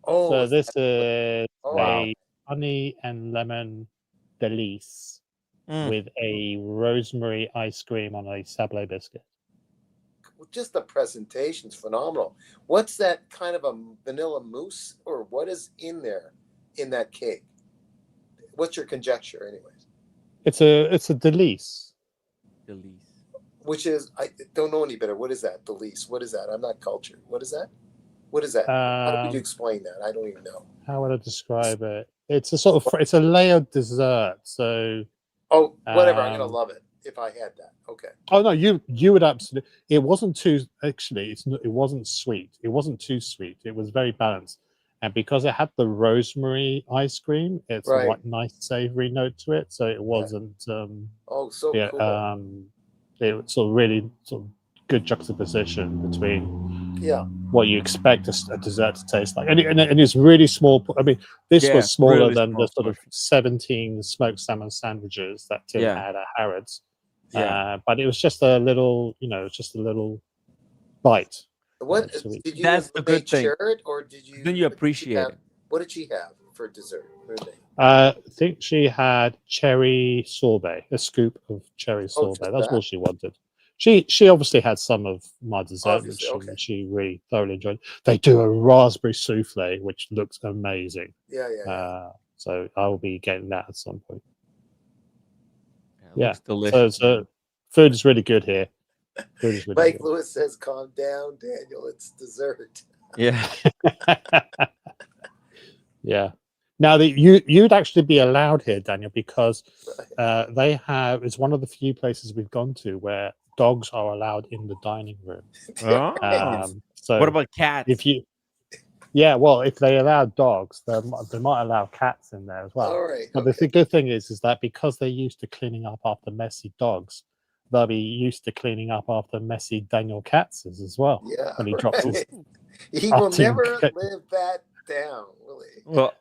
Oh, So is this that- is Oh, a honey and lemon delice Mm. with a rosemary ice cream on a sablé biscuit. just the presentation's phenomenal. What's that kind of a vanilla mousse, or what is in there in that cake? What's your conjecture, anyways? It's a delice. Delise. Which is, I don't know any better. What is that? Delice. What is that? I'm not cultured. What is that? What is that? How would you explain that? I don't even know. How would I describe it? It's a sort of it's a layered dessert. So Oh, whatever. I'm gonna Um, love it if I had that. Okay. oh no, you would absolutely. It wasn't too actually. It wasn't sweet. It wasn't too sweet. It was very balanced, and because it had the rosemary ice cream, it's Right. a nice savory note to it. So it wasn't. Oh, so Yeah, cool. it was sort of really sort of good juxtaposition between Yeah. what you expect a dessert to taste like, and it's really small. I mean, this Yeah, was smaller really than the small sort of portion. 17 smoked salmon sandwiches that Tim Yeah. had at Harrods. Yeah. But it was just a little, just a little bite. What So did you That's the good thing. share it, or did you? Then you appreciate it. What did she have for dessert? Roommate? I think she had cherry sorbet, a scoop of cherry sorbet. just That's that? all she wanted. She obviously had some of my dessert, Obviously, okay. which she really thoroughly enjoyed. They do a raspberry souffle, which looks amazing. Yeah. So I will be getting that at some point. It looks So, delicious. so food is really good here. Food is really Mike good. Lewis says, "Calm down, Daniel. It's dessert." Yeah. Yeah. Now that you'd actually be allowed here, Daniel, because they have. It's one of the few places we've gone to where dogs are allowed in the dining room. Oh. So What about cats? if they allow dogs, they might allow cats in there as well. All right. But the good thing is that because they're used to cleaning up after messy dogs, they'll be used to cleaning up after messy Daniel Katz's as well. Yeah. When he drops his. He will After never cut- live that down, will he? Well,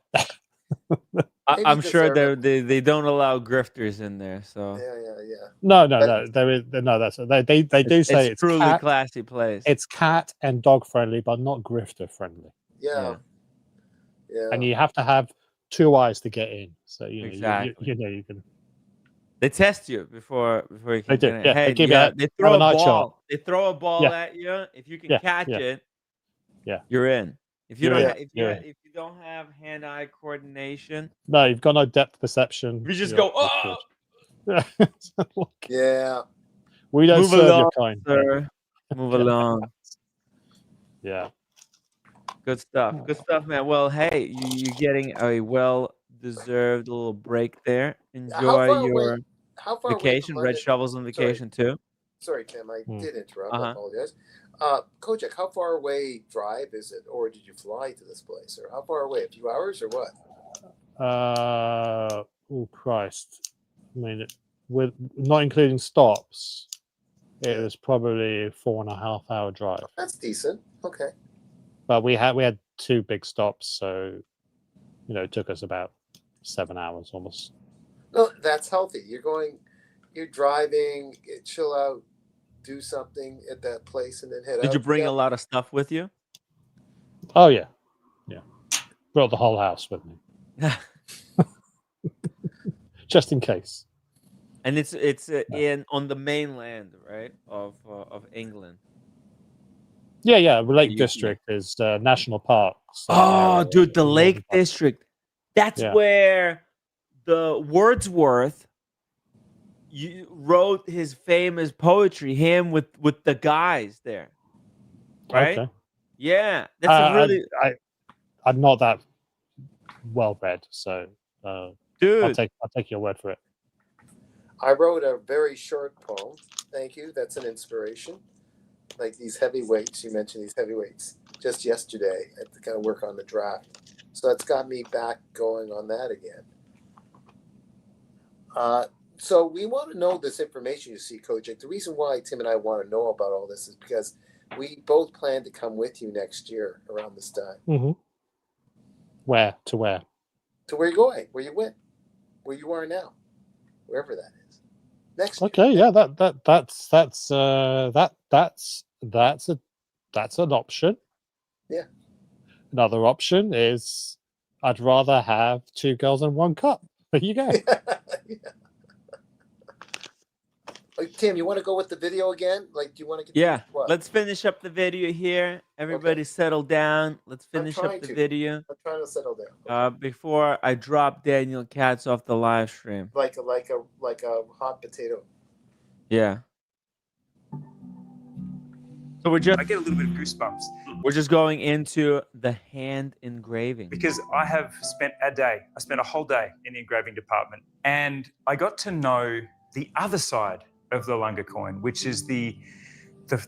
Maybe I'm sure deserve they don't allow grifters in there. So Yeah. No. But- There is no. That's they do say it's truly cat. classy place. It's cat and dog friendly, but not grifter friendly. Yeah. And you have to have 2 eyes to get in. So you know, Exactly. you can. They test you before you can They do, get in. yeah. Hey, They give you they throw have a an eye ball. chart. They throw a ball Yeah. at you. If you can Yeah, catch yeah. it, Yeah. you're in. If you You're don't, in, if you don't have hand-eye coordination, No, you've got no depth perception. you just You're- go, you're oh, good. Yeah. We don't Move serve along, your kind. sir. Move along. Yeah. Good stuff. Good stuff, man. Well, hey, you're getting a well-deserved little break there. Enjoy your How far away vacation. from Red London? Shovels on vacation too. Sorry, Tim. I did interrupt. I Uh-huh. apologize. Kojak, how far away drive is it, or did you fly to this place, or how far away? A few hours, or what? Oh Christ! I mean, with not including stops, it was probably a 4.5 hour drive. That's decent. Okay. But we had 2 big stops, so it took us about 7 hours almost. No, that's healthy. You're driving, chill out, do something at that place, and then head out. Did you bring Yeah. a lot of stuff with you? Oh yeah. Brought the whole house with me, just in case. And it's on the mainland, right, of England. Yeah. Lake You- District is national park. So Oh, dude, the Lake Park. District. That's Yeah. where the Wordsworth wrote his famous poetry. Him with the guys there, right? Okay. Yeah, that's a really I'm not that well read, so I'll dude. take your word for it. I wrote a very short poem. Thank you. That's an inspiration. Like these heavyweights, you mentioned these heavyweights just yesterday. I had to kind of work on the draft. So that's got me back going on that again. So we want to know this information, you see, Kojak. The reason why Tim and I want to know about all this is because we both plan to come with you next year around this time. Mm-hmm. Where? To where? To where you're going, where you went, where you are now, wherever that is. Next year. Okay, yeah, that's an option. Yeah. Another option is I'd rather have 2 girls and 1 cup. There you go. Yeah. Like, Tim, you want to go with the video again? Like, do you want to get Yeah, what? let's finish up the video here. Everybody settle down. Let's finish up trying the to. video I'm trying to settle down. before I drop Daniel Katz off the live stream. Like a hot potato. Yeah. So I get a little bit of goosebumps we're just going into the hand engraving. because I spent a whole day in the engraving department, and I got to know the other side of the Lange coin, which is the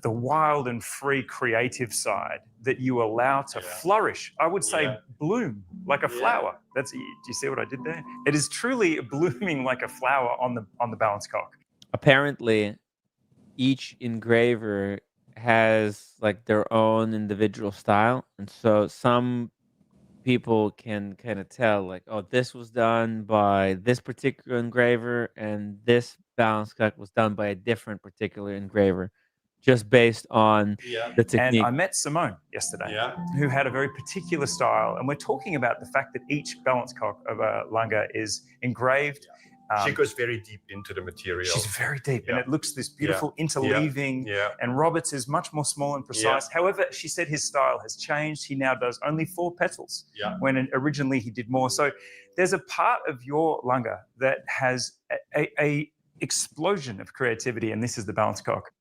wild and free creative side that you allow to flourish. I would say bloom like a flower. Do you see what I did there? It is truly blooming like a flower on the balance cock. Apparently, each engraver has like their own individual style, and so some people can kind of tell like, oh, this was done by this particular engraver and this balance cut was done by a different particular engraver, just based on the technique. And I met Simone yesterday, who had a very particular style, and we're talking about the fact that each balance cock of a Lange is engraved. She goes very deep into the material. She's very deep, and it looks this beautiful interleaving. And Robert's is much more small and precise. However, she said his style has changed. He now does only 4 petals, when originally he did more. So there's a part of your Lange that has a explosion of creativity, and this is the balance cock.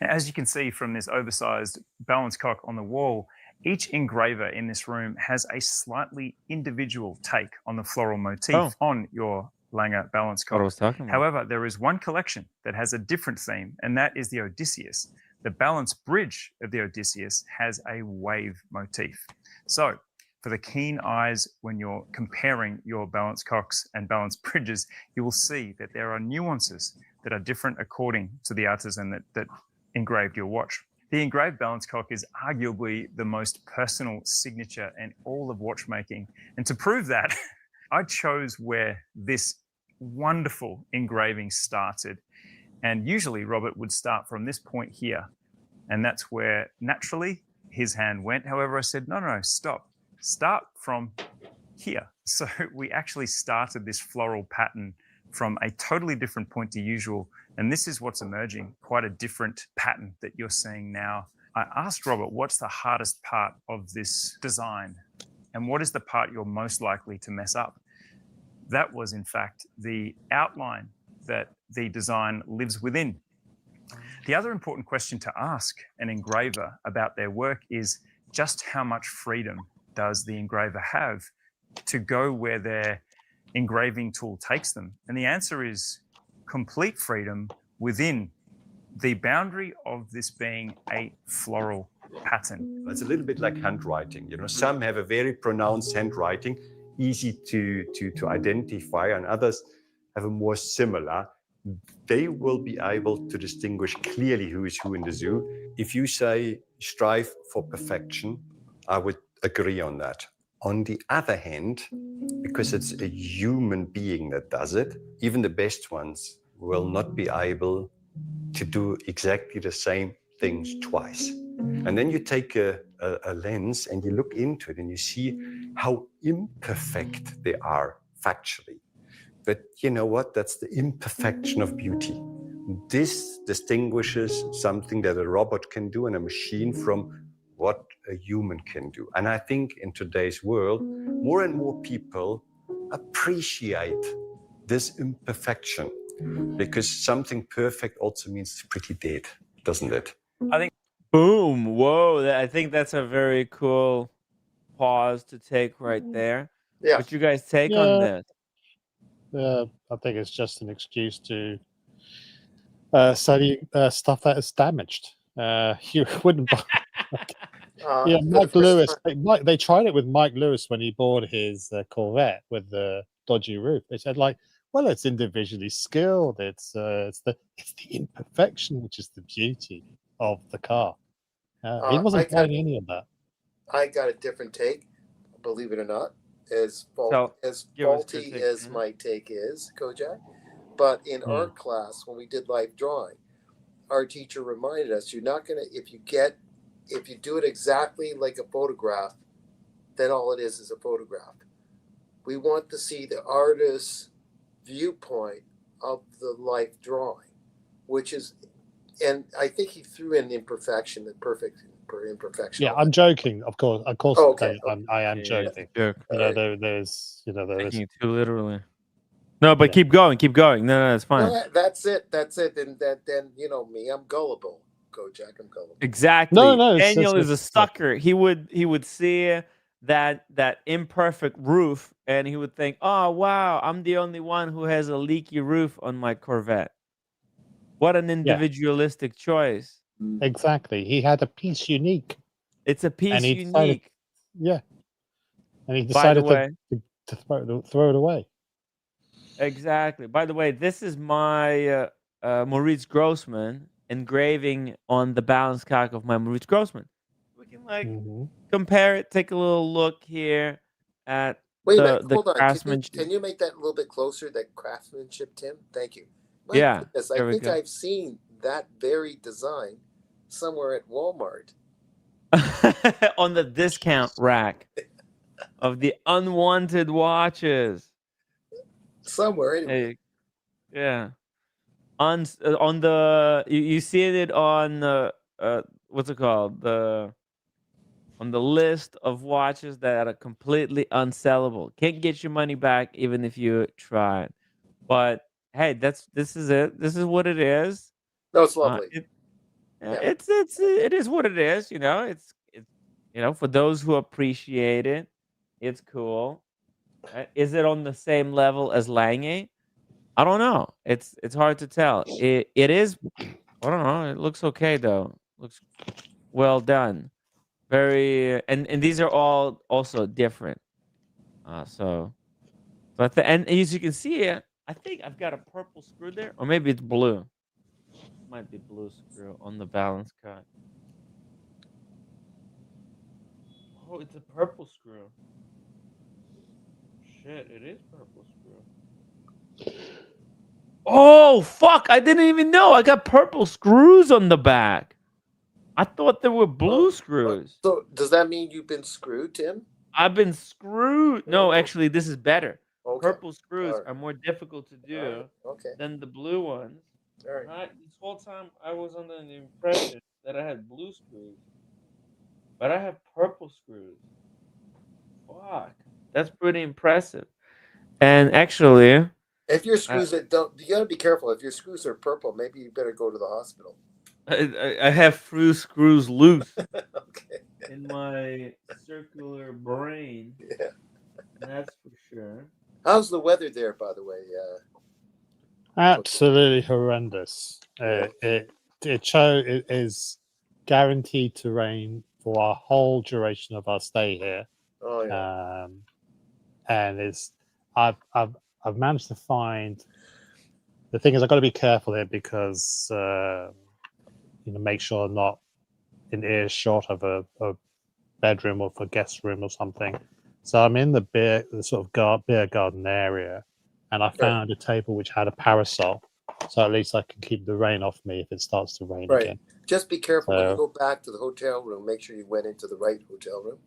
Now, as you can see from this oversized balance cock on the wall, each engraver in this room has a slightly individual take on the floral motif on your Lange balance cock. What I was talking about. However, there is one collection that has a different theme, and that is the Odysseus. The balance bridge of the Odysseus has a wave motif. So, for the keen eyes, when you're comparing your balance cocks and balance bridges, you will see that there are nuances that are different according to the artisan that engraved your watch. The engraved balance cock is arguably the most personal signature in all of watchmaking. And to prove that, I chose where this wonderful engraving started. And usually Robert would start from this point here. And that's where naturally his hand went. However, I said, no, stop. Start from here. So we actually started this floral pattern from a totally different point to usual. And this is what's emerging, quite a different pattern that you're seeing now. I asked Robert, what's the hardest part of this design? And what is the part you're most likely to mess up? That was, in fact, the outline that the design lives within. The other important question to ask an engraver about their work is just how much freedom does the engraver have to go where their engraving tool takes them? And the answer is complete freedom within the boundary of this being a floral pattern. It's a little bit like handwriting. Some have a very pronounced handwriting, easy to identify, and others have a more similar. They will be able to distinguish clearly who is who in the zoo. If you say strive for perfection, I would agree on that. On the other hand, because it's a human being that does it, even the best ones will not be able to do exactly the same things twice. And then you take a lens and you look into it and you see how imperfect they are factually. But you know what? That's the imperfection of beauty. This distinguishes something that a robot can do and a machine from what a human can do. And I think in today's world, more and more people appreciate this imperfection, because something perfect also means it's pretty dead, doesn't it? I think. Boom. Whoa. I think that's a very cool pause to take right there. Yeah. What you guys take on this? I think it's just an excuse to study stuff that is damaged. You wouldn't buy. Mike Lewis. They tried it with Mike Lewis when he bought his Corvette with the dodgy roof. They said, well, it's individually skilled. It's the imperfection which is the beauty of the car. He wasn't buying any of that. I got a different take, believe it or not, as faulty as my take is, Kojak. But in art class, when we did life drawing, our teacher reminded us, you're not going to, if you do it exactly like a photograph, then all it is a photograph. We want to see the artist's viewpoint of the life drawing, which is, and I think he threw in imperfection, the perfect imperfection. Yeah, I'm joking, of course. Oh, okay. I am joking. Joke. There's Taking it too literally. No, but keep going. No, it's fine. No, that's it. And then me, I'm gullible. Kojak, I'm gullible. Exactly. No, Daniel is a sucker. He would see that imperfect roof and he would think, oh wow, I'm the only one who has a leaky roof on my Corvette. What an individualistic choice. Exactly. He had a piece unique. It's a piece unique. Yeah, and he By the decided way, to throw it away. exactly. By the way, this is my Maurice Grossman engraving on the balance calc of my Maurice Grossman. We can like Hmm. compare it, take a little look here at Wait a minute, the hold on. craftsmanship. Can you make that a little bit closer? That craftsmanship, Tim. Thank you. My Yeah, goodness, I there we think go. I've seen that very design somewhere at Walmart. On the discount rack of the unwanted watches. Somewhere anyway. Hey, yeah. On the you see it on what's it called, on the list of watches that are completely unsellable. Can't get your money back even if you tried. But hey, this is it. This is what it is. No, it's lovely. Yeah. It is what it is. You know, it's for those who appreciate it, it's cool. Is it on the same level as Lange? I don't know. It's hard to tell. It is. I don't know. It looks okay though. Looks well done. Very and these are all also different. So and as you can see, I think I've got a purple screw there, or maybe it's blue. Might be blue screw on the balance cut. Oh, it's a purple screw. Shit, it is purple screw. Oh fuck! I didn't even know. I got purple screws on the back. I thought there were blue screws. So does that mean you've been screwed, Tim? I've been screwed. No, actually, this is better. Okay. Purple screws Alright. are more difficult to do Alright. Okay. than the blue ones. All right. This whole time, I was under the impression that I had blue screws, but I have purple screws. Fuck, that's pretty impressive. And actually, If your screws that don't, you gotta be careful. If your screws are purple, maybe you better go to the hospital. I have screws loose Okay. in my circular brain. Yeah. That's for sure. How's the weather there, by the way? Absolutely horrendous. It is guaranteed to rain for our whole duration of our stay here. Oh yeah. And I've managed to find. The thing is, I've got to be careful here because make sure I'm not in earshot of a bedroom or for guest room or something. So I'm in the sort of beer garden area, and I found a table which had a parasol, so at least I can keep the rain off me if it starts to rain again. Just be careful when you go back to the hotel room. Make sure you went into the right hotel room.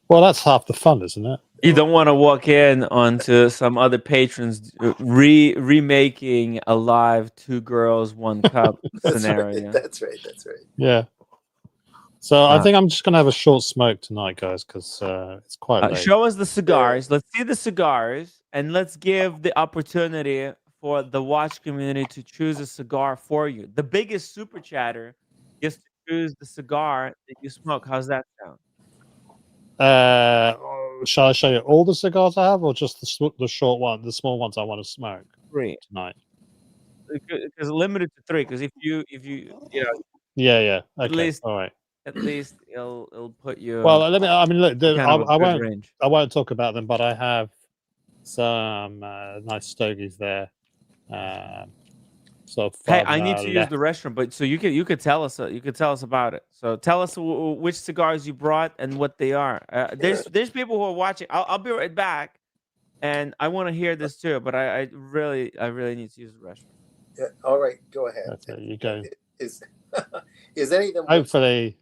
Well, that's half the fun, isn't it? You don't want to walk in onto some other patrons remaking a live 2 girls 1 cup scenario. That's right. Yeah. So I think I'm just gonna have a short smoke tonight, guys, because it's quite late. Show us the cigars. Yeah. Let's see the cigars, and let's give the opportunity for the watch community to choose a cigar for you. The biggest super chatter gets to choose the cigar that you smoke. How's that sound? Shall I show you all the cigars I have, or just the short one, the small ones I want to smoke? 3 tonight. Because limited to 3. Because if you Yeah. Okay. At least it'll put you. Well, look. Range. I won't talk about them, but I have some nice stogies there. Hey, I need to use the restroom, but so you could tell us about it. So tell us which cigars you brought and what they are. There's people who are watching. I'll be right back, and I want to hear this too. But I really need to use the restroom. Yeah. All right, go ahead. That's it. You go. Is any of them? Hopefully,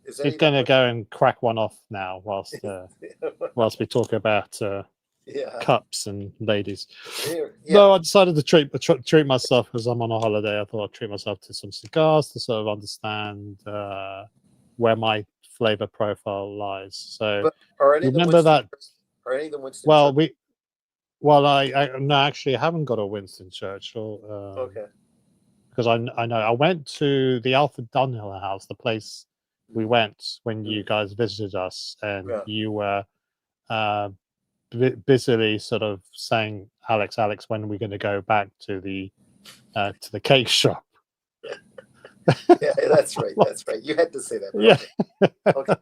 he's going to go and crack one off now whilst we talk about cups and ladies. Yeah. No, I decided to treat myself because I'm on a holiday. I thought I'd treat myself to some cigars to sort of understand where my flavor profile lies. So remember that. Are any of them Winston? Actually, I haven't got a Winston Churchill. Okay. Because I know I went to the Alfred Dunhill house, the place we went when you guys visited us, and you were busily sort of saying, Alex, when are we going to go back to the cake shop? Yeah, that's right. You had to say that. Yeah. Okay.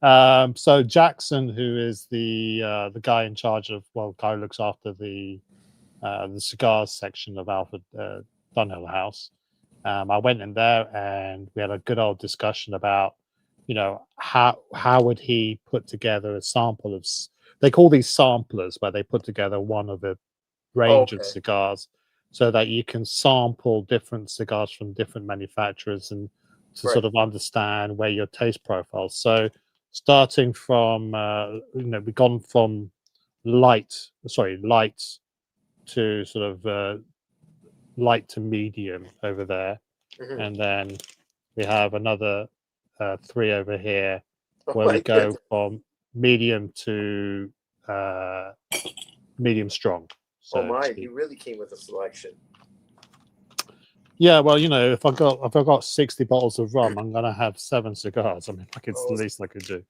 So Jackson, who is the guy in charge of, guy who looks after the cigars section of Alfred Dunhill House. I went in there and we had a good old discussion about, how would he put together a sample of. They call these samplers, where they put together one of a range of Okay. cigars, so that you can sample different cigars from different manufacturers and to sort of understand where your taste profiles. So starting from, we've gone from light to sort of light to medium over there, Mhm. and then we have another 3 over here, Oh where my we go goodness. from medium to medium strong. So Oh to my, speak. you really came with a selection. Yeah, well, if I got 60 bottles of rum, I'm gonna have 7 cigars. I mean, like, it's the least I could do.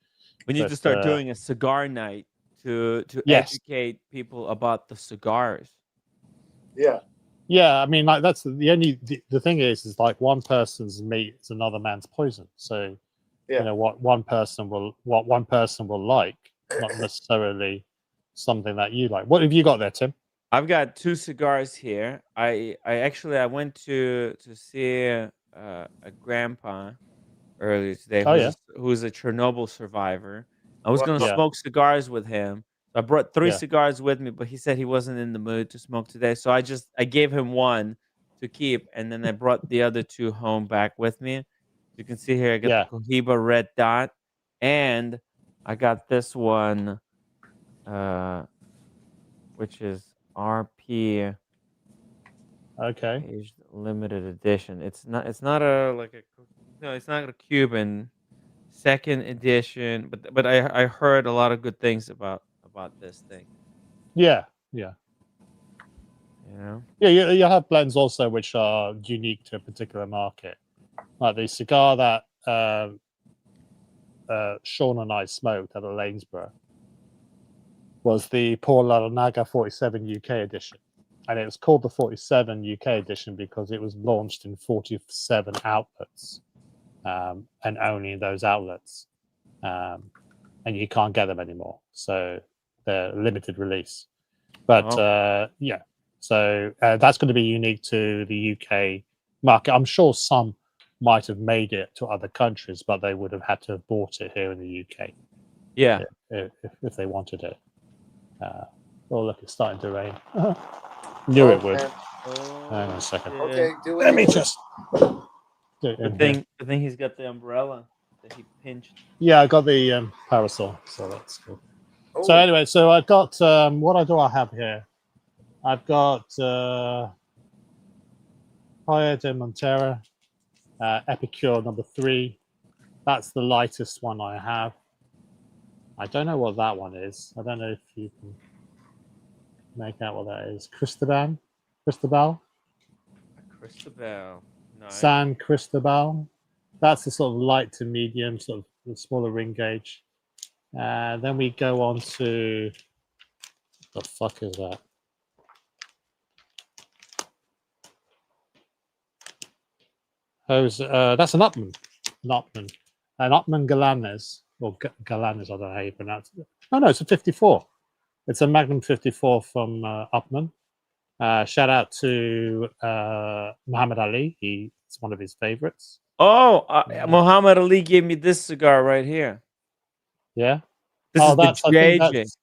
We need But, to start doing a cigar night to Yes. educate people about the cigars. Yeah. Yeah, I mean, like, that's the thing is like one person's meat is another man's poison. So, Yeah. what one person will like, not necessarily something that you like. What have you got there, Tim? I've got 2 cigars here. I went to see a grandpa earlier today Oh, yeah. who's a Chernobyl survivor. I was gonna Yeah. smoke cigars with him. So I brought 3 Yeah. cigars with me, but he said he wasn't in the mood to smoke today. So I gave him 1 to keep, and then I brought the other 2 home back with me. You can see here I got Yeah. the Cohiba Red Dot, and I got this one, which is RP Okay. aged limited edition. It's not it's not a Cuban second edition, but I heard a lot of good things about this thing. Yeah. Yeah. You know, Yeah. You have blends also which are unique to a particular market. Like the cigar that Sean and I smoked at the Lanesborough was the Paul Laranaga 47 UK edition. And it was called the 47 UK edition because it was launched in 47 outlets, and only in those outlets. And you can't get them anymore. So they're limited release. But yeah, so that's going to be unique to the UK market. I'm sure some might have made it to other countries, but they would have had to have bought it here in the UK. yeah. If they wanted it. Oh, look, it's starting to rain. Knew it would. man. Hang on a second. Okay, do it. Let me just do it The in here. thing he's got the umbrella that he pinched. Yeah, I got the parasol, so that's cool. Oh, So anyway, so I've got what do I have here? I've got Haya de Montera, Epicure number 3. That's the lightest one I have. I don't know what that one is. I don't know if you can make out what that is. Cristobal, Cristobal. Nice. San Cristobal. That's the sort of light to medium, sort of the smaller ring gauge. Then we go on to, what the fuck is that? That's an Upman. An Upman Galanes, or Galanes, I don't know how you pronounce it. Oh no, it's a 54. It's a Magnum 54 from Upman. Shout out to Muhammad Ali. It's one of his favorites. Oh, Muhammad Ali gave me this cigar right here. Yeah. This is that's the I think JJ. that's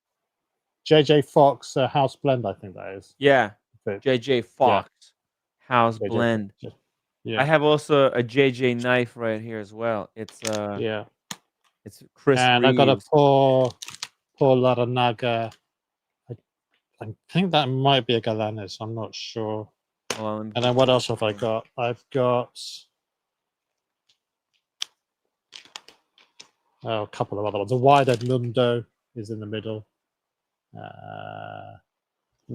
JJ Fox House Blend. I think that is. Yeah, But, JJ Fox House JJ Blend. yeah. I have also a JJ knife right here as well. It's Yeah. it's Chris And Reeves. I got a Paul Laranaga. I think that might be a Galanes. I'm not sure. Well, And then what else have I got? I've got a couple of other ones. A Wide-Eyed Lundo is in the middle. And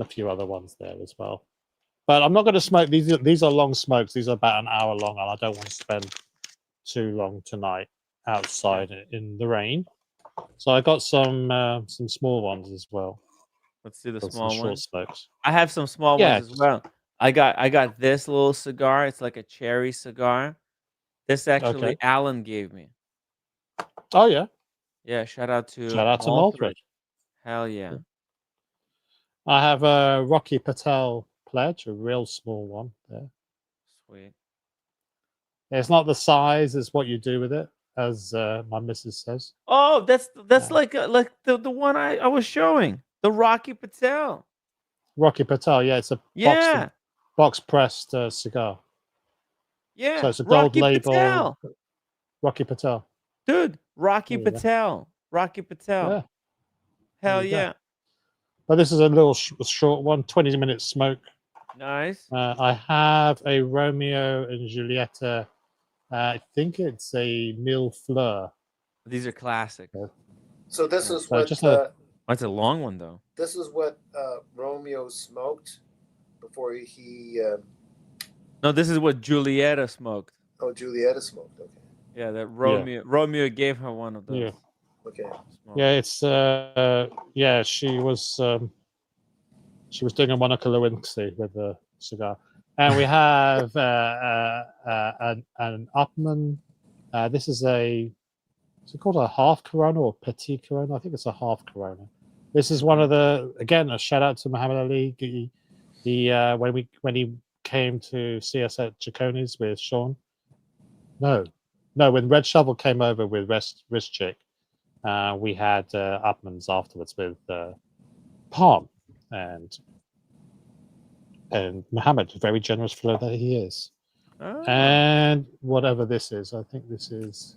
a few other ones there as well. But I'm not going to smoke. These are long smokes. These are about an hour long, and I don't want to spend too long tonight outside in the rain. So I got some small ones as well. Let's see the Some small short ones. smokes. I have some small Yeah, ones as well. I got this little cigar. It's like a cherry cigar. This actually Okay. Alan gave me. Oh yeah. Yeah, shout out to Maldred. Hell yeah. I have a Rocky Patel pledge, a real small one there. Sweet. It's not the size; it's what you do with it, as my missus says. Oh, that's like the one I was showing. The Rocky Patel. Rocky Patel, yeah, it's a Yeah. box pressed cigar. Yeah. So it's a gold Rocky label. Patel. Rocky Patel. Dude, Rocky There you go. Patel. Rocky Patel. Yeah. Hell There you go. yeah. But this is a little short one, 20-minute smoke. Nice. I have a Romeo and Julieta. I think it's a Mille Fleur. These are classic. So this is So what just That's a long one though. this is what Romeo smoked before he. No, this is what Julieta smoked. Oh, Julieta smoked. Okay. Yeah, that Romeo gave her one of those. Yeah. Okay. smoked. Yeah, it's she was doing a Monica Lewinsky with the cigar, and we have an Upman. This is is it called a half Corona or Petit Corona? I think it's a half Corona. This is one of the, again, a shout out to Muhammad Ali. He when he came to see us at Chaconi's with Sean. No, when Red Shovel came over with Wrist Chick, we had Upmans afterwards with Palm and Muhammad, very generous fellow that he is. Oh. And whatever this is, I think this is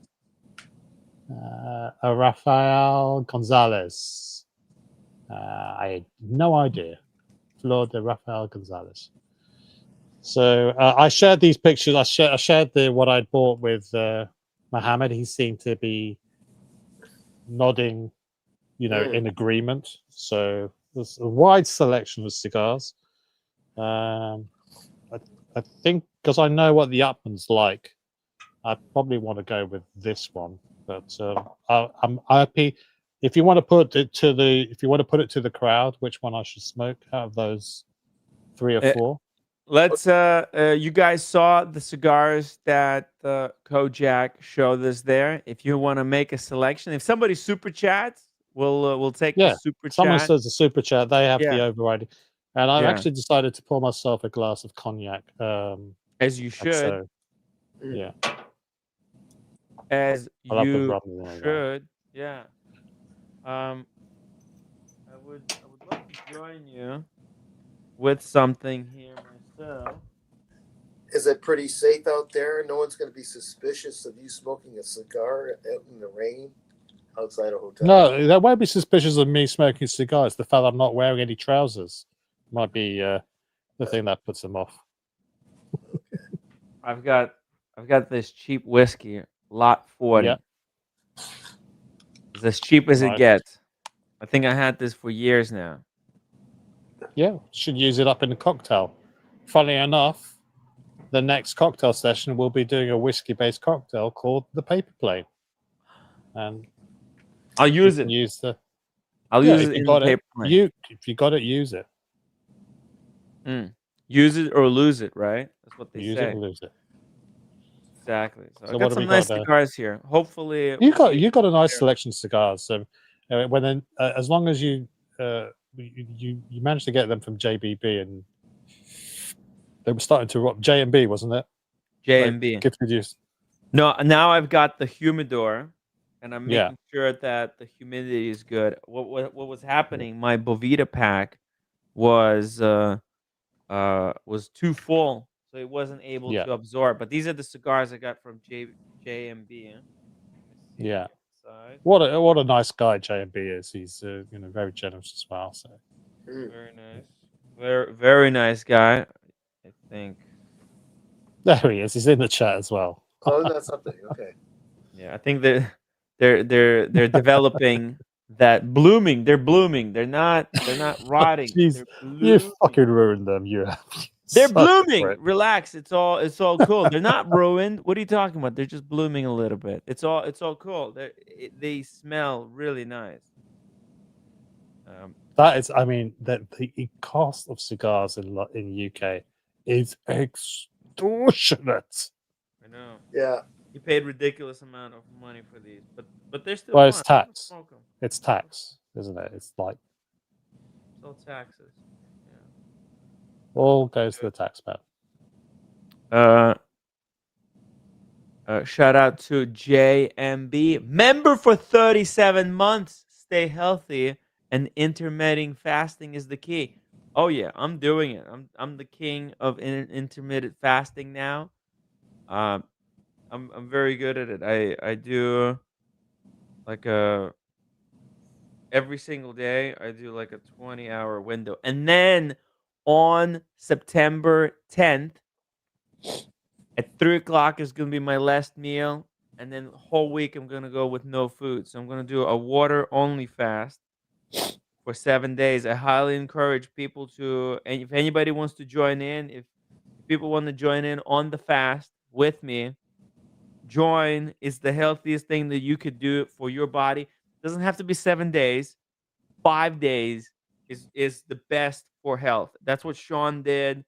a Rafael Gonzalez. I had no idea. Flor de Rafael Gonzalez. So I shared these pictures. I shared what I'd bought with Mohammed. He seemed to be nodding, in agreement. So there's a wide selection of cigars. I think because I know what the Upman's like, I probably want to go with this one. But I'm happy. If you want to put it to the crowd, which one I should smoke out of those 3 or 4? Let's you guys saw the cigars that Kojak showed us there. If you want to make a selection, if somebody super chats, we'll take the super Someone chat. says the super chat, they have the overriding. And I've Yeah. actually decided to pour myself a glass of cognac. As you should. So, yeah. As I love the you rum and all that. should. Yeah. I would love to join you with something here myself. Is it pretty safe out there? No one's going to be suspicious of you smoking a cigar out in the rain outside a hotel? No, they won't be suspicious of me smoking cigars. The fact I'm not wearing any trousers might be the thing that puts them off. I've got this cheap whiskey, Lot 40. Yeah. It's as cheap as it Nice. gets. I think I had this for years now. Yeah, should use it up in a cocktail. Funny enough, the next cocktail session we'll be doing a whiskey-based cocktail called the Paper Plane, and I'll use it. I'll use it in the paper plane. If you got it, use it. Use it or lose it, right? That's what they Use say. it or lose it. Exactly. So I what got do some we nice got there? cigars here. Hopefully, You got a nice selection of cigars. So as long as you managed to get them from JBB, and they were starting to rock. J&B, wasn't it? J&B. Gifted use. No, now I've got the humidor, and I'm making sure that the humidity is good. What was happening? My Bovita pack was too full, so it wasn't able to absorb. But these are the cigars I got from J&B. Yeah. What a nice guy J&B is. He's very generous as well. So very nice, very nice guy. I think. There he is. He's in the chat as well. Oh, that's something. Okay. Yeah, I think they're developing that blooming. They're blooming. They're not rotting. Jeez, you fucking ruined them. They're blooming. Relax. It's all cool. They're not ruined. What are you talking about? They're just blooming a little bit. It's all cool. They smell really nice. That is, I mean, the cost of cigars in the UK is extortionate. I know. Yeah. You paid ridiculous amount of money for these, but they're still Well, fun. it's tax. Smoke 'em. It's tax, isn't it? It's like It's all taxes. Yeah. all goes to the taxpayer. Shout out to JMB, member for 37 months. Stay healthy, and intermittent fasting is the key. Oh yeah, I'm doing it. I'm the king of intermittent fasting now. Um, I'm very good at it. I do like a every single day. I do like a 20-hour window, and then on September 10th at 3 o'clock is gonna be my last meal, and then the whole week I'm gonna go with no food. So I'm gonna do a water only fast for 7 days. I highly encourage people to, and if anybody wants to join in, if people want to join in on the fast with me, join. It's the healthiest thing that you could do for your body. It doesn't have to be 7 days. 5 days is the best for health. That's what Sean did.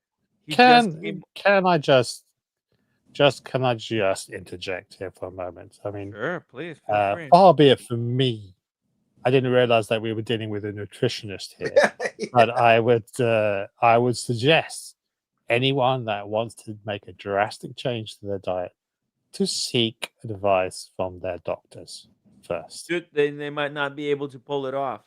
He just came. Can I just interject here for a moment? I mean, Sure, please feel free. far be it from me. I didn't realize that we were dealing with a nutritionist here, but I would suggest anyone that wants to make a drastic change to their diet to seek advice from their doctors first. Dude, they might not be able to pull it off.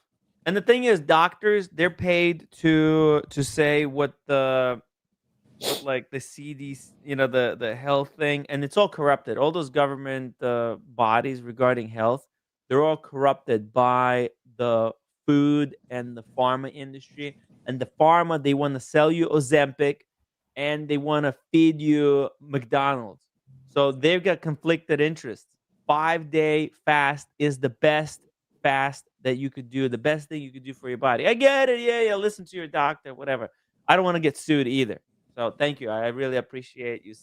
And the thing is, doctors, they're paid to say what like the CDC, the health thing, and it's all corrupted. All those government bodies regarding health, they're all corrupted by the food and the pharma industry. And the pharma, they want to sell you Ozempic, and they want to feed you McDonald's. So they've got conflicted interests. 5-day fast is the best fast that you could do, the best thing you could do for your body. I get it. Yeah. Listen to your doctor, whatever. I don't want to get sued either. So thank you. I really appreciate you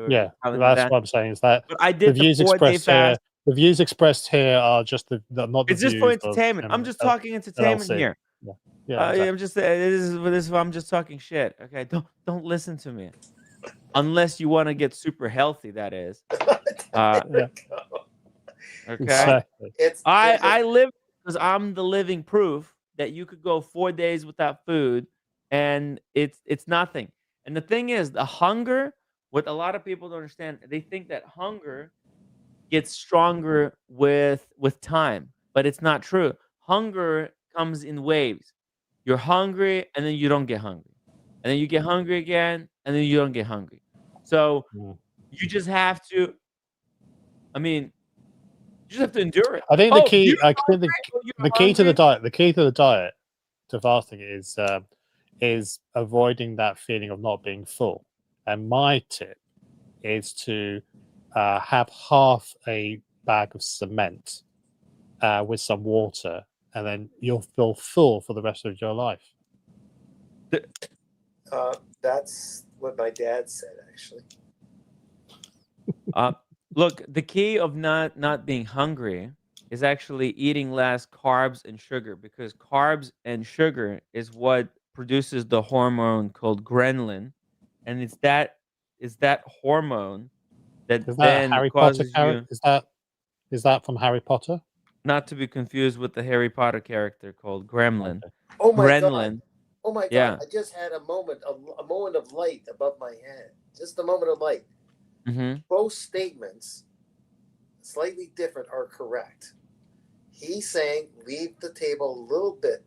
Yeah, telling me that's that. what I'm saying. Is that But I the did the views 4-day expressed here? fast. The views expressed here are just not the It's just for views of entertainment. I'm just talking entertainment LLC. here. Yeah, exactly. I'm just this is I'm just talking shit. Okay, don't listen to me unless you want to get super healthy. That is. Yeah. Okay. Exactly. I live because I'm the living proof that you could go 4 days without food, and it's nothing. And the thing is, the hunger. What a lot of people don't understand, they think that hunger gets stronger with time, but it's not true. Hunger comes in waves. You're hungry, and then you don't get hungry, and then you get hungry again, and then you don't get hungry. So you just have to. I mean, you just have to endure it. I think the key. The key to the diet. The key to the diet to fasting is avoiding that feeling of not being full. And my tip is to have half a bag of cement with some water, and then you'll feel full for the rest of your life. That's what my dad said, actually. Look, the key of not being hungry is actually eating less carbs and sugar, because carbs and sugar is what produces the hormone called ghrelin, and it's that hormone that then Harry causes Potter you. Is that from Harry Potter? Not to be confused with the Harry Potter character called Gremlin. Okay. Oh my Gremlin. god! Oh my god! Yeah. I just had a moment of light above my head. Just a moment of light. Mm-hmm. Both statements, slightly different, are correct. He's saying leave the table a little bit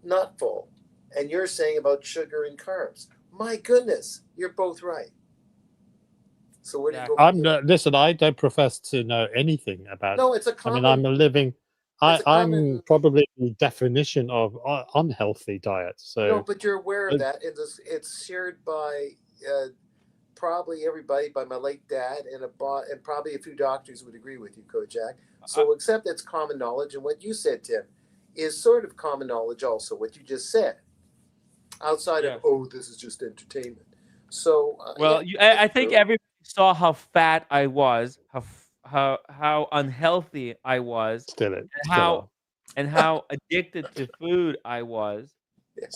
not full, and you're saying about sugar and carbs. My goodness, you're both right. So where do you go? Listen, I don't profess to know anything about. No, it's a common. I mean, I'm a living. I'm common, probably the definition of unhealthy diet. So no, but you're aware of that. It's shared by probably everybody, by my late dad, and probably a few doctors would agree with you, Kojak. So except it's common knowledge, and what you said, Tim, is sort of common knowledge also. What you just said, outside of this is just entertainment. So I think everybody saw how fat I was, how unhealthy I was, and how addicted to food I was,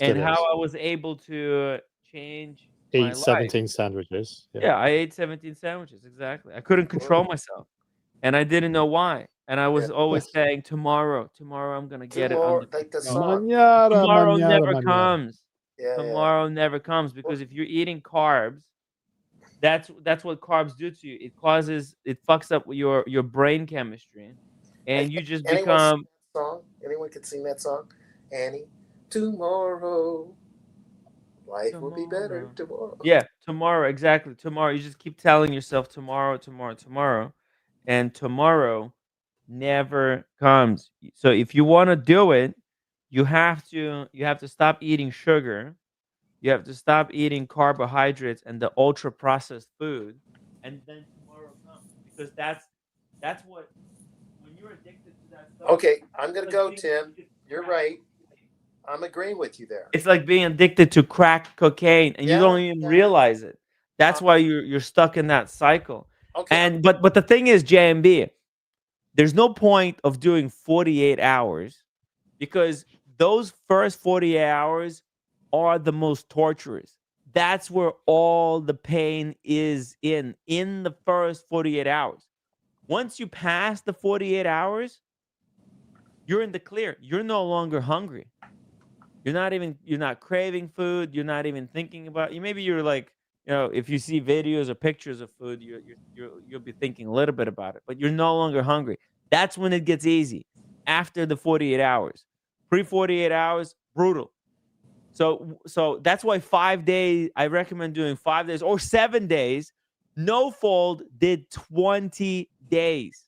and how I was able to change Eat 17 sandwiches. Yeah, I ate 17 sandwiches. Exactly. I couldn't control myself, and I didn't know why. And I was always saying, tomorrow, I'm gonna get it Tomorrow, under like the control. song. Tomorrow never Mañana. comes. Yeah, Tomorrow never comes, because if you're eating carbs, that's what carbs do to you. It fucks up your brain chemistry, and you just Anyone sing become. that song? Anyone can sing that song? Annie, tomorrow, life will be better tomorrow. Yeah, tomorrow, exactly. Tomorrow. You just keep telling yourself tomorrow, and tomorrow never comes. So if you want to do it, you have to stop eating sugar. You have to stop eating carbohydrates and the ultra processed food, and then tomorrow comes, because that's what, when you're addicted to that stuff. Okay, I'm gonna it's go, like Tim. being You're crack right. cocaine. I'm agreeing with you there. It's like being addicted to crack cocaine, and you don't even realize it. That's why you're stuck in that cycle. Okay, And but the thing is, JMB, there's no point of doing 48 hours, because those first 48 hours are the most torturous. That's where all the pain is in the first 48 hours. Once you pass the 48 hours, you're in the clear. You're no longer hungry. You're not craving food. You're not even thinking about you. Maybe you're like, if you see videos or pictures of food, you'll be thinking a little bit about it, but you're no longer hungry. That's when it gets easy. After the 48 hours, pre 48 hours, brutal. So that's why 5 days. I recommend doing 5 days or 7 days. No Fold did 20 days.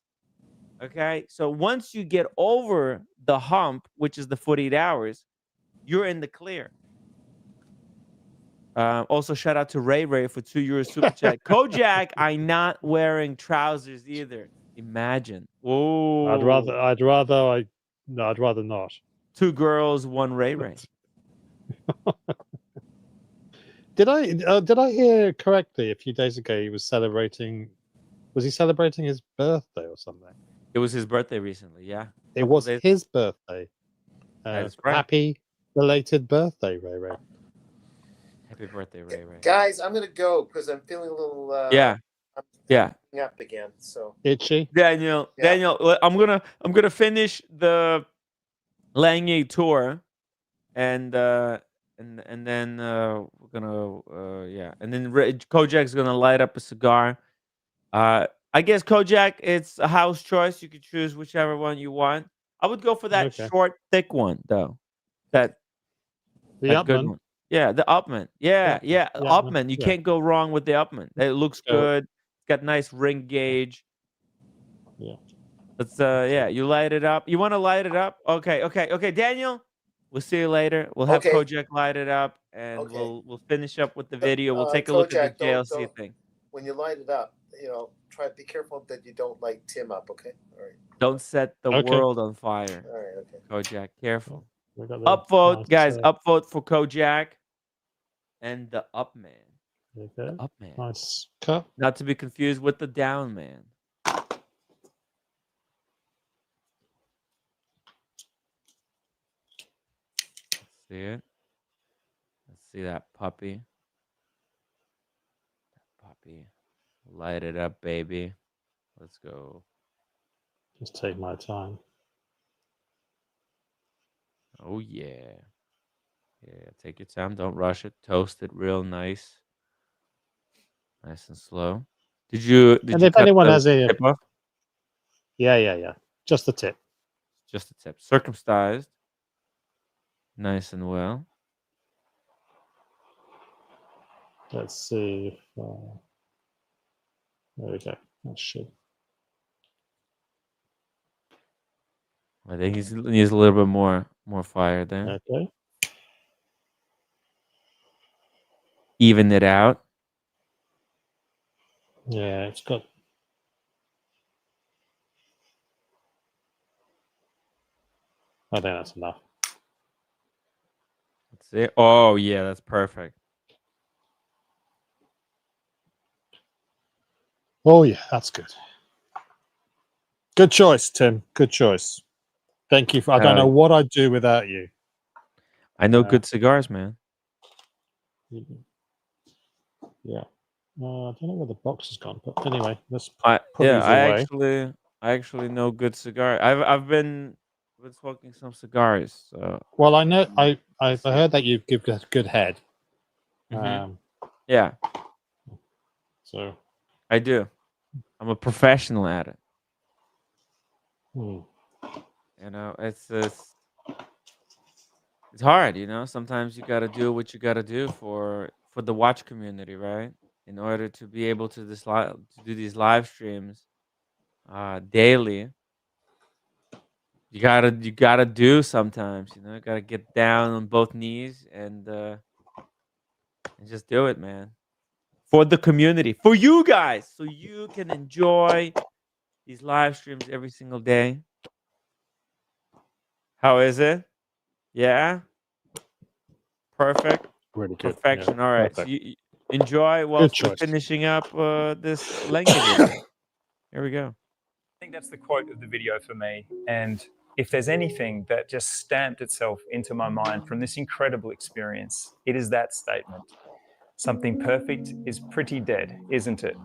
Okay, so once you get over the hump, which is the 48 hours, you're in the clear. Also, shout out to Ray for €2 super chat. Kojak, I'm not wearing trousers either. Imagine. Whoa. I'd rather not. 2 girls, 1 Ray. Did I hear correctly a few days ago he was celebrating? Was he celebrating his birthday or something? It was his birthday recently. Yeah. It was his birthday. That's right. Happy belated birthday, Ray. Happy birthday, Ray. guys, I'm gonna go because I'm feeling a little. Yeah. I'm up again. So itchy. Daniel, I'm gonna finish the Lange tour, and then we're gonna and then Kojak's gonna light up a cigar. I guess Kojak, it's a house choice. You could choose whichever one you want. I would go for that short, thick one though. The good one. Yeah, the Upman. Yeah, Upman. You can't go wrong with the Upman. It looks good. It's got nice ring gauge. Yeah. Let's you light it up. You want to light it up? Okay, Daniel. We'll see you later. We'll have Kojak light it up, and we'll finish up with the video. We'll take a look at the JLC thing. When you light it up, try to be careful that you don't light Tim up. Okay. All right. Don't set the world on fire. All right. Okay. Kojak, careful. Upvote, guys. Upvote for Kojak and the Upman. Okay. The Upman. Nice cut. Not to be confused with the Downman. Let's see it. Let's see that puppy. Light it up, baby. Let's go. Just take my time. Oh yeah. Yeah, take your time. Don't rush it. Toast it real nice. Nice and slow. Did you if anyone has a tip off? Yeah. Just the tip. Just a tip. Circumcised. Nice and well. Let's see. There we go. That should. I think he needs a little bit more fire there. Okay. Even it out. Yeah, it's got. I think that's enough. Let's see. Oh yeah, that's perfect. Oh yeah, that's good. Good choice, Tim. Good choice. Thank you. I don't know what I'd do without you. I know good cigars, man. Yeah. I don't know where the box has gone, but anyway, let's I put yeah, these away. I actually know good cigar. I've been smoking some cigars. So Well, I know I let's see. heard that you give a good head. Mhm. Yeah, So I do. I'm a professional at it. hmm. You know, it's hard. You know, sometimes you got to do what you got to do for the watch community, right? In order to be able to do these live streams daily, you gotta do sometimes. You know, you gotta get down on both knees and just do it, man. For the community, for you guys, so you can enjoy these live streams every single day. How is it? Yeah, perfect, Really good. Yeah, perfection. All right, so perfect. you enjoy Good whilst we're choice. finishing up this Lange video. Here we go. I think that's the quote of the video for me. And if there's anything that just stamped itself into my mind from this incredible experience, it is that statement. Something perfect is pretty dead, isn't it?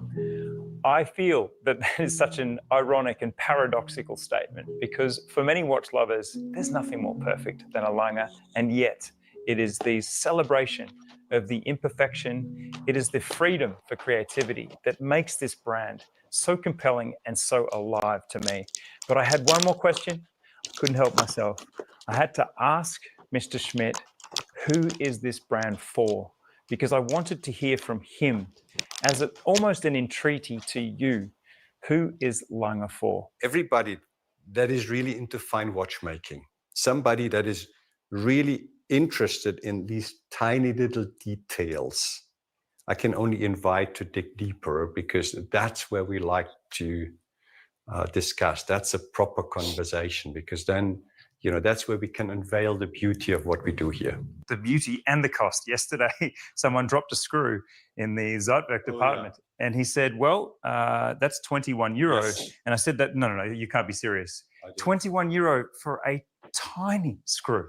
I feel that that is such an ironic and paradoxical statement because for many watch lovers, there's nothing more perfect than a Lange, and yet it is the celebration of the imperfection, it is the freedom for creativity that makes this brand so compelling and so alive to me. But I had one more question. I couldn't help myself. I had to ask Mr. Schmidt, who is this brand for? Because I wanted to hear from him as almost an entreaty to you. Who is Lange for? Everybody that is really into fine watchmaking, somebody that is really interested in these tiny little details, I can only invite to dig deeper because that's where we like to discuss. That's a proper conversation because then, you know, that's where we can unveil the beauty of what we do here. The beauty and the cost. Yesterday, someone dropped a screw in the Zeitwerk department and he said, well, that's 21 euro. Yes. And I said, no, you can't be serious. 21 euro for a tiny screw.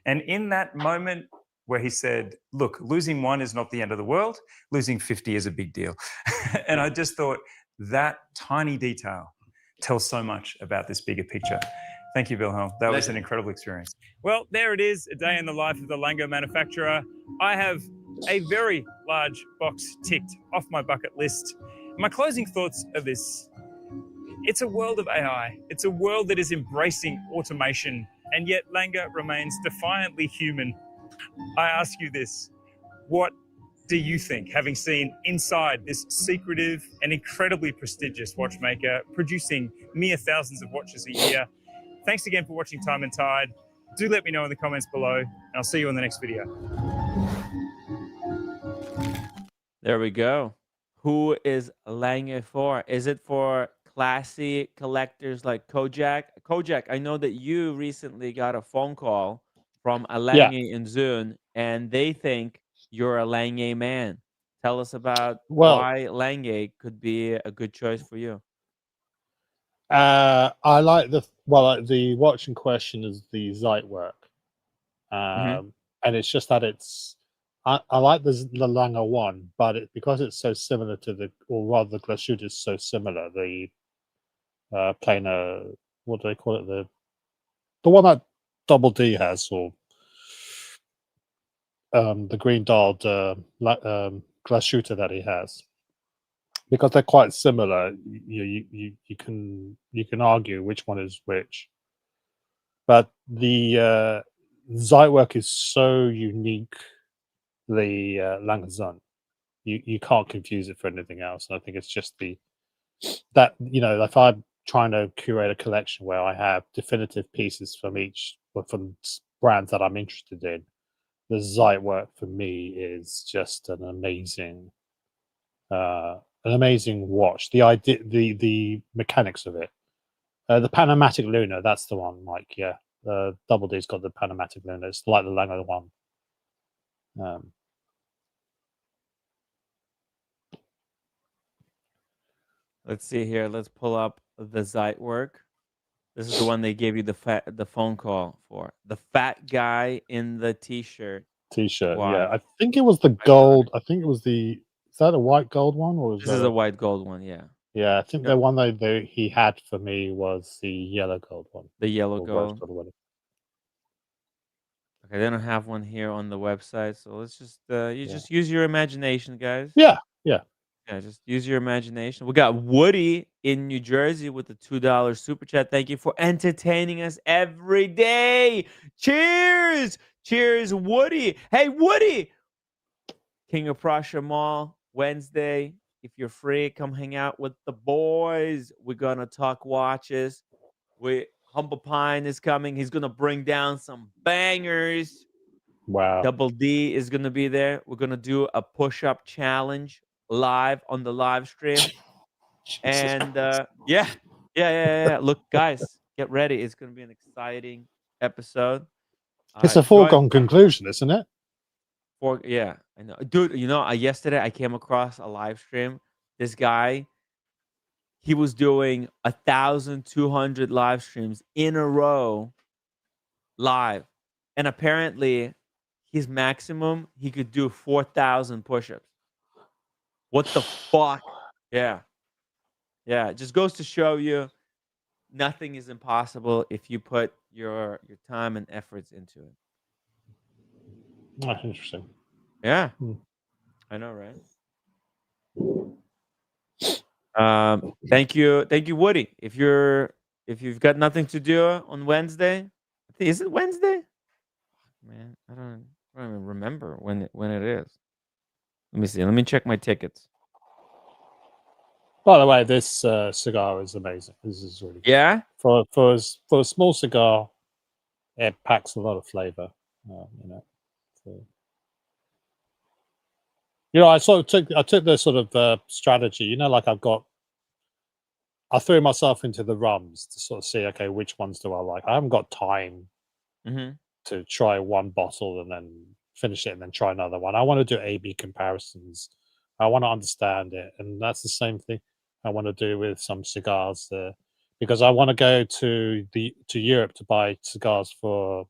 And in that moment where he said, look, losing one is not the end of the world. Losing 50 is a big deal. And I just thought that tiny detail tells so much about this bigger picture. Thank you, Wilhelm. That was an incredible experience. Well, there it is, a day in the life of the Lange manufacturer. I have a very large box ticked off my bucket list. My closing thoughts are this. It's a world of AI. It's a world that is embracing automation, and yet Lange remains defiantly human. I ask you this, what do you think, having seen inside this secretive and incredibly prestigious watchmaker producing mere thousands of watches a year? Thanks again for watching Time and Tide. Do let me know in the comments below, and I'll see you in the next video. There we go. Who is Lange for? Is it for classy collectors like Kojak? Kojak, I know that you recently got a phone call from a Lange in Zune, and they think you're a Lange man. Tell us about why Lange could be a good choice for you. I like the watch in question is the Zeitwerk, and it's just that I like the Lange one, but because it's so similar to or rather the Glashütte is so similar, the planar, what do they call it, the one that Double D has, or the green dialed Glashütte that he has. Because they're quite similar, you can argue which one is which, but the Zeitwerk is so unique. The Lange Zone, you can't confuse it for anything else. And I think it's just that if I'm trying to curate a collection where I have definitive pieces from brands that I'm interested in, the Zeitwerk for me is just an amazing watch. The idea, the mechanics of it, the Panamatic Lunar, that's the one. Like, yeah, Double D's got the Panamatic Lunar. It's like the Lange one. Let's see here. Let's pull up the Zeitwerk. This is the one they gave you the phone call for. The fat guy in the t-shirt. T-shirt, Why? yeah. I think it was the gold. I think it was the Is that a white gold one, or is This that is a white gold one. Yeah. Yeah, I think Yeah. the one that he had for me was the yellow gold one. The yellow Or rose gold. gold, whatever. Okay, they don't have one here on the website, so let's just Yeah. just use your imagination, guys. Yeah, yeah. Yeah, just use your imagination. We got Woody in New Jersey with the $2 super chat. Thank you for entertaining us every day. Cheers! Cheers, Woody. Hey, Woody! King of Prussia Mall, Wednesday. If you're free, come hang out with the boys. We're gonna talk watches. Humble Pine is coming. He's gonna bring down some bangers. Wow. Double D is gonna be there. We're gonna do a push-up challenge live on the live stream. Jesus And Christ. yeah. Look, guys, get ready. It's gonna be an exciting episode. It's a foregone conclusion, isn't it? Yeah, I know, dude. Yesterday I came across a live stream. This guy, he was doing 1,200 live streams in a row, live, and apparently, his maximum he could do 4,000 push-ups. What the fuck? Yeah, yeah. It just goes to show you, nothing is impossible if you put your time and efforts into it. That's interesting. Yeah, Hmm. I know, right? Thank you, Woody. If you've got nothing to do on Wednesday, is it Wednesday? Man, I don't even remember when it is. Let me see. Let me check my tickets. By the way, this cigar is amazing. This is really good. Yeah. For a small cigar, it packs a lot of flavor. So, I sort of took the sort of strategy. Like I threw myself into the rums to sort of see, okay, which ones do I like? I haven't got time to try one bottle and then finish it and then try another one. I want to do A/B comparisons. I want to understand it, and that's the same thing I want to do with some cigars because I want to go to Europe to buy cigars for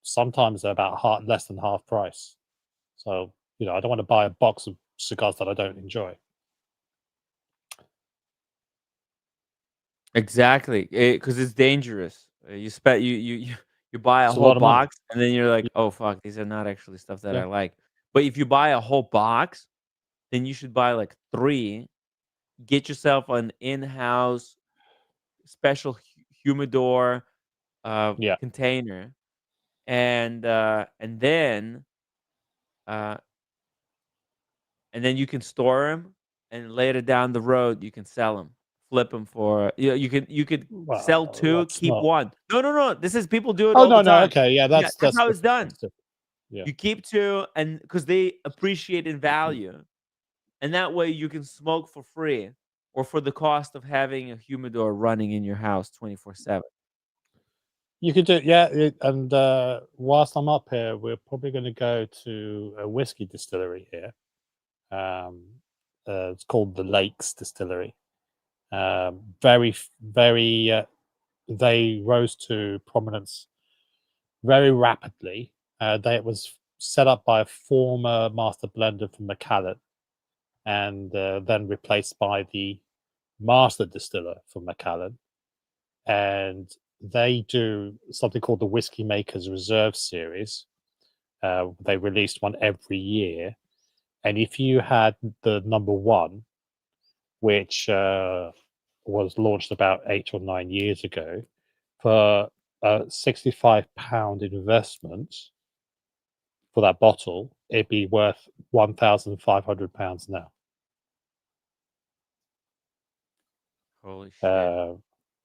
sometimes they're about less than half price. So I don't want to buy a box of cigars that I don't enjoy. Exactly, because it's dangerous. You buy a It's a whole lot of money. box, and then you're like, Yeah. oh fuck, these are not actually stuff that I Yeah. like. But if you buy a whole box, then you should buy like 3. Get yourself an in-house special humidor Yeah. container, and then you can store them, and later down the road you can sell them, flip them for you could sell Well, 2, that's keep not. 1. No, this is, people do it Oh all the no, time. okay, yeah, Yeah, that's how it's different. done. That's different. Yeah. You keep 2, and because they appreciate in value, and that way you can smoke for free or for the cost of having a humidor running in your house 24/7. You could do, yeah. And whilst I'm up here, we're probably going to go to a whiskey distillery here. It's called the Lakes Distillery. Very, very. They rose to prominence very rapidly. It was set up by a former master blender from Macallan, and then replaced by the master distiller from Macallan. And they do something called the Whiskey Makers Reserve Series. They released one every year. And if you had the number 1, which was launched about 8 or 9 years ago, for a £65 investment for that bottle, it'd be worth £1,500 now. Holy shit.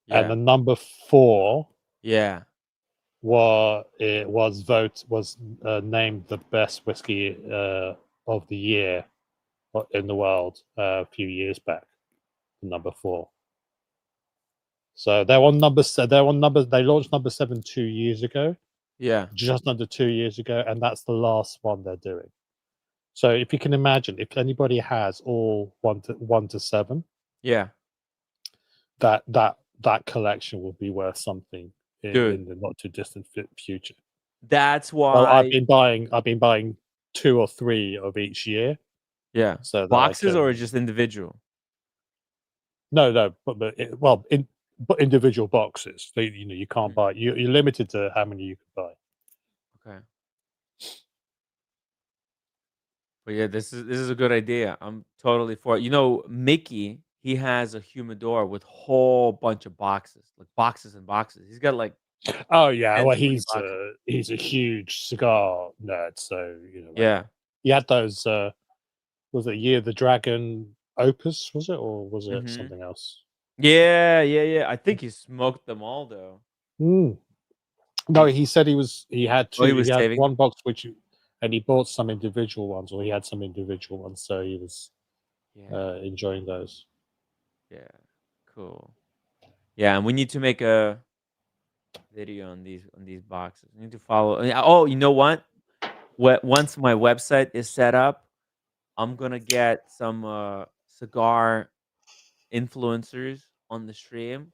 And the number 4 Yeah. was named the best whiskey of the year in the world a few years back. Number 4. So they're on number. They launched number 7 2 years ago. Yeah. Just under 2 years ago, and that's the last one they're doing. So if you can imagine, if anybody has all 1 to 7, Yeah. that collection will be worth something in the not too distant future. That's Well, I've why been buying 2 or 3 of each year, Yeah. So that I Boxes or can just individual? no, but individual boxes. You can't buy. You're limited to how many you can buy. Okay. But yeah, this is a good idea. I'm totally for it. Mickey, he has a humidor with whole bunch of boxes, like boxes and boxes. He's got like Oh yeah, 10, well 20 boxes. he's a huge cigar nerd. So when Yeah. he had those, was it Year of the Dragon Opus? Was it or was it Hmm. something else? Yeah, yeah, yeah. I think he smoked them all though. Mm. No, he said he had Oh, he two. was He had saving one them? box and he bought some individual ones, or he had some individual ones, so he was Yeah. enjoying those. Yeah. Cool. Yeah, and we need to make a video on these boxes. We need to follow. Oh, you know what? Once my website is set up, I'm gonna get some cigar influencers on the stream.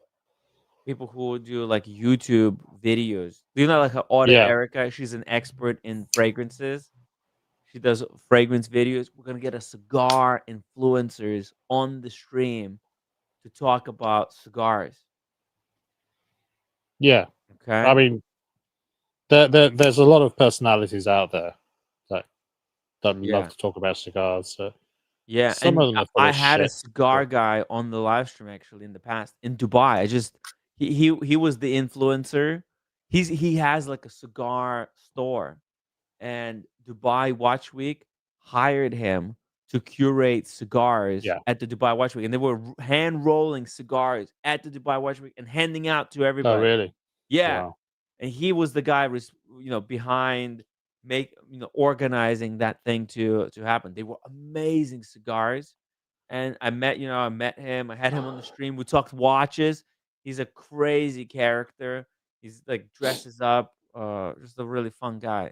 People who do like YouTube videos. Do you know like Auto Yeah, Erica? She's an expert in fragrances. She does fragrance videos. We're gonna get a cigar influencers on the stream to talk about cigars. yeah. I Okay. mean, there's a lot of personalities out there that love Yeah. to talk about cigars. So Yeah. some And of them are full I of had a shit. cigar But guy on the live stream actually in the past in Dubai. He was the influencer. He has like a cigar store, and Dubai Watch Week hired him to curate cigars yeah. at the Dubai Watch Week, and they were hand rolling cigars at the Dubai Watch Week and handing out to Oh, everybody. really? Yeah, Wow. and he was the guy, behind organizing that thing to happen. They were amazing cigars, and I met him. I had him on the stream. We talked watches. He's a crazy character. He's like dresses up. Just a really fun guy.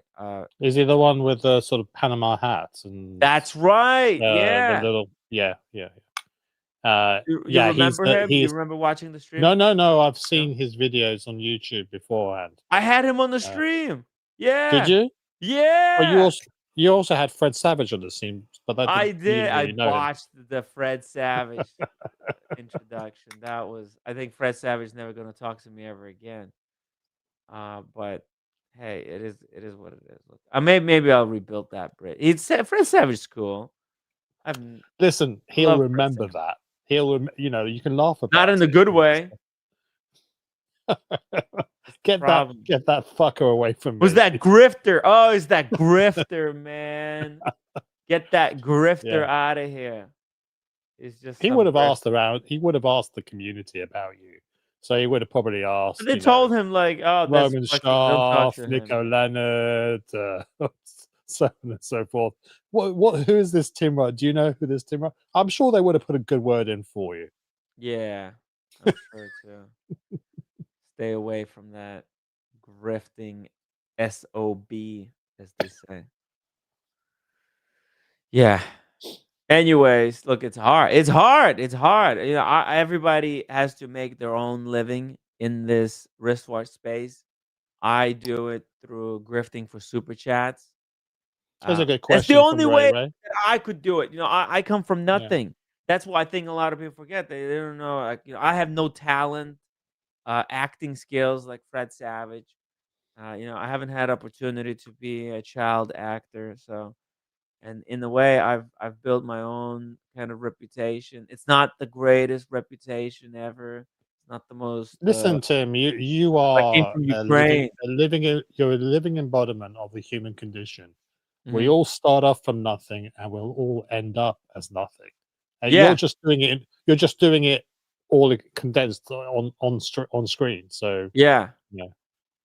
Is he the one with the sort of Panama hat and That's right. the Yeah. little? Yeah. You Yeah, remember him? You he's remember watching the no, stream? no, no. I've No? seen his videos on YouTube beforehand. I had him on the Uh, stream. did Yeah. you? Well, Yeah. you also had Fred Savage on the scene, but that I didn't. You did. didn't I really know him. botched the Fred Savage introduction. I think Fred Savage is never gonna talk to me ever again. But hey, it is what it is. Look, maybe I'll rebuild that bridge. Fred Savage is cool. Listen, I he'll love Fred remember Savage. that. You can laugh Not about in a it. good way. That's the Get problem. that fucker away from Who's me. that grifter? Oh, it's that grifter, man. Get that grifter Yeah. out of here. It's just He would some have grifter. asked around. He would have asked the community about you. So he would have probably But asked, they told him like, oh, that's Roman fucking. Don't talk Schaff, to him. Nico Leonard, so on and so forth. Who is this Tim Wright? Do you know who this Tim Wright? I'm sure they would have put a good word in for you. Yeah, I'm sure too. Stay away from that grifting SOB, as they say. Yeah. Anyways, look, it's hard. It's hard. It's hard. Everybody has to make their own living in this wristwatch space. I do it through grifting for super chats. Here's a good That's the question from only Ray way Ray. that I could do it. I come from Yeah. nothing. That's why I think a lot of people forget. They don't know. Like, I have no talent, acting skills like Fred Savage. I haven't had opportunity to be a child actor, so and in a way, I've built my own kind of reputation. It's not the greatest reputation ever. It's not the most. Listen, Tim, you I came are from Ukraine. you're a living embodiment of the human condition. We Mhm. all start off from nothing and we'll all end up as nothing. And Yeah, you're just doing it all condensed on screen. So yeah.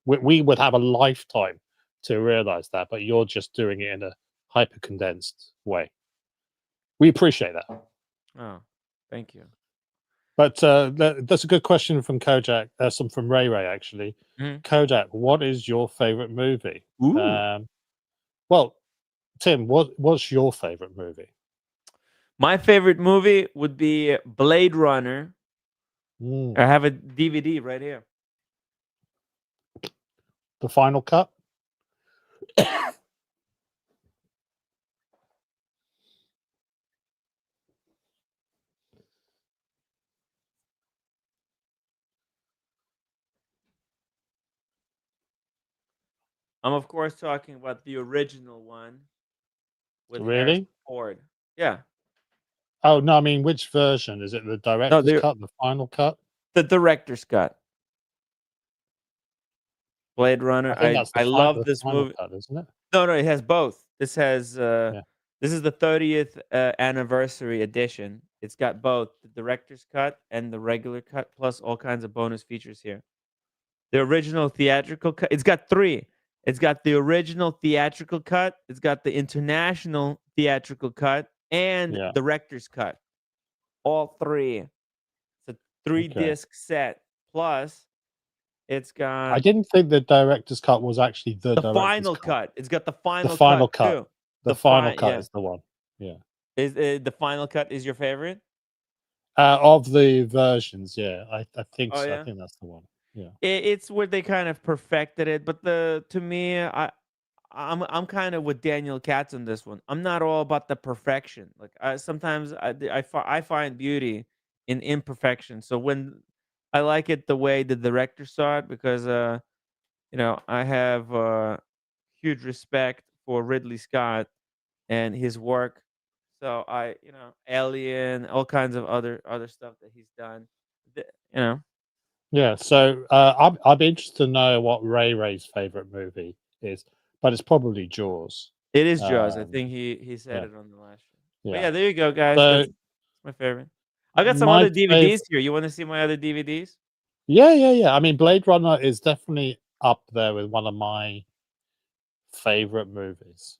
we would have a lifetime to realize that, but you're just doing it in a hyper condensed way. We appreciate that. Oh, thank you. But that's a good question from Kojak. Some from Ray Ray actually. Mhm. Kojak, what is your favorite movie? Ooh. Well, Tim, what's your favorite movie? My favorite movie would be Blade Runner. Mm, I have a DVD right here. The Final Cut. I'm of course talking about the original one with Harrison Really? Ford. Yeah. Oh no, I mean which version? Is it the No, director's cut, the final cut? the director's cut. Blade Runner. I think that's I love the this final movie. cut, isn't it? No, it has both. This has Yeah. this is the 30th anniversary edition. It's got both the director's cut and the regular cut, plus all kinds of bonus features here. The original theatrical cut. It's got three. It's got the original theatrical cut. It's got the international theatrical cut and Yeah. director's cut. All three. It's a three Okay. disc set. Plus, it's got I didn't think the director's cut was actually the the director's final cut. cut. It's got the The final final cut cut. too. The final cut yeah. is the one. Yeah. Is the final cut is your favorite? Of the versions, yeah, I think Oh so. I yeah. think that's the one. Yeah. It's where they kind of perfected it, but to me, I'm kind of with Daniel Katz on this one. I'm not all about the perfection. Like sometimes I find beauty in imperfection. So when I like it the way the director saw it, because I have huge respect for Ridley Scott and his work. So Alien, all kinds of other stuff that he's done. th- You know, Yeah. So I'd be interested to know what Ray's favorite movie is, but it's probably Jaws. it is Jaws. I Um, think he said yeah. it on the last show. But Yeah. yeah, there you go, guys. So That's my favorite. I got some my other DVDs favorite. here. You want to see my other DVDs? Yeah. I mean, Blade Runner is definitely up there with one of my favorite movies.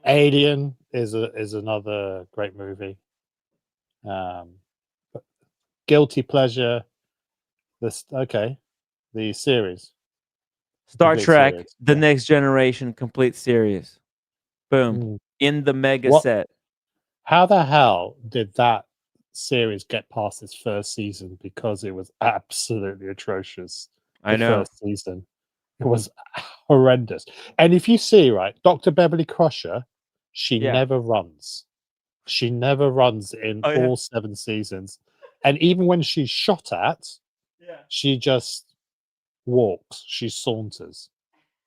Alien is another great movie. But Guilty Pleasure. The series, Star complete Trek: series. The Yeah. Next Generation complete series. Boom. Mm. In the mega What? set. How the hell did that series get past its first season? Because it was absolutely atrocious. I know. First season, it was horrendous. And if you see, right, Dr. Beverly Crusher, she Yeah. never runs. She never runs in Oh, yeah. all 7 seasons. And even when she's shot at, Yeah. she just walks. She saunters.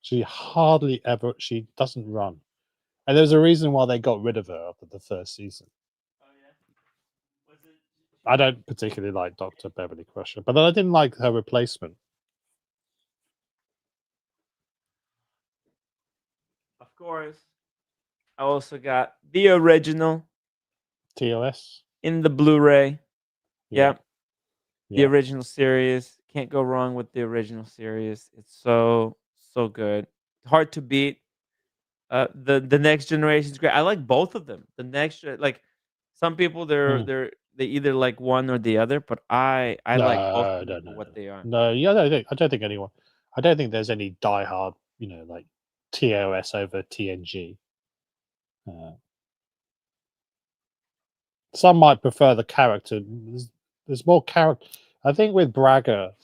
She hardly ever. She doesn't run. And there's a reason why they got rid of her after the first season. Oh yeah. Was it? I don't particularly like Dr. Beverly Crusher, but then I didn't like her replacement. Of course. I also got the original TOS. in the Blu-ray. Yeah. The original series. Can't go wrong with the original series. It's so good. Hard to beat. The Next Generation is great. I like both of them. The next like some people they either like one or the other, but I like both of them for what they are. No, yeah, I don't think anyone. I don't think there's any diehard, like TOS over TNG. Some might prefer the character. There's more character. I think with Braga,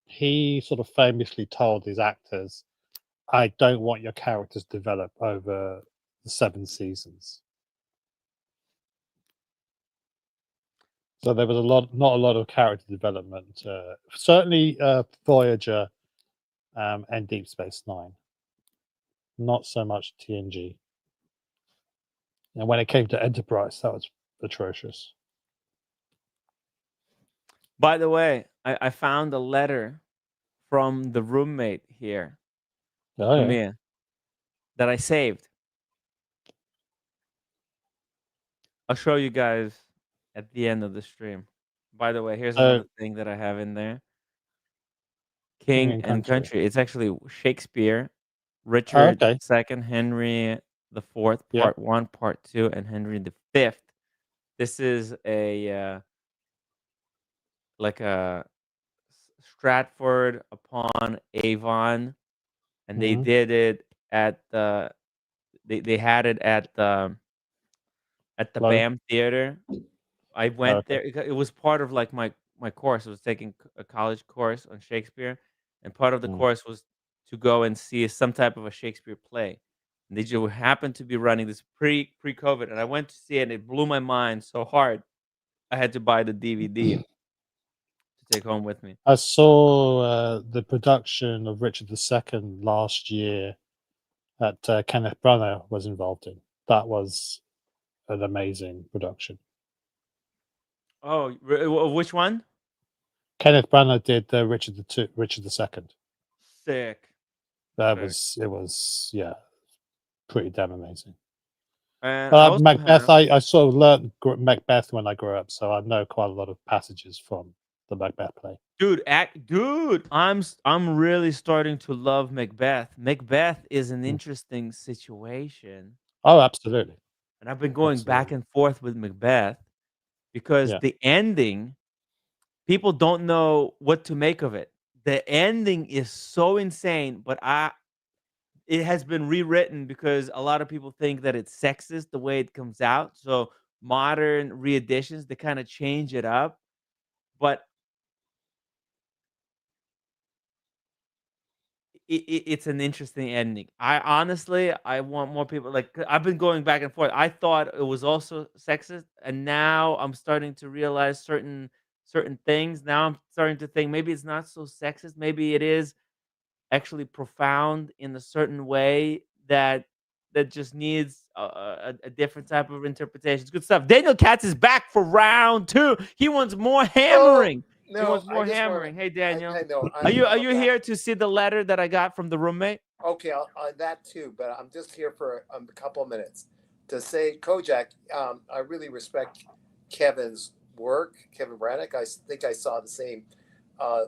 he sort of famously told his actors, "I don't want your characters developed over the 7 seasons." So there was not a lot of character development. Certainly, Voyager and Deep Space Nine. Not so much TNG. And when it came to Enterprise, that was atrocious. By the way, I found a letter from the roommate here Oh, to yeah. me that I saved. I'll show you guys at the end of the stream. By the way, here's another thing that I have in there. King and Country. It's actually Shakespeare, Richard II, Henry the Fourth, Part 1, Part 2, and Henry the Fifth. This is a like a Stratford upon Avon, and they did it at the they had it at the BAM Theater. I went there. It was part of like my course. I was taking a college course on Shakespeare, and part of the course was to go and see some type of a Shakespeare play. And they just happened to be running this pre-COVID, and I went to see it. And it blew my mind so hard. I had to buy the DVD to take home with me. I saw the production of Richard II last year that Kenneth Branagh was involved in. That was an amazing production. Oh, which one? Kenneth Branagh did Richard II. Sick. That Sick. was pretty damn amazing. And I also Macbeth, have, I sort of learned Macbeth when I grew up, so I know quite a lot of passages from the Macbeth play. dude, I'm really starting to love Macbeth. Macbeth is an Mm. interesting situation, Oh, absolutely. and I've been going back Absolutely. and forth with Macbeth because Yeah. the ending, people don't know what to make of it. The ending is so insane, but it has been rewritten because a lot of people think that it's sexist the way it comes out. So modern re-editions, they kind of change it up. But it's an interesting ending. I honestly, I want more people like I've been going back and forth. I thought it was also sexist, and now I'm starting to realize certain things. Now I'm starting to think maybe it's not so sexist. Maybe it is actually profound in a certain way that just needs a different type of interpretation. It's good stuff. Daniel Katz is back for round 2. He wants more hammering. He No, wants I more just hammering. want. Hey, Daniel. I know. Are you I'm back. here to see the letter that I got from the roommate? Okay, that too, but I'm just here for a couple of minutes to say, Kojak, I really respect Kevin's work, Kevin Branagh. I think I saw the same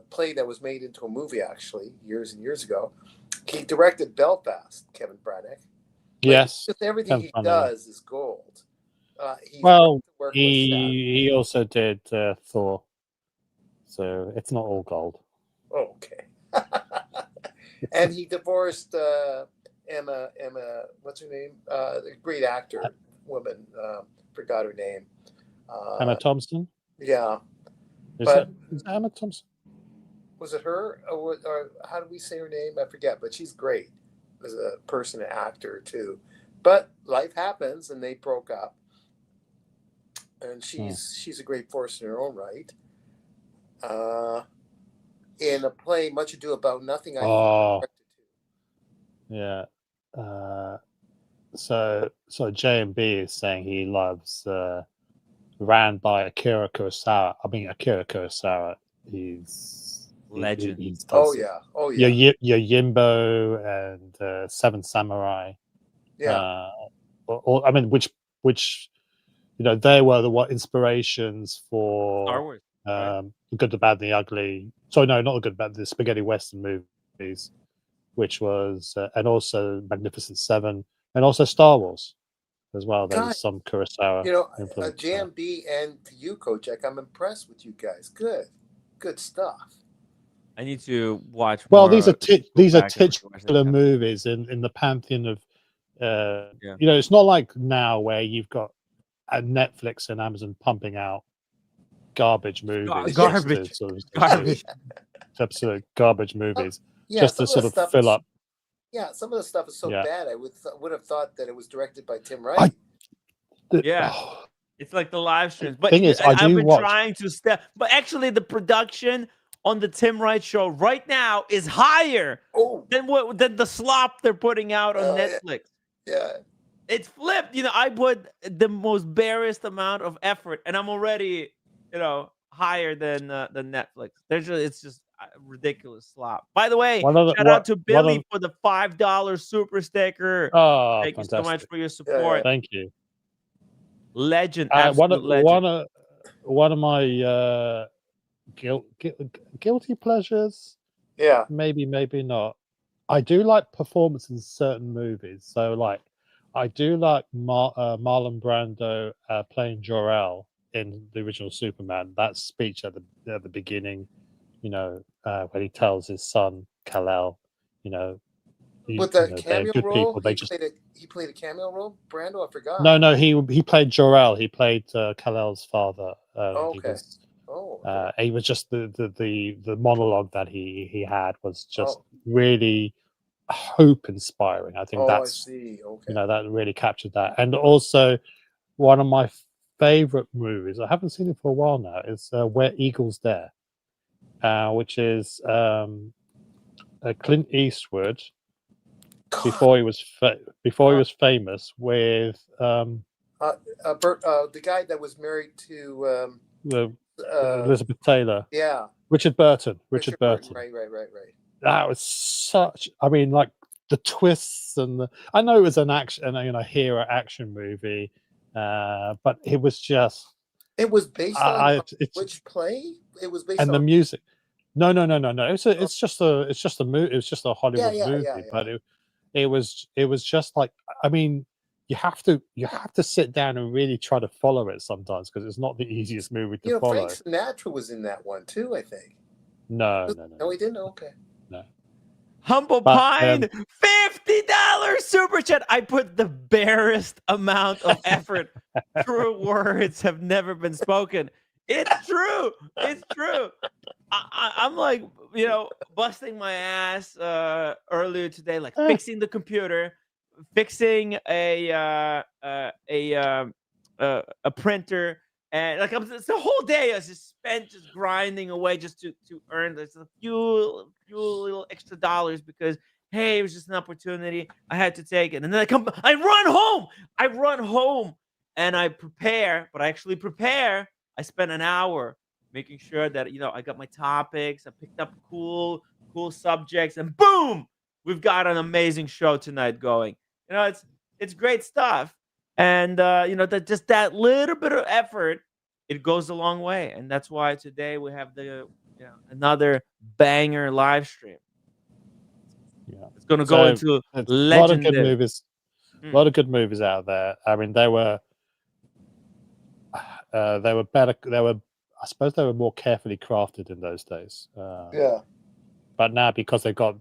play that was made into a movie actually years and years ago. He directed Belfast, Kevin Branagh. Yes. Just everything he does is gold. He's Well, work with Seth. he also did Thor, so it's not all gold. Oh, okay. And he divorced Emma, what's her name? The great actor woman. Forgot her name. Emma Thompson. Yeah. Is it Emma Thompson? Was it her, or how do we say her name? I forget. But she's great as a person, an actor too. But life happens, and they broke up. And she's a great force in her own right. In a play, Much Ado About Nothing, Yeah. So J&B is saying he loves ran by Akira Kurosawa. I mean, Akira Kurosawa, he's legend. Oh yeah. Your Yimbo and Seven Samurai. Yeah. I mean, which they were the inspirations for Star Wars. The Good, the Bad, and the Ugly. Sorry, no, not the Good, the Bad, the spaghetti western movies, which was and also Magnificent Seven, and also Star Wars as well. There's some Kurosawa influence. JMB and you, Kojak, I'm impressed with you guys. Good stuff. I need to watch. Well, these are titular movies in the pantheon of. It's not like now where you've got Netflix and Amazon pumping out garbage movies, garbage, absolute garbage movies, yeah, just to sort of fill up. Yeah, some of the stuff is so bad. I would have thought that it was directed by Tim Wright. It's like the live streams. But thing is, I've been trying to step. But actually, the production on the Tim Wright show right now is higher than the slop they're putting out on Netflix. Yeah. It's flipped. I put the most barest amount of effort, and I'm already, higher than Netflix. It's just a ridiculous slop. By the way, shout out to Billy for the $5 super sticker. Oh, thank fantastic. you so much for your support. Thank you. Legend. One of my guilty pleasures. Yeah. Maybe not. I do like performances in certain movies. So, like, I do like Marlon Brando playing Jor-El in the original Superman. That speech at the beginning, when he tells his son Kal-El, with the cameo role, he played a cameo role. Brando, I forgot. No, he played Jor-El. He played Kal-El's father. He was just the monologue that he had was just really hope inspiring. I think that's that really captured that. And also one of my favorite movies, I haven't seen it for a while now, is Where Eagles Dare. which is Clint Eastwood God. before he was famous with the guy that was married to Elizabeth Taylor. yeah, Richard Burton. Right. That was such. I mean, like the twists and I know it was an action, hero action movie, but it was just. It was based on which play? It was based and on the music. No. It's just a movie. It was just a Hollywood movie, but it was just like, I mean, you have to sit down and really try to follow it sometimes because it's not the easiest movie to follow. Frank Sinatra was in that one too, I think. No, he didn't. Okay. No. Humble Pine, $50 super chat. I put the barest amount of effort. True words have never been spoken. It's true. It's true. I'm like, busting my ass earlier today, like fixing the computer, fixing a printer, and like it's the whole day I was just spent just grinding away just to earn this a few little extra dollars because hey, it was just an opportunity I had to take it, and then I run home and I prepare, but I actually prepare. I spent an hour making sure that I got my topics, I picked up cool subjects, and boom, we've got an amazing show tonight going. It's great stuff. And that just that little bit of effort, it goes a long way. And that's why today we have the another banger live stream. Yeah, it's going to go into legendary. A lot of good movies. A lot of good movies out there. I mean, they were better. I suppose they were more carefully crafted in those days. But now because they've got,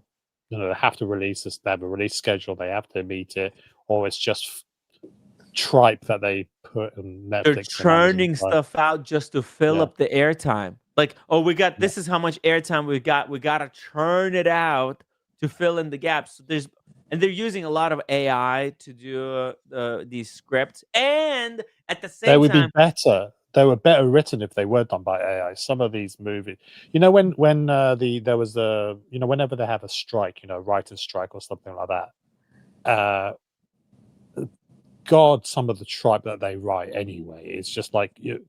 they have to release this. They have a release schedule. They have to meet it, or it's just tripe that they put on Netflix. They're churning stuff out just to fill up the airtime. Like, we got this is how much airtime we got. We got to churn it out to fill in the gaps. So they're using a lot of AI to do these scripts, and at the same time, they would be better. They were better written if they were done by AI. Some of these movies, when there was whenever they have a strike, writer's strike or something like that. God, some of the tripe that they write anyway, it's just like you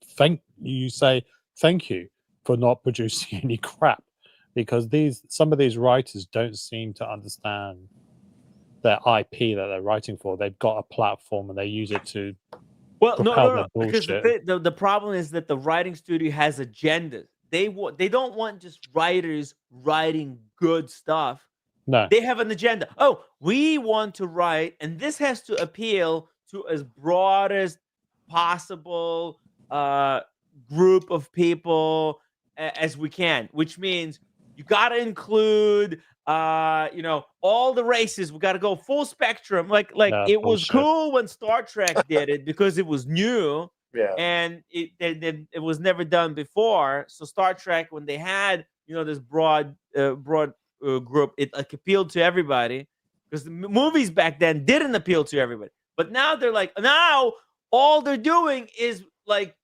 say thank you for not producing any crap, because some of these writers don't seem to understand their IP that they're writing for. They've got a platform and they use it to no, because the problem is that the writing studio has agendas. They don't want just writers writing good stuff. No, they have an agenda. Oh, we want to write, and this has to appeal to as broad as possible group of people as we can, which means you got to include all the races. We got to go full spectrum. Like it was cool when Star Trek did it because it was new, and it was never done before. So Star Trek, when they had this broad group, it appealed to everybody, because the movies back then didn't appeal to everybody. But now now all they're doing is like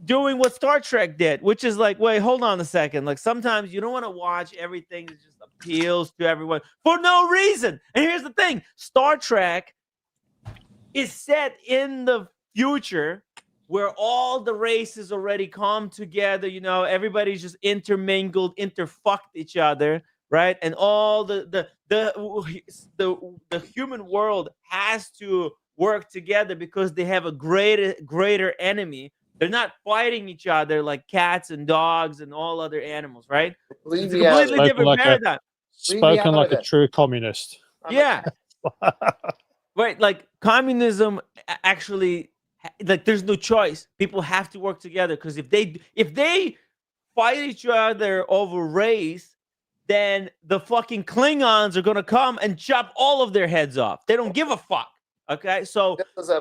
doing what Star Trek did, which is like, wait, hold on a second. Like sometimes you don't want to watch everything that just appeals to everyone for no reason. And here's the thing: Star Trek is set in the future where all the races already come together. Everybody's just intermingled, interfucked each other, right? And all the human world has to work together because they have a greater enemy. They're not fighting each other like cats and dogs and all other animals, right? It's a completely different paradigm. Spoken like a true communist. Yeah. Right, like communism actually, like there's no choice. People have to work together, because if they fight each other over race, then the fucking Klingons are gonna come and chop all of their heads off. They don't give a fuck. Okay, so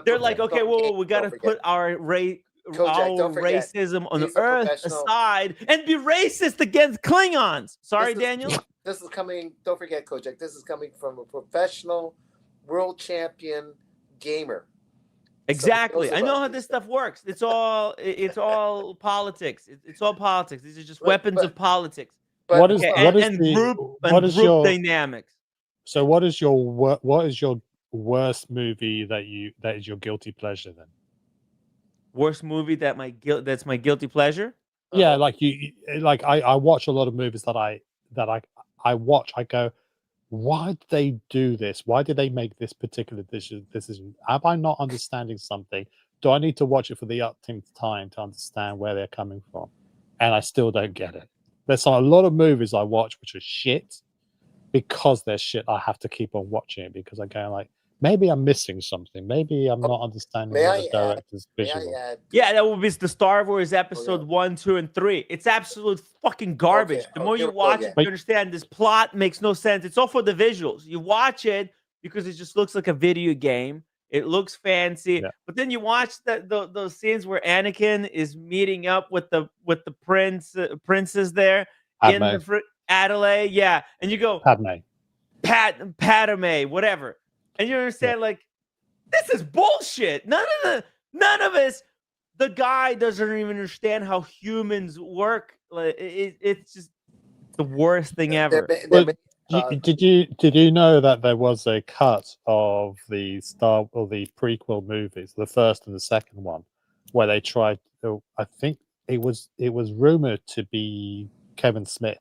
they're like, okay, whoa, we gotta put our racism on the earth aside and be racist against Klingons. Sorry, Daniel. This is coming. Don't forget, Kojak. This is coming from a professional, world champion gamer. Exactly. those I of know us how who- this stuff works. It's all politics. It's all politics. These are just But- weapons but- of politics. But What is Okay, what is and the group what is your dynamics. so what is your worst movie that is your guilty pleasure then? Worst movie that's my guilty pleasure. Yeah, Uh-oh. like like I watch a lot of movies that I watch. I go, why did they do this? Why did they make this particular decision? Am I not understanding something? Do I need to watch it for the umpteenth time to understand where they're coming from? And I still don't get it. There's a lot of movies I watch which are shit. Because they're shit, I have to keep on watching it because I go like, maybe I'm missing something. Maybe I'm not understanding May what I the add- director's May visual. I add? Yeah, that would be the Star Wars episode yeah. 1, 2, and 3. It's absolute fucking garbage. Okay, The more here you we go watch again. it, you understand this plot makes no sense. It's all for the visuals. You watch it because it just looks like a video game. It looks fancy, Yeah. but then you watch those scenes where Anakin is meeting up with the princess there in Padme. the Adelaide, yeah, and you go Padme. Padme, whatever, and you understand like this is bullshit. None of us. The guy doesn't even understand how humans work. Like it's just the worst thing ever. Did you know that there was a cut of the prequel movies, the first and the second one, where they tried? I think it was rumored to be Kevin Smith.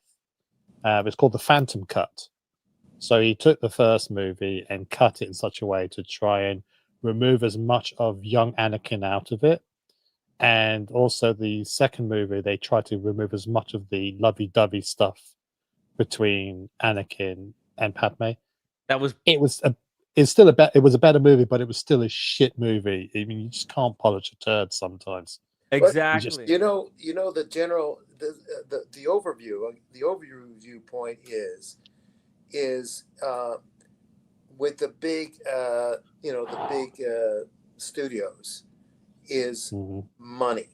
It's called the Phantom Cut. So he took the first movie and cut it in such a way to try and remove as much of young Anakin out of it. And also the second movie, they tried to remove as much of the lovey-dovey stuff between Anakin and Padme. It was a better movie, but it was still a shit movie. I mean, you just can't polish a turd sometimes. Exactly. You know the general the overview point is with the big studios is money.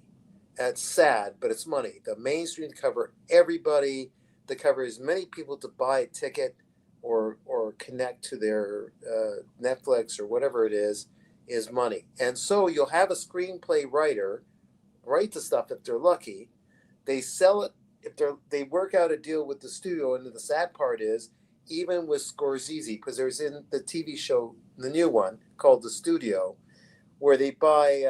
That's sad, but it's money. The mainstream cover everybody. They cover as many people to buy a ticket or connect to their Netflix or whatever it is money. And so you'll have a screenplay writer write the stuff if they're lucky. They sell it if they work out a deal with the studio. And the sad part is, even with Scorsese, because there's in the TV show, the new one called The Studio, where they buy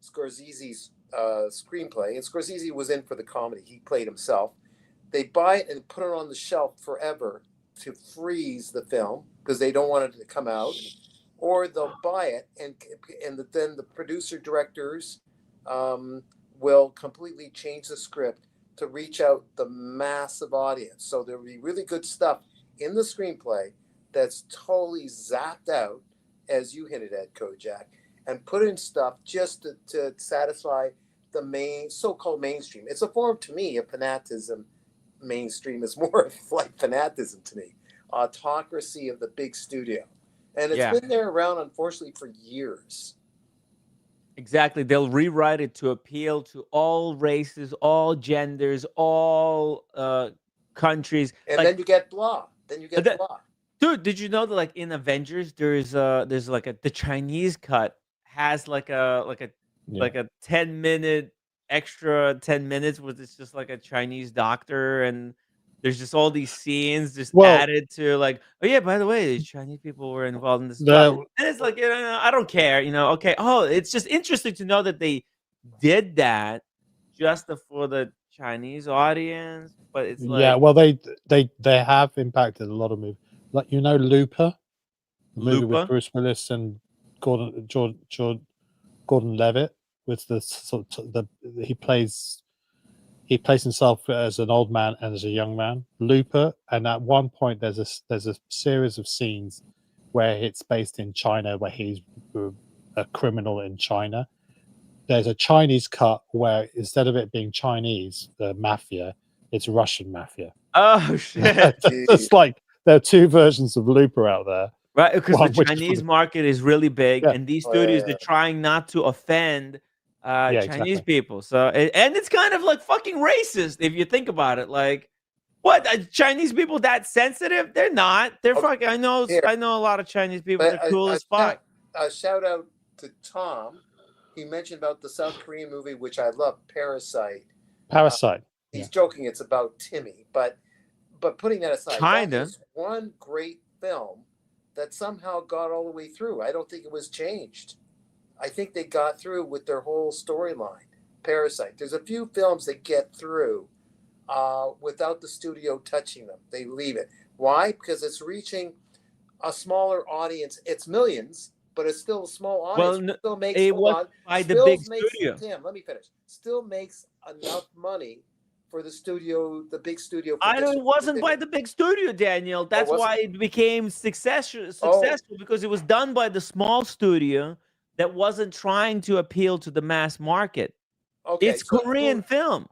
Scorsese's screenplay, and Scorsese was in for the comedy. He played himself. They buy it and put it on the shelf forever to freeze the film because they don't want it to come out, or they'll buy it and then the producer directors will completely change the script to reach out the massive audience. So there'll be really good stuff in the screenplay that's totally zapped out, as you hinted at, Kojak, and put in stuff just to satisfy the so-called mainstream. It's a form, to me, of fanatism. Mainstream is more like fanatism to me. Autocracy of the big studio. And it's been there around, unfortunately, for years. Exactly. They'll rewrite it to appeal to all races, all genders, all countries. And then you get blah. Blah. Dude, did you know that like in Avengers there's like the Chinese cut has like a 10-minute extra 10 minutes with it's just like a Chinese doctor, and there's just all these scenes just added to like, oh yeah, by the way, these Chinese people were involved in this as well. And it's like, I don't care, okay. Oh, it's just interesting to know that they did that just for the Chinese audience, but it's like, well, they have impacted a lot of movies. Like Looper, the movie with Bruce Willis and Gordon Levitt, with he plays himself as an old man and as a young man. Looper, and at one point there's a series of scenes where it's based in China, where he's a criminal in China. There's a Chinese cut where instead of it being Chinese, the mafia, it's Russian mafia. Oh shit! It's like there are two versions of Looper out there, right? Because the Chinese market is really big, and these studios they're trying not to offend Chinese people. So and it's kind of like fucking racist if you think about it. Like, what, Chinese people that sensitive? They're not. They're fucking. I know a lot of Chinese people. They're cool as fuck. Shout out to Tom. He mentioned about the South Korean movie, which I love, Parasite. Parasite. He's joking. It's about Timmy, but putting that aside, Kinda. that is one great film that somehow got all the way through. I don't think it was changed. I think they got through with their whole storyline. Parasite. There's a few films that get through without the studio touching them. They leave it. Why? Because it's reaching a smaller audience. It's millions, but it's still a small audience. Well, Still makes it was by the big studio. Tim, let me finish. Still makes enough money for the studio, the big studio. It wasn't by the big studio, Daniel. That's why it became successful because it was done by the small studio that wasn't trying to appeal to the mass market. Okay, it's Korean film.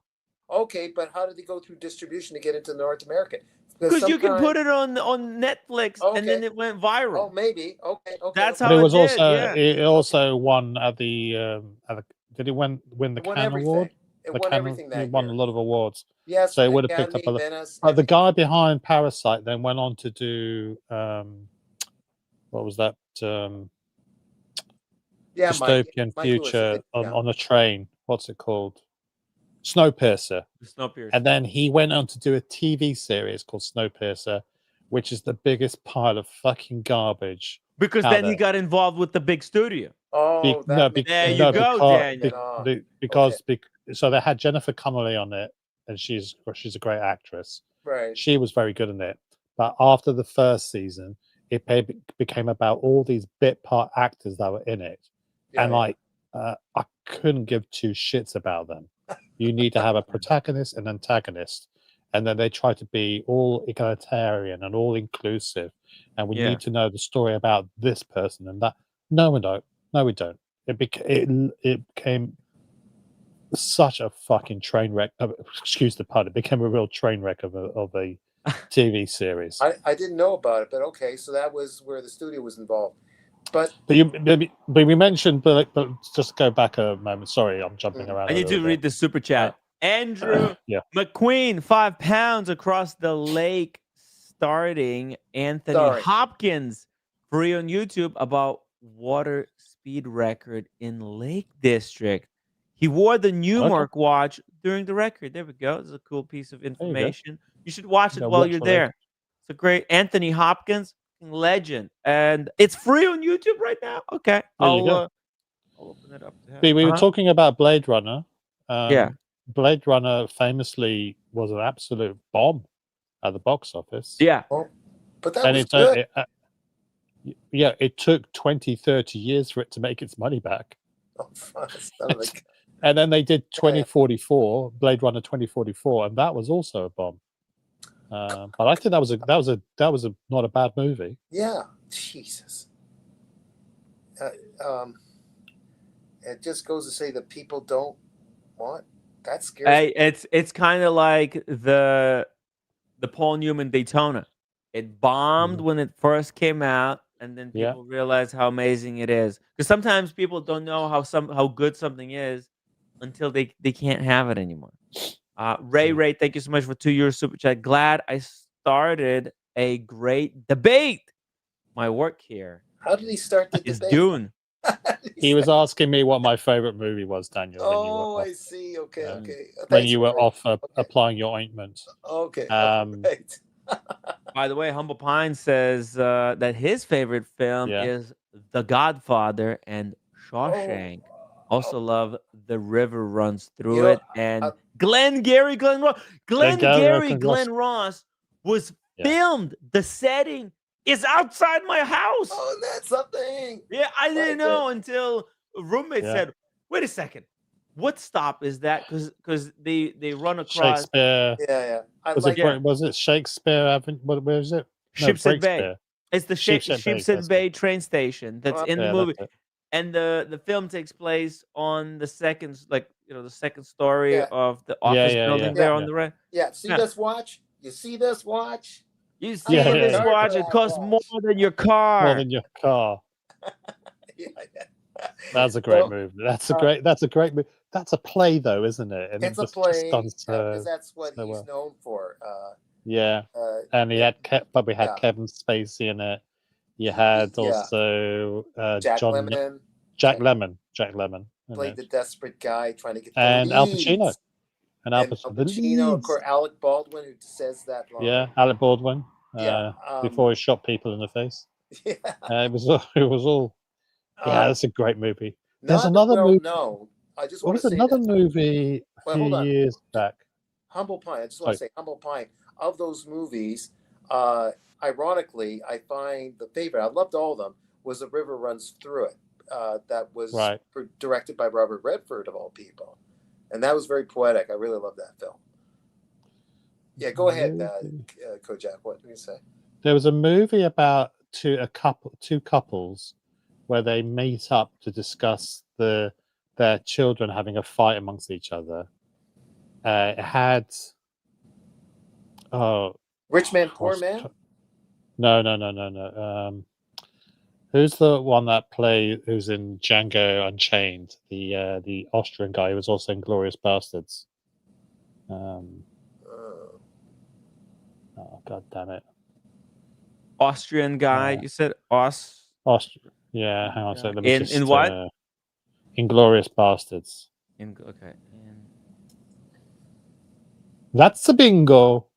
Okay, but how did they go through distribution to get into North America? Because you can put it on Netflix and then it went viral. Oh, maybe. Okay. That's But how it was did, also yeah. it also won at the did it win the Cannes Award? It won everything that It won a lot of awards. Yes, so it would have picked up Venice, the guy behind Parasite then went on to do what was that? Dystopian future on a train. What's it called? Snowpiercer. Snowpiercer. And then he went on to do a TV series called Snowpiercer, which is the biggest pile of fucking garbage. Because then he got involved with the big studio. Oh, there you go, Daniel. Because so they had Jennifer Connelly on it, and she's a great actress. Right. She was very good in it. But after the first season, it became about all these bit part actors that were in it. Yeah, and I couldn't give two shits about them. You need to have a protagonist and antagonist. And then they try to be all egalitarian and all inclusive. And we need to know the story about this person and that. No, we don't. No, we don't. It became such a fucking train wreck. Excuse the pun. It became a real train wreck of a TV series. I didn't know about it, but okay. So that was where the studio was involved. But we mentioned, but just go back a moment. Sorry, I'm jumping around. I need to read the super chat. Andrew McQueen, £5 across the lake, starting Anthony Hopkins, free on YouTube, about water speed record in Lake District. He wore the Newmark watch during the record. There we go. This is a cool piece of information. You should watch it while you're there. It's a great Anthony Hopkins, legend, and it's free on YouTube right now. Okay, I'll open it up. We were talking about Blade Runner. Yeah. Blade Runner famously was an absolute bomb at the box office. Yeah. But that was good. It took 20, 30 years for it to make its money back. Oh, and then they did 2044, Blade Runner 2044, and that was also a bomb. But I think that was not a bad movie. Yeah. Jesus. It just goes to say that people don't want. That's scary. It's kind of like the Paul Newman Daytona. It bombed when it first came out, and then people realize how amazing it is. Because sometimes people don't know how good something is until they can't have it anymore. Ray, thank you so much for 2 years super chat. Glad I started a great debate. My work here. How did he start the debate? Is Dune. He was asking me what my favorite movie was, Daniel. Oh, I see. Okay, okay. When you were off applying your ointment. Okay. Right. By the way, Humble Pine says that his favorite film is The Godfather and Shawshank. Also love The River Runs Through It. And Glenn Ross was filmed. The setting is outside my house. Oh, that's something. Yeah, I didn't know until a roommate said, wait a second. What stop is that? Because they run across Shakespeare. Yeah. Was it Shakespeare Avenue? Where is it? Shipshead Bay. It's the Shipshead Bay train station that's in the movie. And the film takes place on the second, the second story of the office building there on the right. Yeah. See this watch? You see this watch? You see this watch? It costs more than your car. More than your car. That's a great movie. That's a great movie. That's a play, though, isn't it? And it's a play because that's what he's known for. And we had Kevin Spacey in it. You had also Jack Lemmon. Jack Lemmon. Jack Lemmon. played the desperate guy trying to get the And Al leads. Pacino. And Al And Al Pacino. The Pacino, of leads. course, Alec Baldwin, who says that line. Yeah, Alec Baldwin. Yeah, Before he shot people in the face. Yeah. It was all. Yeah, that's a great movie. There's Not another well movie. known. I just What want was to say another that. movie a Well, few hold on. years back? Humble Pie. I just want to say Humble Pie. Of those movies, ironically, I find the favorite. I loved all of them. Was The River Runs Through It. That was Right. directed by Robert Redford of all people, and that was very poetic. I really love that film. Yeah, go ahead, Kojak. What do you say? There was a movie about two couples where they meet up to discuss their children having a fight amongst each other. It had Rich Man, Poor Man. No. Who's the one that who's in Django Unchained? The Austrian guy who was also in Glorious Bastards. Oh god damn it! Austrian guy. You said Austria. Yeah, hang on a second. Let me in what? Inglorious Bastards. Okay. That's a bingo.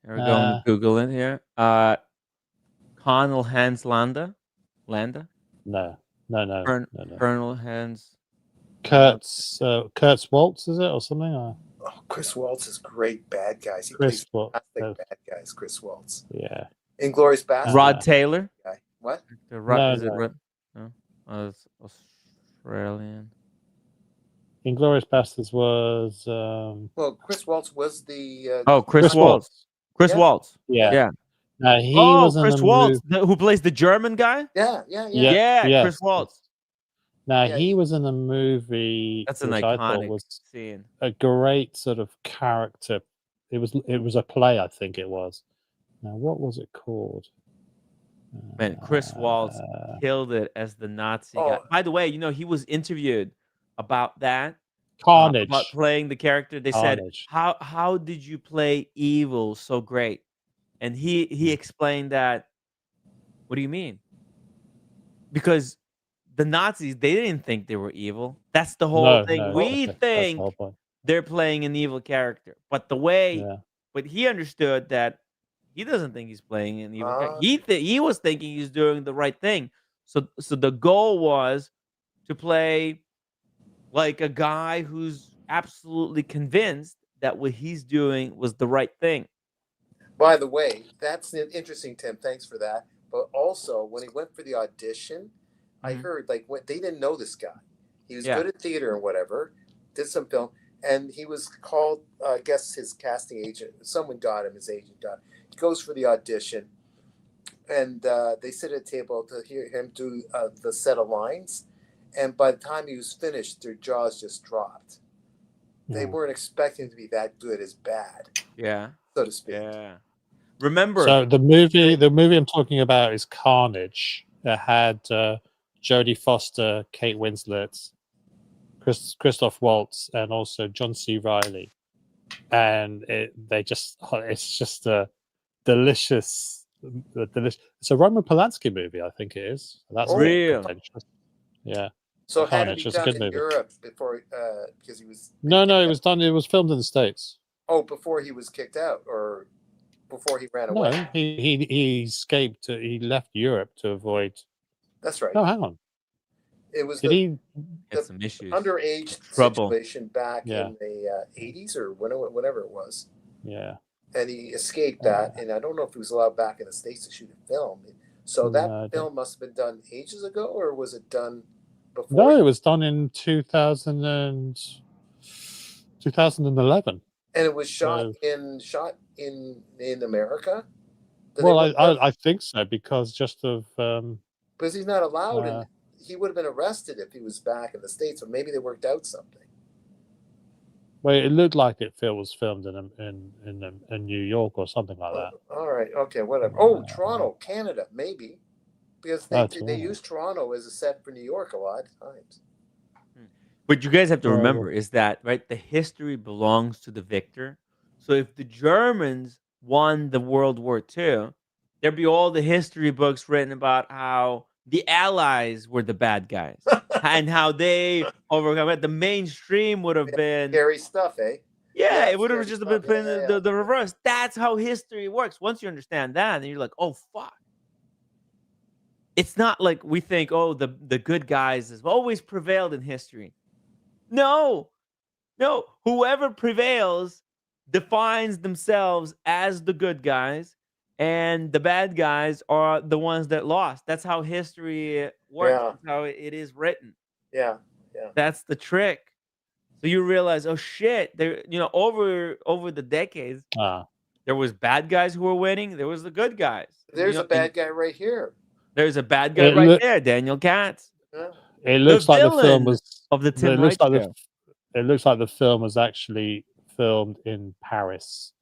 We're going to Google it here. Colonel Hans Landa? No. Colonel Hans. Kurtz Waltz, is it, or something? Oh, Chris Waltz is great. Bad guys. He Chris plays Waltz. fantastic bad guys. Chris Waltz. Yeah. Inglourious Basterds. Rod Taylor. Guy. What? Is it Rod? No, it's Australian. Inglorious Bastards was. Well, Chris Waltz was the. Chris Waltz. Chris Waltz. Yeah. He was Chris Waltz, who plays the German guy. Yeah. Chris Waltz. Now he was in a movie. That's an which I thought iconic was scene. A great sort of character. It was a play, I think it was. Now, what was it called? Man, Chris Waltz killed it as the Nazi guy. By the way, he was interviewed about that. Carnage. About playing the character. They Carnage. said, how did you play evil so great? And he explained that, what do you mean? Because the Nazis, they didn't think they were evil. That's the whole thing. We think they're playing an evil character. But but he understood that he doesn't think he's playing an evil character. He was thinking he's doing the right thing. So the goal was to play like a guy who's absolutely convinced that what he's doing was the right thing. By the way, that's interesting, Tim. Thanks for that. But also, when he went for the audition, I heard they didn't know this guy. He was good at theater and whatever, did some film, and he was called, I guess his casting agent, someone got him, his agent got him. He goes for the audition, and they sit at a table to hear him do the set of lines. And by the time he was finished, their jaws just dropped. They weren't expecting to be that good as bad. Yeah. So to speak. Yeah. Remember. So the movie I'm talking about is Carnage. It had Jodie Foster, Kate Winslet, Christoph Waltz, and also John C. Reilly. And it's just a delicious. It's a Roman Polanski movie, I think it is. That's real. Yeah. So Carnage had it been done in Europe before, because he was... No, it was done. It was filmed in the States. Oh, before he was kicked out, or before he ran away? No, he escaped. He left Europe to avoid... That's right. No, hang on. It was had some issues. Underage situation back in the 80s or whenever it was. Yeah. And he escaped that, and I don't know if he was allowed back in the States to shoot a film. So that film must have been done ages ago, or was it done before? No, it was done in 2011. And it was shot in America? Well, I think so, because because he's not allowed, and he would have been arrested if he was back in the States, or maybe they worked out something. Well, it looked like it was filmed in New York or something like that. All right, okay, whatever. Oh, Toronto, Canada, maybe, because they use Toronto as a set for New York a lot of times. But you guys have to remember is that the history belongs to the victor. So if the Germans won the World War II, there'd be all the history books written about how the Allies were the bad guys and how they overcome it. The mainstream would have been Scary stuff, eh? yeah, it would have scary just stuff. been playing Yeah, yeah. the reverse. That's how history works. Once you understand that, then you're like, oh fuck. It's not like we think, oh, the good guys have always prevailed in history. No, no. Whoever prevails defines themselves as the good guys, and the bad guys are the ones that lost. That's how history works. Yeah. That's how it is written. Yeah, yeah. That's the trick. So you realize, oh shit, there, over the decades, there was bad guys who were winning. There was the good guys. There's a bad guy right here. There's a bad guy right there, Daniel Katz. Yeah. It looks like the film villain was of the Tim it looks Wright like show. it looks like the film was actually filmed in Paris,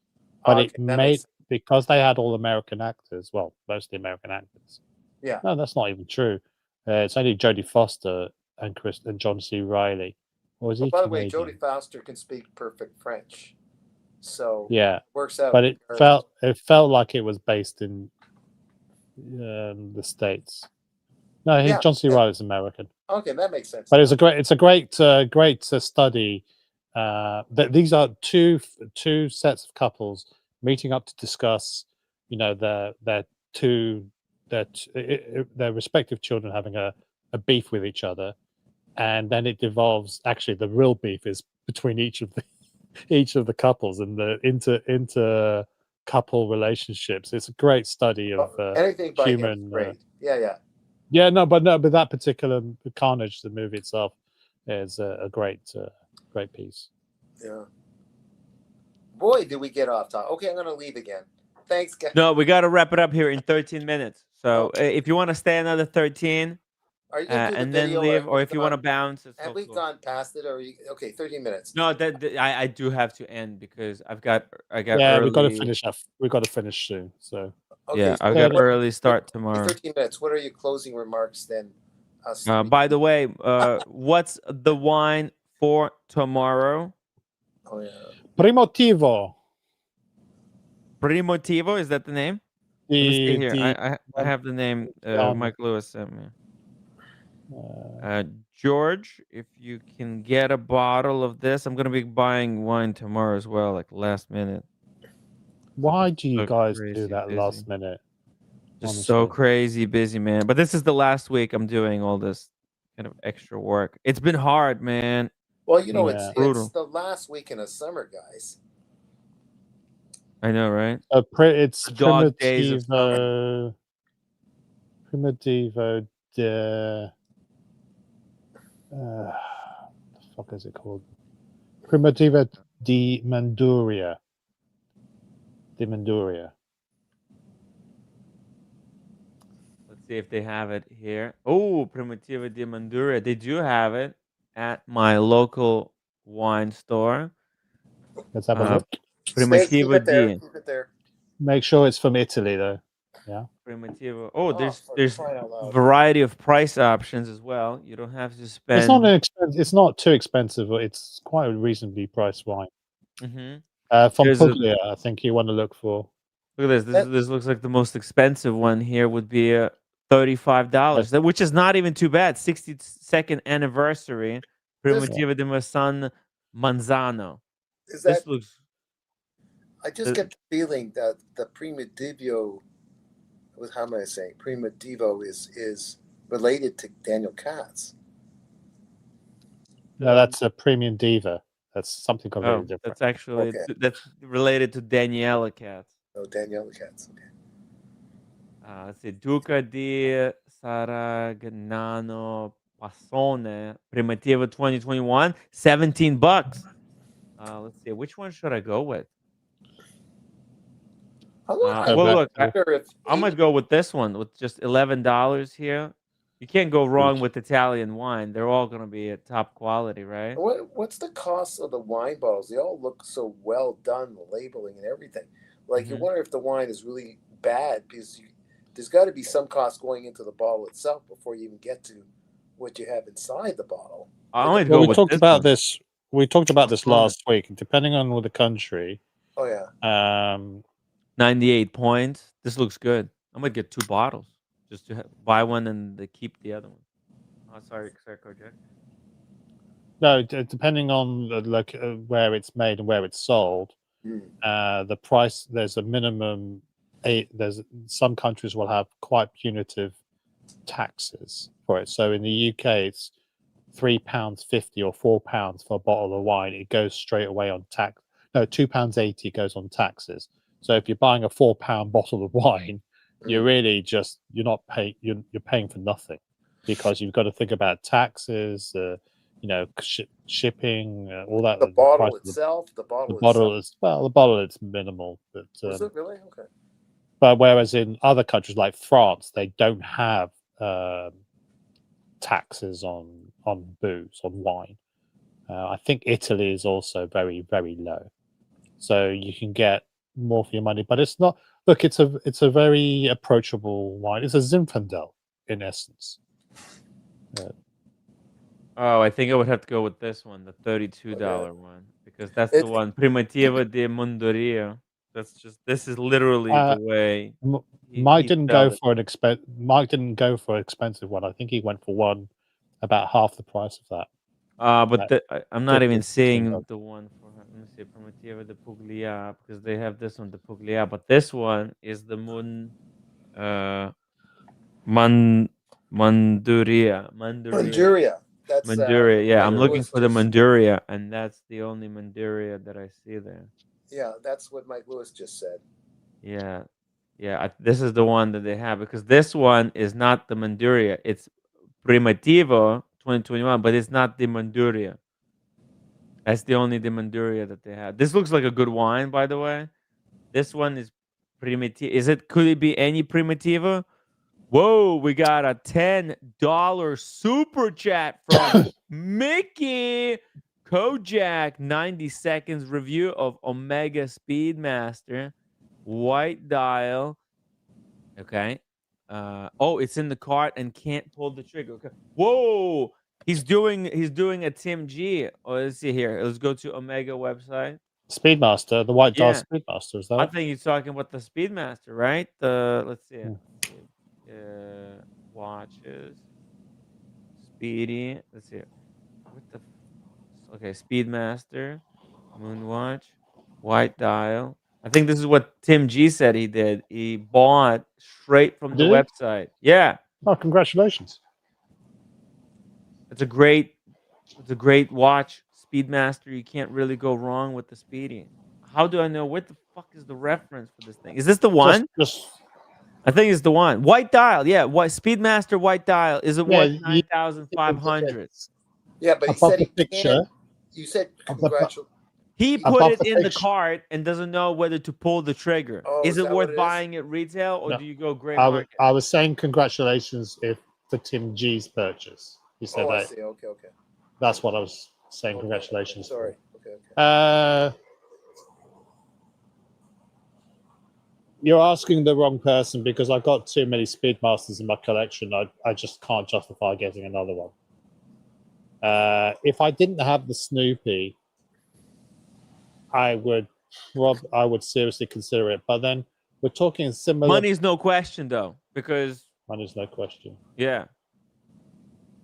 but Okay, it that made makes- because they had all American actors. Well, mostly American actors. Yeah. No, that's not even true. It's only Jodie Foster and John C. Reilly. Or is he by the way, Canadian? Jodie Foster can speak perfect French, so Yeah, works out. but it felt like it was based in the States. No, Yeah, John C. yeah. Reilly's American. Okay, that makes sense. But it's a great study. That these are two sets of couples meeting up to discuss, their respective children having a beef with each other, and then it devolves. Actually, the real beef is between each of the couples and the inter couple relationships. It's a great study of anything by human. him, great. Yeah. Yeah, but that particular Carnage, the movie itself, is a great piece. Yeah. Boy, did we get off topic. Okay, I'm gonna leave again. Thanks, guys. No, we got to wrap it up here in 13 minutes. So if you want to stay another 13 Are you gonna do the and then video, leave, or we've if you want to gone- bounce, it's Have so we cool. gone past it, or okay, 13 minutes? No, I do have to end because I got Yeah, early. we've got to finish up. We've got to finish soon. So Okay, Yeah, so I've got what- early start tomorrow. 13 minutes. What are your closing remarks then? By the way, what's the wine for tomorrow? Oh yeah. Primotivo. Primotivo, is that the name? Let me see here. I have the name Mike Lewis sent me. George, if you can get a bottle of this, I'm gonna be buying wine tomorrow as well, like last minute. Why do you So guys crazy do that busy. last minute? Just so Honestly. crazy busy, man. But this is the last week I'm doing all this kind of extra work. It's been hard, man. Well, Yeah. it's Brutal. the last weekend of summer, guys. I know, right? It's The dog days of Primitivo de. The fuck is it called? Primitivo di Manduria. Di Manduria. Let's see if they have it here. Oh, Primitivo di Mandura. They do have it at my local wine store. Let's have a look. Keep Primitivo it there. di Keep it there. Make sure it's from Italy, though. Yeah. Primitivo. Oh, for there's crying out loud. variety of price options as well. You don't have to spend. It's not too expensive. But it's quite a reasonably priced wine. Mhm. From There's a- Puglia, I think you want to look for. Look at this. This looks like the most expensive one here would be $35, which is not even too bad. 62nd anniversary. Primitivo di San Manzano. Is This that? looks. I just get the feeling that the Primitivo, how am I saying? Primitivo is related to Daniel Katz. No, that's a premium diva. That's something completely Oh, different. that's actually Okay. that's related to Daniela Katz. Oh, Daniel Katz. Okay. Let's see, Duca di Saragnano Passone, Primitivo 2021, $17. Let's see, which one should I go with? Well, look, I'm gonna go with this one with just $11 here. You can't go wrong with Italian wine. They're all gonna be at top quality, right? What's the cost of the wine bottles? They all look so well done, the labeling and everything. Like you wonder if the wine is really bad because there's got to be some cost going into the bottle itself before you even get to what you have inside the bottle. I'm gonna go with we talked this about one. this. We talked about this last week. Depending on the country, Oh yeah. 98 points. This looks good. I'm gonna get 2 bottles just to buy one and keep the other one. Oh, sorry, Kojak. No, depending on where it's made and where it's sold, the price, there's a minimum. There's some countries will have quite punitive taxes for it. So in the UK, it's £3.50 or £4 for a bottle of wine. It goes straight away on tax. No, £2.80 goes on taxes. So if you're buying a £4 bottle of wine, you're really you're not paying. You're paying for nothing, because you've got to think about taxes. Shipping, all that. The bottle itself. The bottle is the bottle is minimal, but is it really okay? But whereas in other countries like France, they don't have taxes on booze, on wine. I think Italy is also very, very low, so you can get more for your money. But it's not. Look, it's a very approachable wine. It's a Zinfandel in essence. Oh, I think I would have to go with this one, the $32 one, because that's the one Primitiva de Munduria. This is literally the way. Mike didn't go for an expensive one. I think he went for one about half the price of that. But I'm not even seeing the one for. Let me see, Primitiva de Puglia, because they have this one, the Puglia, but this one is the Manduria. That's Manduria. Yeah, I'm looking for the Manduria, and that's the only Manduria that I see there. Yeah, that's what Mike Lewis just said. Yeah, this is the one that they have, because this one is not the Manduria. It's Primitivo 2021, but it's not the Manduria. That's the only the Manduria that they have. This looks like a good wine, by the way. This one is Primitivo. Could it be any Primitivo? Whoa, we got a $10 super chat from Mickey Kojak. 90 seconds review of Omega Speedmaster white dial. Okay. Oh, it's in the cart and can't pull the trigger. Okay. Whoa, he's doing a Tim G. Oh, let's see here. Let's go to Omega website. Speedmaster, the white dial Speedmaster, is that? I think he's talking about the Speedmaster, right? Let's see. Watches, Speedy. Let's see. Okay, Speedmaster, Moonwatch, white dial. I think this is what Tim G said he did. He bought straight from the website. Yeah. Oh, congratulations! It's a great watch, Speedmaster. You can't really go wrong with the Speedy. How do I know what the fuck is the reference for this thing? Is this the one? I think it's the one. White dial, yeah. Speedmaster white dial. Is it worth 9,500? Yeah, but he said he can't. You said congratulations. He put it in the cart and doesn't know whether to pull the trigger. Is it worth buying at retail, or do you go gray market? I was saying congratulations for Tim G's purchase. He said that. I see. Okay. That's what I was saying. Congratulations. Sorry. Okay. You're asking the wrong person, because I've got too many Speedmasters in my collection. I just can't justify getting another one. If I didn't have the Snoopy, I would seriously consider it. But then we're talking similar. Money's no question, though, because money's no question. Yeah.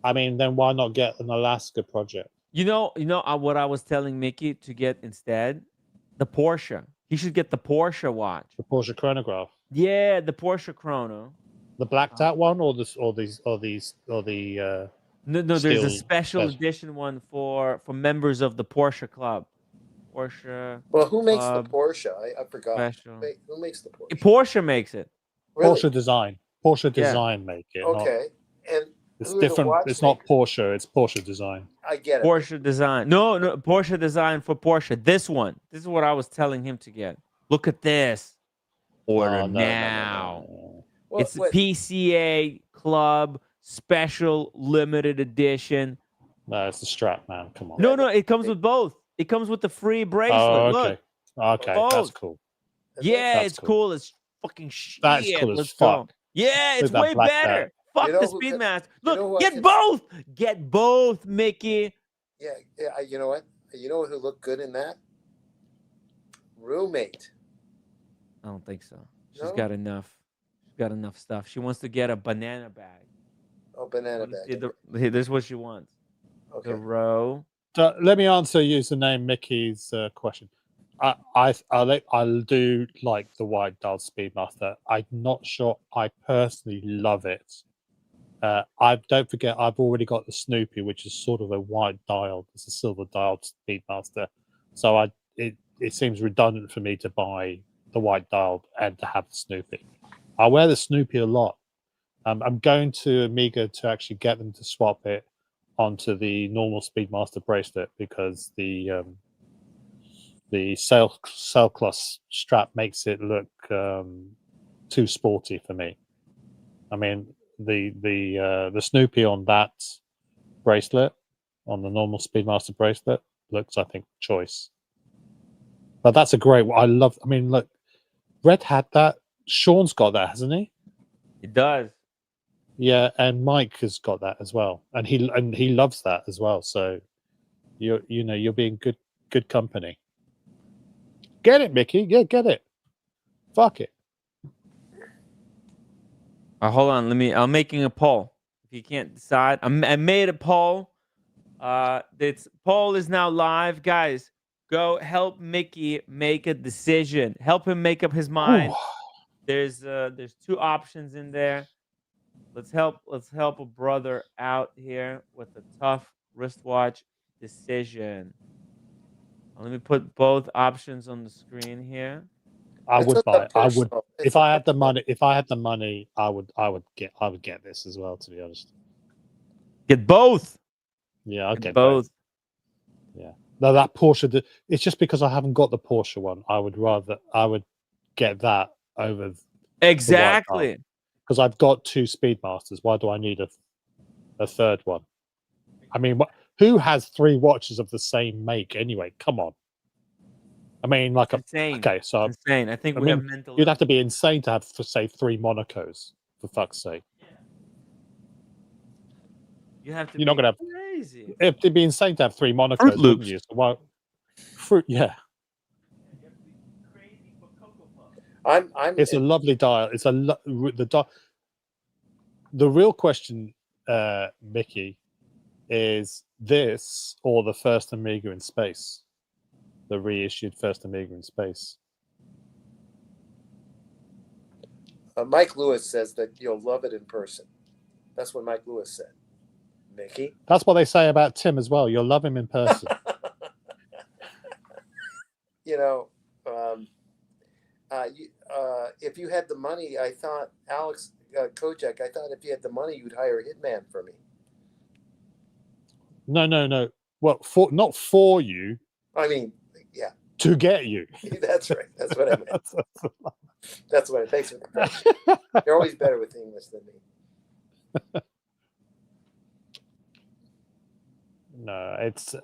I mean, then why not get an Alaska project? You know what I was telling Mickey to get instead? The Porsche. He should get the Porsche watch. The Porsche chronograph. Yeah, the Porsche chrono. The blacked out one, or the No, there's a special edition one for members of the Porsche club. Porsche. Well, who makes the Porsche? I forgot. Special. Who makes the Porsche? Porsche makes it. Really? Porsche Design. Porsche Design make it. Okay. And it's different. It's not Porsche. It's Porsche Design. I get it. Porsche Design. No, Porsche Design for Porsche. This one. This is what I was telling him to get. Look at this. Order now. No. It's a PCA Club Special Limited Edition. No, it's the strap, man. Come on. No, it comes with both. It comes with the free bracelet. Oh, okay. Look. Okay, that's cool. Yeah, it's cool. It's fucking shit. That's cool. Let's go. Yeah, it's way better. Fuck the Speedmaster. Look, get both. Get both, Mickey. Yeah. You know what? You know who looked good in that? Roommate. I don't think so. She's got enough. got enough stuff. She wants to get a banana bag. Oh, banana Let me see bag. here, this is what she wants. Okay. The row. So let me answer username Mickey's question. I'll do like the white dial Speedmaster. I'm not sure I personally love it. Don't forget I've already got the Snoopy, which is sort of a white dial. It's a silver dial Speedmaster. So it seems redundant for me to buy the white dial and to have the Snoopy. I wear the Snoopy a lot. I'm going to Amiga to actually get them to swap it onto the normal Speedmaster bracelet because the cell cloth strap makes it look too sporty for me. I mean, the Snoopy on that bracelet, on the normal Speedmaster bracelet, looks, I think, choice. But that's a great. I love. I mean, look, Red had that. Sean's got that, hasn't he? It does. Yeah, and Mike has got that as well, and he loves that as well. So, you're being good company. Get it, Mickey? Yeah, get it. Fuck it. Hold on. I'm making a poll. If you can't decide, I made a poll. This poll is now live, guys. Go help Mickey make a decision. Help him make up his mind. There's 2 options in there. Let's help a brother out here with a tough wristwatch decision. Let me put both options on the screen here. I would buy it. I would if I had the money. money. If I had the money, I would get this as well. To be honest. Get both. Yeah, I'll get both. Yeah. No, that Porsche. It's just because I haven't got the Porsche one. I would get that over. Exactly. Because I've got 2 Speedmasters. Why do I need a third one? I mean, who has 3 watches of the same make anyway? Come on. I mean, like insane. Okay, so insane. I think we have mental. You'd have to be insane to have, say, 3 Monacos. For fuck's sake. You have to. You're not gonna have. Crazy. It'd be insane to have 3 Monacos, wouldn't you? So why? Fruit, yeah. It's a lovely dial. It's the real question, Mickey, is this or the first Amiga in space, the reissued first Amiga in space? Mike Lewis says that you'll love it in person. That's what Mike Lewis said. Mickey? That's what they say about Tim as well. You'll love him in person. If you had the money, I thought, Alex Kojak, I thought if you had the money, you'd hire a hitman for me. No. Well, not for you. I mean, yeah. To get you. That's right. That's what I meant. That's what. Thanks for the question. You're always better with English than me. No, it's.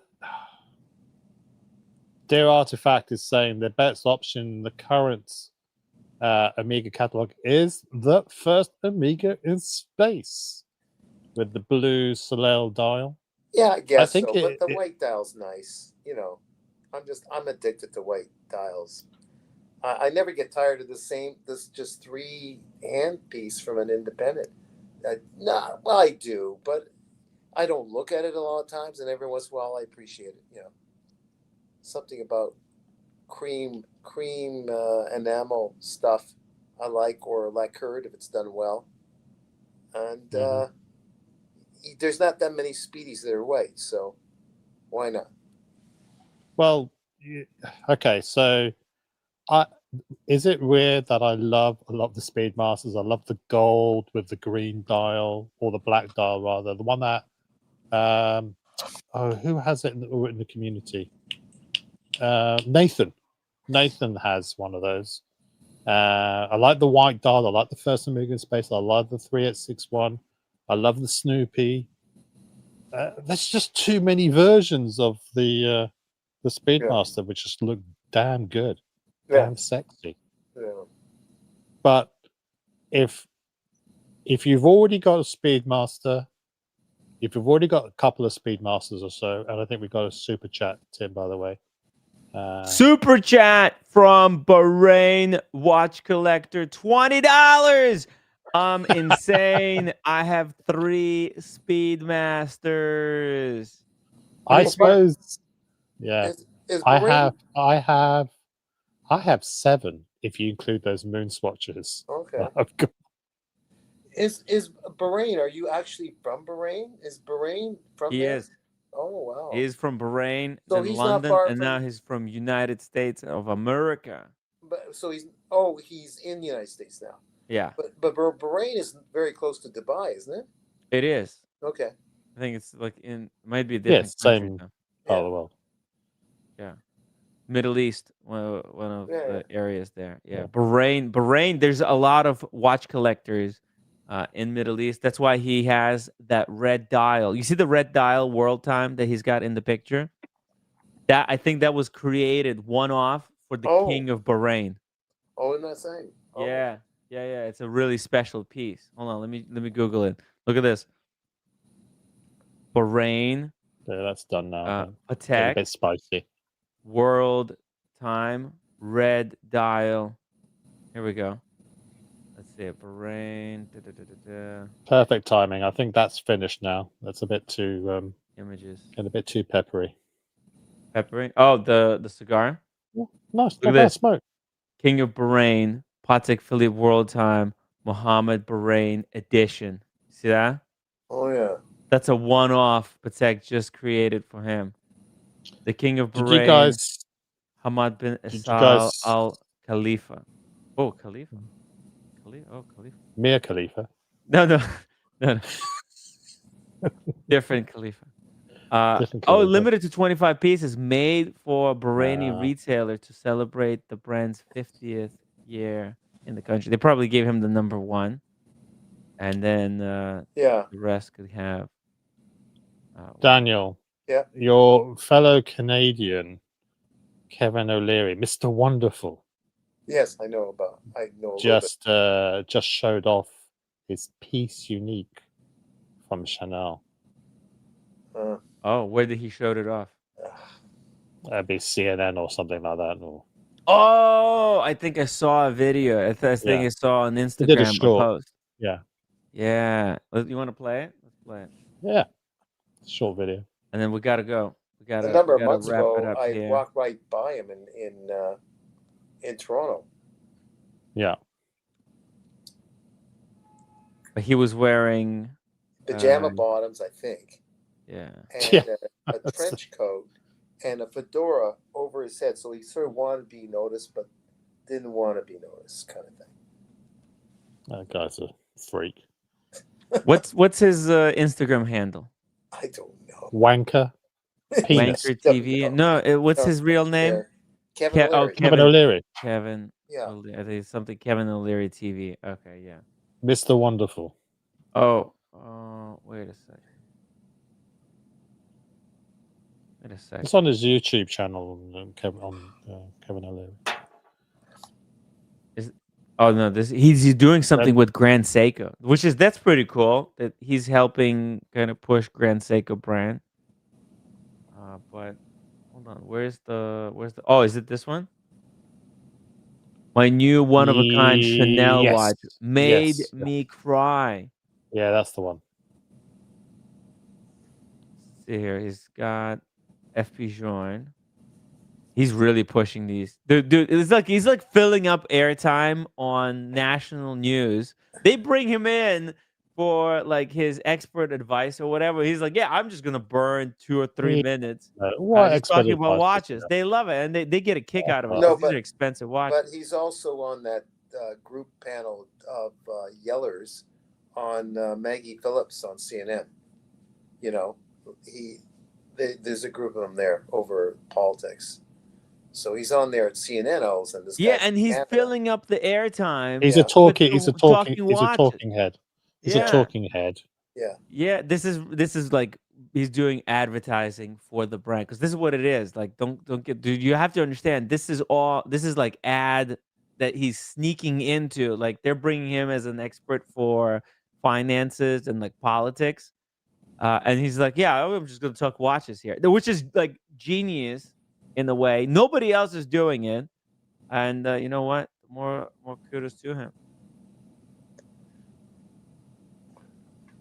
Dear Artifact is saying the best option in the current Amiga catalog is the first Amiga in space with the blue Soleil dial. Yeah, I guess think so. But the white dial's nice. I'm addicted to white dials. I never get tired of this just 3 hand piece from an independent. Well, I do, but I don't look at it a lot of times, and every once in a while I appreciate it. Something about cream enamel stuff I like, or lacquered if it's done well. And there's not that many Speedies that are white, so why not? Well, okay, so is it weird that I love the Speedmasters? I love the gold with the green dial, or the black dial rather. The one that who has it in the community? Nathan has one of those. I like the white dial. I like the first Amiga in space. I love the 3861. I love the Snoopy. There's just too many versions of the Speedmaster, which just look damn good, damn sexy. Yeah. But if you've already got a Speedmaster, if you've already got a couple of Speedmasters or so, and I think we got a super chat, Tim, by the way. Super chat from Bahrain Watch Collector, $20. I'm insane. I have 3 Speedmasters. I Well, suppose. Yeah, Is I Bahrain have 7 if you include those moon swatches. okay? I've got. Is Bahrain? Are you actually from Bahrain? Is Bahrain from He there? is. Oh wow! He is from Bahrain, So then he's not London, far and from. now he's from United States of America. But so he's in the United States now. Yeah, But Bahrain is very close to Dubai, isn't it? it is. Okay. I think it's like might be a Yeah, different country same though. part of the world. Yeah. Middle East, one of Yeah, the areas there. Yeah. Yeah. Bahrain, there's a lot of watch collectors in Middle East. That's why he has that red dial. You see the red dial world time that he's got in the picture? That I think that was created one-off for the Oh. king of Bahrain. Oh, isn't that saying? Oh. Yeah. Yeah. It's a really special piece. Hold on, let me Google it. Look at this. Bahrain, Yeah, that's done now. I think. Getting a Patek, bit spicy. world time, red dial. Here we go. Let's see it. Bahrain. Perfect timing. I think that's finished now. That's a bit too Images. getting a bit too peppery. Peppery. Oh, the cigar. Yeah, nice. Look at Not bad this. smoke. King of Bahrain, Patek Philippe World Time, Mohammed Bahrain Edition. See that? Oh yeah. That's a one-off Patek just created for him. The King of Did you Bahrain, guys? Hamad bin Did you Isal guys? Al Khalifa. Oh, Khalifa. Khalifa. Mia Khalifa. No. Different Khalifa. Different Khalifa. Limited to 25 pieces, made for a Bahraini Ah. retailer to celebrate the brand's 50th year in the country. They probably gave him the number 1, and then Yeah. the rest could have. Daniel. Yeah. Your fellow Canadian, Kevin O'Leary, Mr. Wonderful, Yes, I know a little bit. just showed off his piece unique from Chanel. Oh, where did he show it off? That'd be CNN or something like that. Or Oh, I think I saw a video. I think Yeah. I saw on did a Instagram a short. post. Yeah. Yeah. You want to play it? Let's play it. Yeah. Short video. And then we gotta go. We gotta. A number we of gotta months wrap it ago, up I here. walked right by him in Toronto. Yeah. But he was wearing. Pajama bottoms, I think, Yeah. and Yeah. a trench coat and a fedora over his head. So he sort of wanted to be noticed, but didn't want to be noticed, kind of thing. That guy's a freak. What's his Instagram handle? I don't know. Wanker. Penis. Wanker TV. No, what's No, his real name? there. Kevin O'Leary. Kevin O'Leary. Kevin. Yeah. I think it's something Kevin O'Leary TV. Okay, yeah. Mr. Wonderful. Oh, wait a sec. It's on his YouTube channel, Kevin O'Leary. Oh no, he's doing something with Grand Seiko, that's pretty cool. That he's helping kind of push Grand Seiko brand. But hold on, where's the? Oh, is it this one? My new one of a kind Chanel Yes. watch made Yes. me cry. Yeah, that's the one. See here, he's got FP Join. He's really pushing these. Dude, it's like he's like filling up airtime on national news. They bring him in for like his expert advice or whatever. He's like, yeah, I'm just gonna burn 2 or 3 minutes. What Just expert talking about advice is watches. that? They love it, and they get a kick out of it. No, 'cause these but- are expensive watches. But he's also on that group panel of yellers on Maggie Phillips on CNN. You know, there's a group of them there over politics. So he's on there at CNN always, and this Yeah, guy's and in he's Canada. filling up the airtime. He's Yeah. a talking. With He's a the talking. talking He's a watches. talking head. He's Yeah. a talking head. Yeah. This is like he's doing advertising for the brand, because this is what it is. Like, don't get, dude. You have to understand. This is like ad that he's sneaking into. Like, they're bringing him as an expert for finances and like politics, and he's like, yeah, I'm just gonna talk watches here, which is like genius in a way. Nobody else is doing it, and you know what? More kudos to him.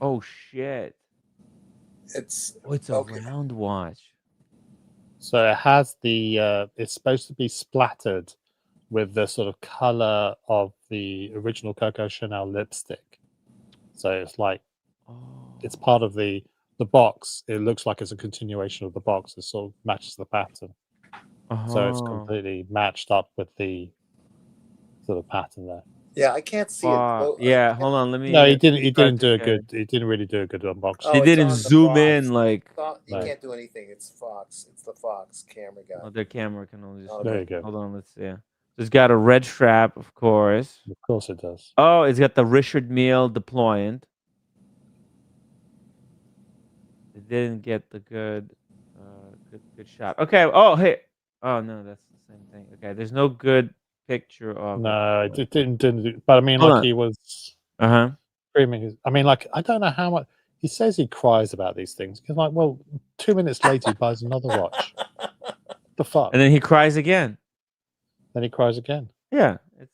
Oh shit! It's Oh, it's a okay. round watch. So it has the. It's supposed to be splattered with the sort of color of the original Coco Chanel lipstick. So it's like Oh. it's part of the box. It looks like it's a continuation of the box. It sort of matches the pattern. So it's Uh-huh. completely matched up with the sort of pattern there. Yeah, I can't see it. Fuck. Oh, Yeah, hold on. Let me. No, he didn't. He try didn't to do a get- good. He didn't really do a good unboxing. Oh, They it's didn't on the zoom box. in like. You Right. can't do anything. It's Fox. It's the Fox camera guy. Oh, their camera can only. Just... Okay. There you go. Hold on. Let's see. It's got a red strap, of course. Of course, it does. Oh, it's got the Richard Mille deployant. It didn't get the good shot. Okay. Oh, hey. Oh no, that's the same thing. Okay, there's no good picture of. No, it didn't. Do, but I mean, Hold like on. he was Uh huh. screaming. I mean, like I don't know how much. He says he cries about these things. He's like, well, 2 minutes later he buys another watch. The fuck? And then he cries again. Then he cries again. Yeah. It's,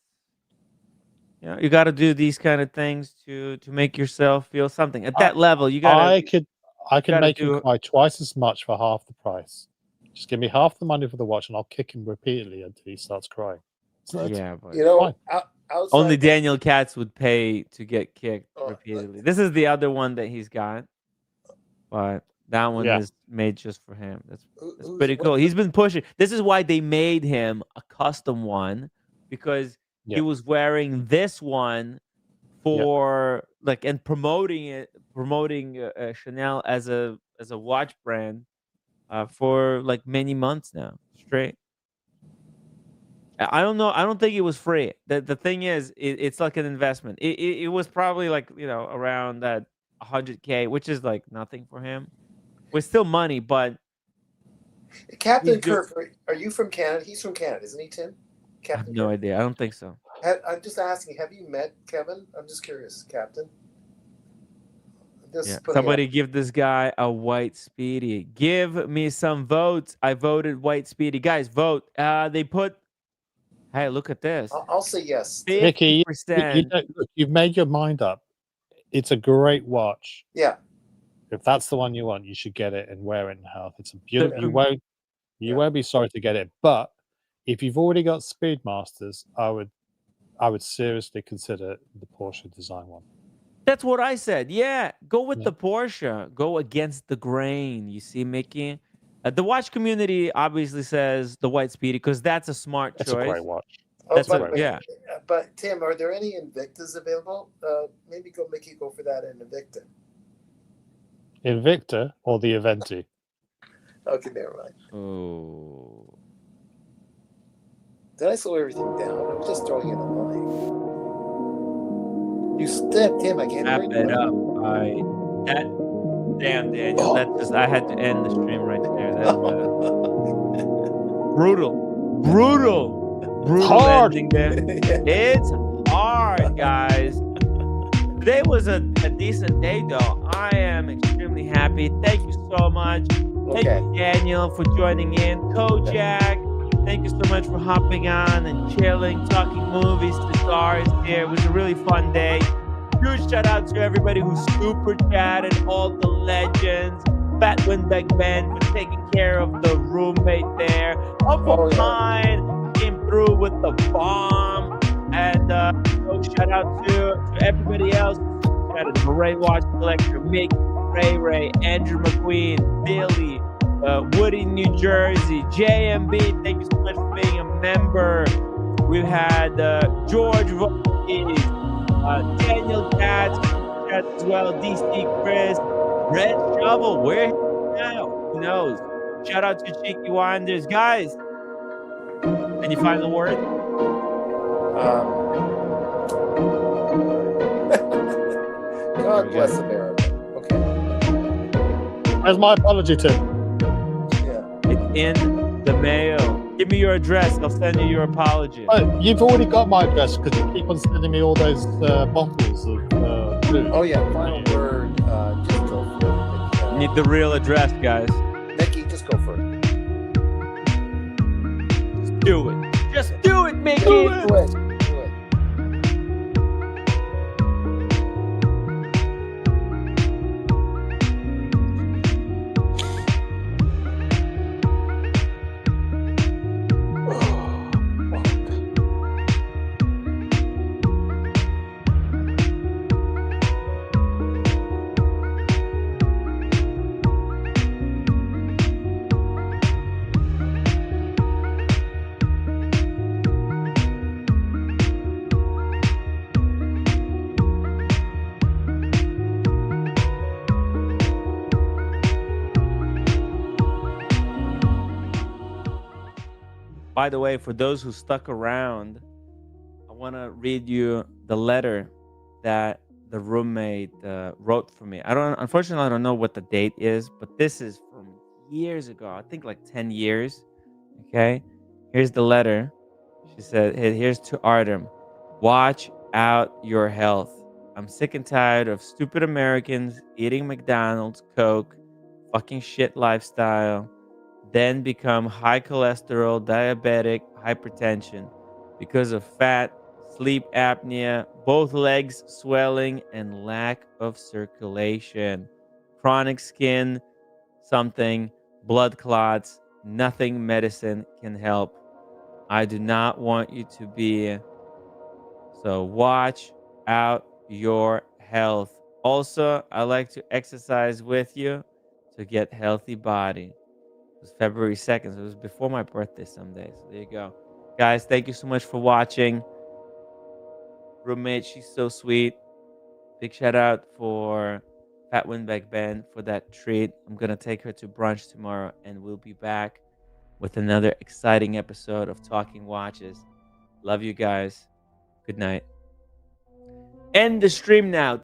you got to do these kind of things to make yourself feel something at that level. You got. I can gotta make do- him cry twice as much for half the price. Just give me half the money for the watch, and I'll kick him repeatedly until he starts crying. So that's- Yeah, but You know, Fine. outside only the- Daniel Katz would pay to get kicked Oh, repeatedly. This is the other one that he's got, but that one Yeah. is made just for him. That's who's- pretty what- cool. He's been pushing. This is why they made him a custom one, because he Yeah. was wearing this one for like and promoting Chanel as a watch brand for like many months now straight. I don't know. I don't think it was free. The thing is, it's like an investment. It was probably like around that 100K, which is like nothing for him. It's still money, but Captain he's do- Kirk, are you from Canada? He's from Canada, isn't he, Tim? I have no idea. I don't think so. I'm just asking. Have you met Kevin? I'm just curious, Captain. I'm just Yeah. putting Somebody up- give this guy a white Speedy. Give me some votes. I voted white Speedy. Guys, vote. They put. Hey, look at this. I'll say yes. Mickey, 50%. look, you've made your mind up. It's a great watch. Yeah. If that's the one you want, you should get it and wear it in health. It's a beautiful. The- You won't be sorry to get it. But if you've already got Speedmasters, I would seriously consider the Porsche design one. That's what I said. Yeah, go with Yeah. the Porsche. Go against the grain. You see, Mickey? The watch community obviously says the white Speedy because that's a smart It's choice. a great watch. That's but, a- yeah. But Tim, are there any Invictas available? Maybe Mickey, go for that in Invicta. Invicta or the Aventi? Okay, never mind. Oh. Did I slow everything down? I'm just throwing in a line. You stepped him. I can't Wrap hear it you. up. Damn, Daniel. That just I had to end the stream right there. That brutal Hard. ending there. It's hard, guys. Today was a decent day, though. I am extremely happy. Thank you so much. Thank Okay. you, Daniel, for joining in. Kojak, thank you so much for hopping on and chilling, talking movies. Cigar is here. It was a really fun day. Huge shout out to everybody who super chatted, all the legends. Fat Windbag Ben for taking care of the roommate there. Uncle Oh, yeah. Pine came through with the bomb. And shout out to everybody else. Shout out to Ray Watch Collector, Mick, Ray, Andrew McQueen, Billy, Woody, New Jersey, JMB. Thank you so much for being a member. We've had George Vokey, Daniel Katz as well, DC Chris, Red Shovel. We're here now. Who knows? Shout out to Cheeky Winders. Guys, any final word? God bless America. Okay. Where's my apology, Tim? Yeah. It's in the mail. Give me your address. I'll send you your apology. Oh, you've already got my address because you keep on sending me all those bottles of food. Oh yeah. Final word. Just go for it. Need the real address, guys. Mickey, just go for it. Just do it. Just do it, Mickey. Do it. Do it. By the way, for those who stuck around, I want to read you the letter that the roommate wrote for me. Unfortunately, I don't know what the date is, but this is from years ago. I think like 10 years. Okay. Here's the letter. She said, "Hey, here's to Artem. Watch out your health. I'm sick and tired of stupid Americans eating McDonald's, Coke, fucking shit lifestyle, then become high cholesterol, diabetic, hypertension because of fat, sleep apnea, both legs swelling, and lack of circulation. Chronic skin, something, blood clots, nothing medicine can help. I do not want you to be. So watch out your health. Also, I like to exercise with you to get healthy body." It was February 2nd, so it was before my birthday someday. So there you go. Guys, thank you so much for watching. Roommate, she's so sweet. Big shout out for Fat Windbag Ben for that treat. I'm going to take her to brunch tomorrow, and we'll be back with another exciting episode of Talking Watches. Love you guys. Good night. End the stream now.